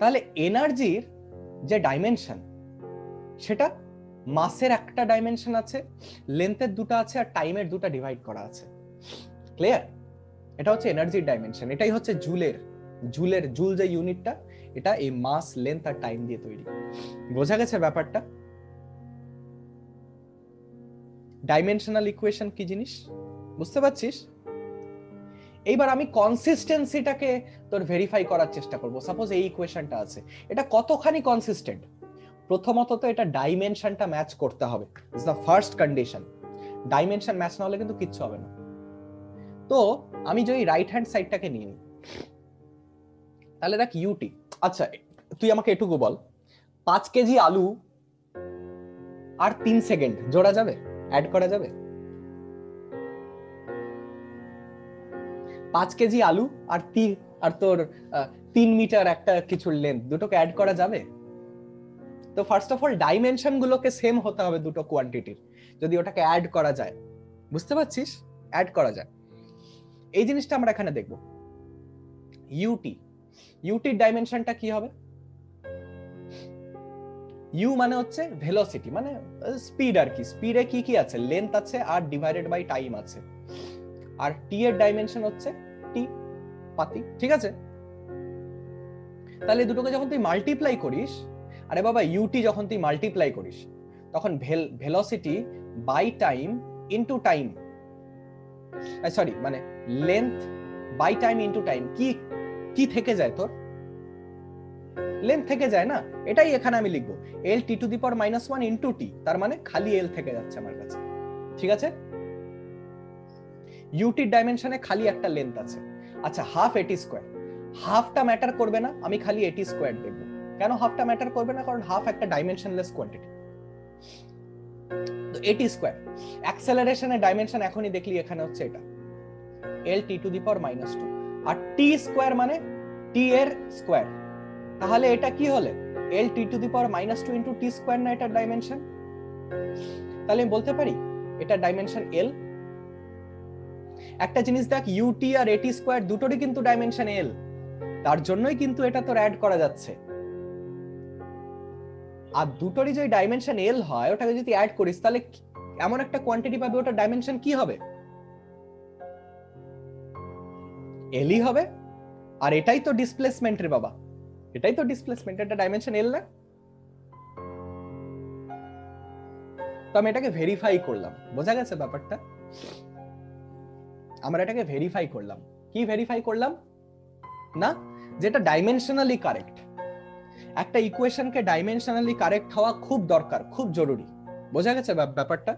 তাহলে এনার্জির যে ডাইমেনশন, সেটা মাসের একটা ডাইমেনশন আছে, লেন্থের দুটো আছে, আর টাইমের দুটো ডিভাইড করা আছে। ক্লিয়ার? এটা হচ্ছে এনার্জির ডাইমেনশন, এটাই হচ্ছে জুল যে ইউনিটটা, এটা এই মাস, লেন্থ আর টাইম দিয়ে তৈরি। বোঝা গেছে ব্যাপারটা? ডাইমেনশনাল ইকুয়েশন কি জিনিস বুঝতে পারছিস? এইবার আমি কনসিস্টেন্সিটাকে তোর ভেরিফাই করার চেষ্টা করব। সাপোজ এই ইকুয়েশনটা আছে, এটা কতখানি কনসিস্টেন্ট। প্রথমত তো এটা ডাইমেনশনটা ম্যাচ করতে হবে, is the first condition. Dimension match না হলে কিন্তু কিচ্ছু হবে না। তো আমি যদি রাইট হ্যান্ড সাইডটাকে নিই, তাহলে দেখ ইউটি, আচ্ছা তুই আমাকে এটুকু বল, 5 কেজি আলু আর 3 সেকেন্ড জোড়া যাবে, অ্যাড করা যাবে? 5 কেজি আলু আর তোর 3 মিটার একটা কিছুর লেন্থ, দুটোকে অ্যাড করা যাবে? তো ফার্স্ট অফ অল ডাইমেনশন গুলোকে সেম হতে হবে দুটো কোয়ান্টিটির, যদি ওটাকে অ্যাড করা যায়। বুঝতে পারছিস? অ্যাড করা যায়, এই জিনিসটা আমরা এখানে দেখব। ইউটি, ইউটির ডাইমেনশনটা কি হবে? ইউ মানে হচ্ছে ভেলোসিটি, মানে স্পিড আর কি। স্পিডে কি কি আছে? লেন্থ আছে আর ডিভাইডেড বাই টাইম আছে। আর টি এর ডাইমেনশন হচ্ছে টি, পাতি, ঠিক আছে? তাহলে দুটোকে যখন তুই মাল্টিপ্লাই করিস, আরে বাবা ইউটি যখন তুই মাল্টিপ্লাই করিস, তখন velocity by time into time, sorry মানে length by time into time, কি কি থেকে যায়? তোর লেন্থ থেকে যায় না? এটাই এখানে আমি লিখবো, এল T to the power -1 into টি, তার মানে খালি এল থেকে যাচ্ছে আমার কাছে, ঠিক আছে? ইউটির ডাইমেনশনে খালি একটা লেন্থ আছে। আচ্ছা, হাফ এটি স্কোয়ার, হাফটা ম্যাটার করবে না, আমি খালি এটি স্কোয়ার দেখবো। কেন হাফটা ম্যাটার করবে না? কারণ হাফ একটা ডাইমেনশনলেস কোয়ান্টিটি। তো এটি স্কোয়ার, অ্যাক্সেলারেশনের ডাইমেনশন এখনই দেখলি এখানে হচ্ছে এটা, এল T to the power -2, R T square মানে টি এর স্কোয়ার। তাহলে এটা কি হলে L T to the power -2 into T square না এটার ডাইমেনশন? তাহলে আমি বলতে পারি এটা ডাইমেনশন এল। একটা জিনিস দেখ, ইউটি আর এটি স্কোয়ার দুটোরই কিন্তু ডাইমেনশন এল, তার জন্যই কিন্তু এটা তোর অ্যাড করা যাচ্ছে। আর দুটোরই যদি ডাইমেনশন এল হয়, ওটাকে যদি অ্যাড করিস তাহলে এমন একটা কোয়ান্টিটি পাবে, ওটার ডাইমেনশন কি হবে? এলই হবে। আর এটাই তো ডিসপ্লেসমেন্ট রে বাবা, এটাই তো ডিসপ্লেসমেন্ট, এটা ডাইমেনশন এল না? তো আমি এটাকে ভেরিফাই করলাম, বোঝা গেছে ব্যাপারটা? আমরা এটাকে ভেরিফাই করলাম। কি ভেরিফাই করলাম? না, যেটা ডাইমেনশনালি কারেক্ট। একটা ইকুয়েশনকে ডাইমেনশনালি কারেক্ট হওয়া খুব দরকার, খুব জরুরি। বোঝা গেছে ব্যাপারটা?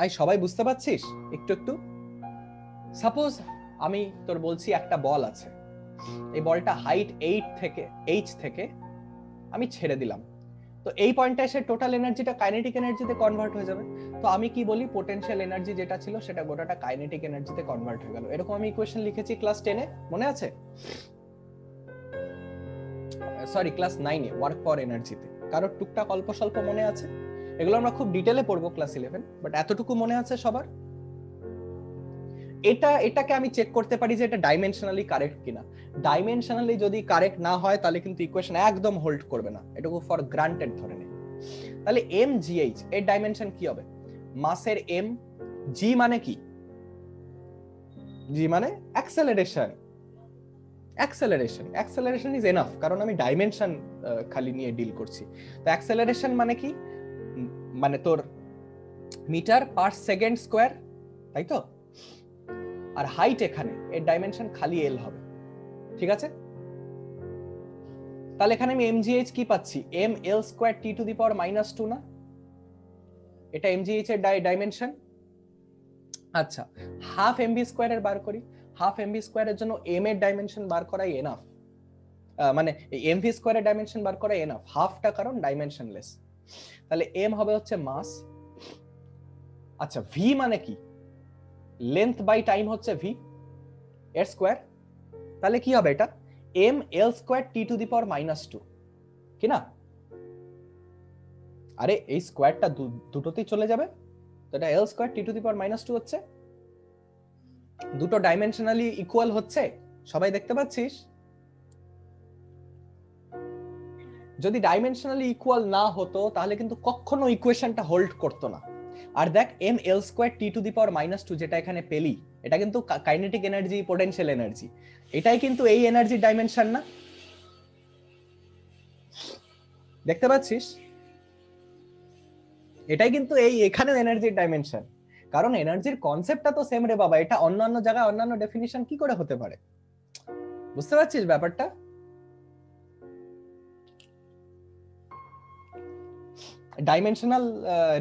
আই সবাই বুঝতে পারছিস একটু একটু? সাপোজ আমি তোর বলছি একটা বল আছে, এই বলটা হাইট 8 থেকে আমি ছেড়ে দিলাম, তো এই পয়েন্টে এসে টোটাল এনার্জিটা কাইনেটিক এনার্জিতে কনভার্ট হয়ে যাবে। তো আমি কি বলি, পোটেনশিয়াল এনার্জি যেটা ছিল সেটা গোটাটা কাইনেটিক এনার্জিতে কনভার্ট হয়ে গেল। এরকম আমি ইকুয়েশন লিখেছি ক্লাস 10-এ, মনে আছে? সরি, ক্লাস 9-এ, ওয়ার্ক পাওয়ার এনার্জিতে। কারোর টুকটাক অল্প স্বল্প মনে আছে? এগুলো আমরা খুব ডিটেলে পড়বো ক্লাস 11, বাট এতটুকু মনে আছে সবার? এটাকে আমি চেক করতে পারি যে এটা ডাইমেনশনালি কারেক্ট কিনা। ডাইমেনশনালি যদি কারেক্ট না হয় তাহলে কিন্তু ইকুয়েশন একদম হোল্ড করবে না, এটুকু ফর গ্রান্টেড ধরে নে। তাহলে এম জি এইচ এর ডাইমেনশন কি হবে? মাসের এম, জি মানে কি? জি মানে অ্যাক্সেলারেশন। অ্যাক্সেলারেশন ইজ এনাফ, কারণ আমি ডাইমেনশন খালি নিয়ে ডিল করছি। তো অ্যাক্সেলারেশন মানে কি? মানে তোর মিটার পার সেকেন্ড স্কোয়ার, তাই তো? আর হাইট এখানে এর ডাইমেনশন খালি এল হবে, ঠিক আছে? তাহলে এখানে আমি mgh কি পাচ্ছি? m l square t to the power -2 না? এটা mgh এর ডাইমেনশন। আচ্ছা, হাফ mv স্কয়ার এর বার করি। হাফ mv স্কয়ার এর জন্য m এর ডাইমেনশন বার করাই এনাফ, মানে mv স্কয়ার এর ডাইমেনশন বার করাই এনাফ, হাফটা কারণ ডাইমেনশনলেস। তাহলে m হবে হচ্ছে মাস। আচ্ছা, v মানে কি? লেন্থ বাই টাইম হচ্ছে v এর স্কয়ার। তাহলে কি হবে এটা? m l square t to the power -2, কি না? আরে এই স্কয়ারটা দুটোতেই চলে যাবে, তো এটা l square t to the power -2 হচ্ছে। দুটো ডাইমেনশনালি ইকুয়াল হচ্ছে, সবাই দেখতে পাচ্ছিস? যদি ডাইমেনশনালি ইকুয়াল না হতো তাহলে কিন্তু কখনো ইকুয়েশনটা হোল্ড করতো না। আর দেখ m l square t to the power -2 যেটা এখানে পেলি, এটা কিন্তু কাইনেটিক এনার্জি, পোটেনশিয়াল এনার্জি, এটাই কিন্তু এই এনার্জির ডাইমেনশন না? দেখতে পাচ্ছিস? এটাই কিন্তু এই এখানে এনার্জির ডাইমেনশন, কারণ এনার্জির কনসেপ্টটা তো সেম রে বাবা। এটা অন্যান্য জায়গায় অন্যান্য ডেফিনিশন কি করে হতে পারে? বুঝতে পারছিস ব্যাপারটা? ডাইমেনশনাল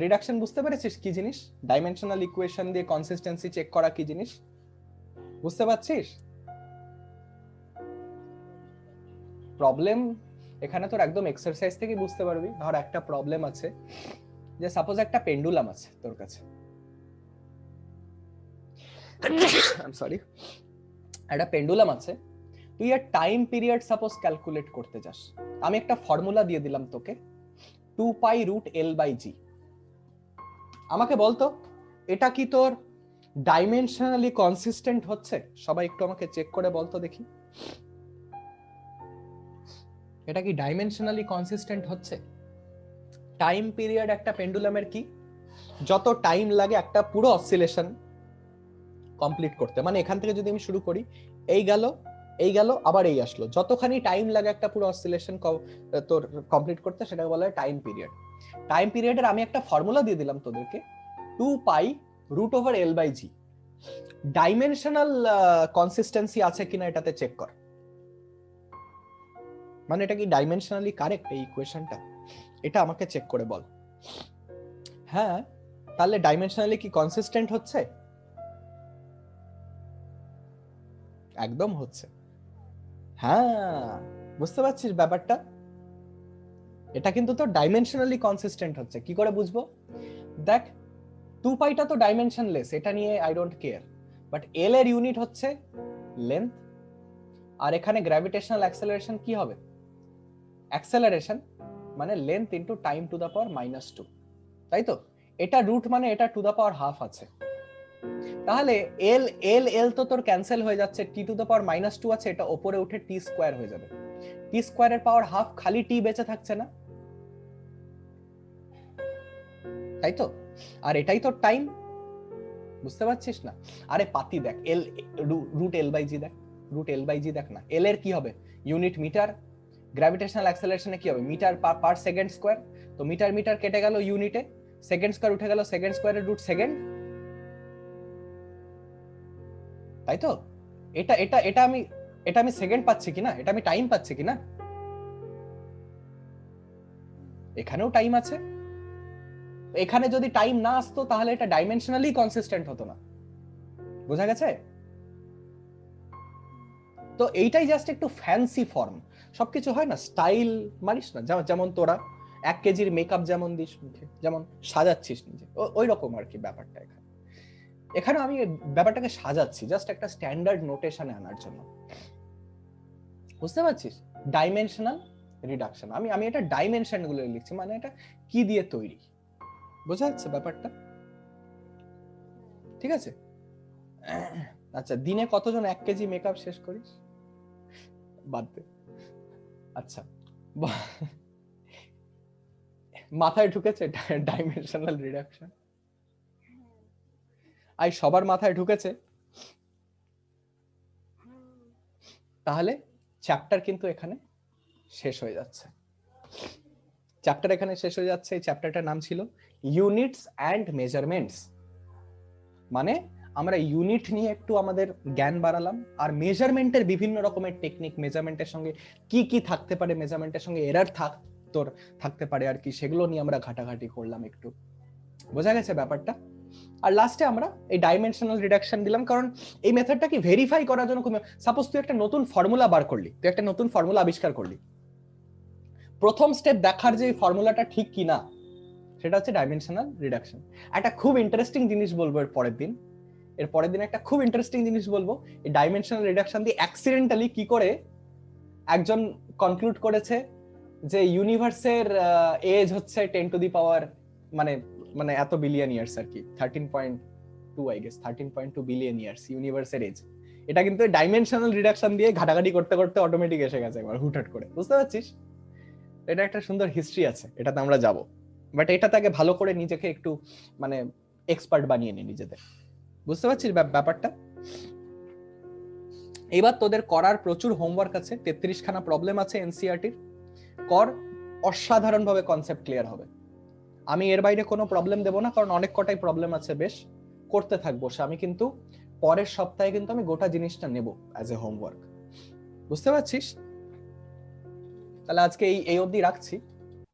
রিডাকশন বুঝতে পেরেছিস কি জিনিস? ডাইমেনশনাল ইকুয়েশন দিয়ে কনসিস্টেন্সি চেক করা কি জিনিস বুঝতে পারছিস? প্রবলেম এখানে তোর একদম এক্সারসাইজ থেকে বুঝতে পারবি। ধর একটা প্রবলেম আছে, যে সাপোজ একটা পেন্ডুলাম আছে তোর কাছে, সরি, একটা পেন্ডুলাম আছে, তুই এর টাইম পিরিয়ড সাপোজ ক্যালকুলেট করতে চাস, আমি একটা ফর্মুলা দিয়ে দিলাম তোকে 2π√L/g। আমাকে বলতো এটা কি তোর ডাইমেনশনালি কনসিস্টেন্ট হচ্ছে? সবাই একটু আমাকে চেক করে বলতো দেখি, এটা কি ডাইমেনশনালি কনসিস্টেন্ট হচ্ছে? টাইম পিরিয়ড একটা পেন্ডুলামের কি, যত টাইম লাগে একটা পুরো অসিলেশন কমপ্লিট করতে, মানে এখান থেকে যদি আমি শুরু করি, এই গেল এই গেল আবার এই আসলো, যতখানি টাইম লাগে একটা পুরো অসিলেশন তোর কমপ্লিট করতে, সেটাকে বলা হয় টাইম পিরিয়ড। টাইম পিরিয়ডের আমি একটা ফর্মুলা দিয়ে দিলাম তোদেরকে 2π√L/g। ডাইমেনশনাল কনসিস্টেন্সি আছে কিনা এটাতে চেক কর, মানে এটা কি ডাইমেনশনালি কারেক্ট এই ইকুয়েশনটা, এটা আমাকে চেক করে বল। হ্যাঁ, তাহলে ডাইমেনশনালি কি কনসিস্টেন্ট হচ্ছে? একদম হচ্ছে। হ্যাঁ, বুঝতে পারছিস ব্যাপারটা? এটা কিন্তু তো ডাইমেনশনালি কনসিস্টেন্ট হচ্ছে। কি করে বুঝবো? দেখ, 2πটা তো ডাইমেনশনলেস, এটা নিয়ে আই ডোন্ট কেয়ার, বাট এল এর ইউনিট হচ্ছে লেন্থ, আর এখানে গ্র্যাভিটেশনাল অ্যাক্সেলারেশন কি হবে? অ্যাক্সেলারেশন মানে length into time to the power -2, তাই তো? এটা রুট মানে এটা টু দা পাওয়ার হাফ আছে, তাহলে এল এল এল তো তোর ক্যান্সেল হয়ে যাচ্ছে, টি টু দা পাওয়ার -2 আছে, এটা উপরে উঠে টি স্কয়ার হয়ে যাবে, টি স্কয়ারের পাওয়ার হাফ, খালি টি বেঁচে থাকছে না, তাই তো? আর এটাই তো টাইম, বুঝতে পারছিস না? আরে পাতি দেখ, এল √L/g দেখ, √L/g দেখ না, এল এর কি হবে? ইউনিট মিটার, গ্র্যাভিটেশনাল অ্যাক্সেলারেশনে কি হবে? মিটার পার সেকেন্ড স্কয়ার, তো মিটার মিটার কেটে গেল ইউনিটে, সেকেন্ড স্কয়ার উঠে গেল, সেকেন্ড স্কয়ারের রুট সেকেন্ড, তাই তো? এটা এটা এটা আমি সেকেন্ড পাচ্ছি কিনা, এটা আমি টাইম পাচ্ছি কিনা? এখানেও টাইম আছে, এখানে যদি টাইম না আসতো তাহলে এটা ডাইমেনশনালি কনসিস্টেন্ট হতো না, বোঝা গেছে? তো এইটাই জাস্ট একটু ফ্যান্সি ফর্ম, সবকিছু হয় না স্টাইল মারিস না, যেমন তোরা 1 কেজির মেকআপ যেমন দিস মুখে, যেমন সাজাচ্ছিস নিজে, ওই রকম আর কি ব্যাপারটা। এখানে আমি ব্যাপারটাকে সাজাচ্ছি জাস্ট একটা স্ট্যান্ডার্ড নোটেশনে আনার জন্য, বুঝতে পারছিস? ডাইমেনশনাল রিডাকশন, আমি এটা ডাইমেনশন গুলো লিখছি, মানে এটা কি দিয়ে তৈরি, বোঝা যাচ্ছে ব্যাপারটা? ঠিক আছে। আচ্ছা, দিনে কতজন 1 কেজি মেকআপ শেষ করিস? বাদ দে। আচ্ছা, মাথায় ঢুকেছে ডাইমেনশনাল রিডাকশন? আই সবার মাথায় ঢুকেছে? তাহলে চ্যাপ্টার কিন্তু এখানে শেষ হয়ে যাচ্ছে, চ্যাপ্টার এখানে শেষ হয়ে যাচ্ছে। এই চ্যাপ্টারটার নাম ছিল ইউনিটস অ্যান্ড মেজারমেন্টস, মানে আমরা ইউনিট নিয়ে একটু আমাদের জ্ঞান বাড়ালাম, আর মেজারমেন্টের বিভিন্ন রকমের টেকনিক, মেজারমেন্টের সঙ্গে কি কি থাকতে পারে, মেজারমেন্টের সঙ্গে এরার তোর থাকতে পারে আর কি, সেগুলো নিয়ে আমরা ঘাটাঘাটি করলাম একটু, বোঝা গেছে ব্যাপারটা? আর লাস্টে আমরা এই ডাইমেনশনাল রিডাকশন দিলাম, কারণ এই মেথডটা কি ভেরিফাই করার জন্য, সাপোজ তুই একটা নতুন ফর্মুলা বার করলি, তুই একটা নতুন ফর্মুলা আবিষ্কার করলি, প্রথম স্টেপ দেখার যে ফর্মুলাটা ঠিক কিনা, সেটা হচ্ছে ডাইমেনশনাল রিডাকশন। একটা খুব ইন্টারেস্টিং জিনিস বলবো এর পরের দিন একটা খুব ইন্টারেস্টিং জিনিস বলবো, এই ডাইমেনশনাল রিডাকশন দিয়ে অ্যাক্সিডেন্টালি কি করে একজন কনক্লুড করেছে যে ইউনিভার্সের এজ হচ্ছে 10 টু দি পাওয়ার, মানে মানে এত বিলিয়ন ইয়ার্স আর কি, 13.2 আই গেস, 13.2 বিলিয়ন ইয়ার্স ইউনিভার্সের এজ। এটা কিন্তু ডাইমেনশনাল রিডাকশন দিয়ে ঘাটাঘাটি করতে করতে অটোমেটিক এসে গেছে একবার হুটহাট করে, বুঝতে পারছিস? এটা একটা সুন্দর হিস্ট্রি আছে, এটাতে আমরা যাব, বাট এটা তাকে ভালো করে নিজেকে একটু মানে এক্সপার্ট বানিয়ে নি নিজেদের, বুঝতে পারছিস ব্যাপারটা? এবার তোদের করার প্রচুর হোমওয়ার্ক আছে, 33 খানা প্রবলেম আছে এনসিইআরটির, কর, অসাধারণ ভাবে কনসেপ্ট ক্লিয়ার হবে। আমি এর বাইরে কোনো প্রবলেম দেব না, কারণ অনেক কটাই প্রবলেম আছে, বেশ করতে থাকবো। আমি কিন্তু পরের সপ্তাহে কিন্তু আমি গোটা জিনিসটা নেব অ্যাজ এ হোমওয়ার্ক, বুঝতে পারছিস? তাহলে আজকে এই অবধি রাখছি।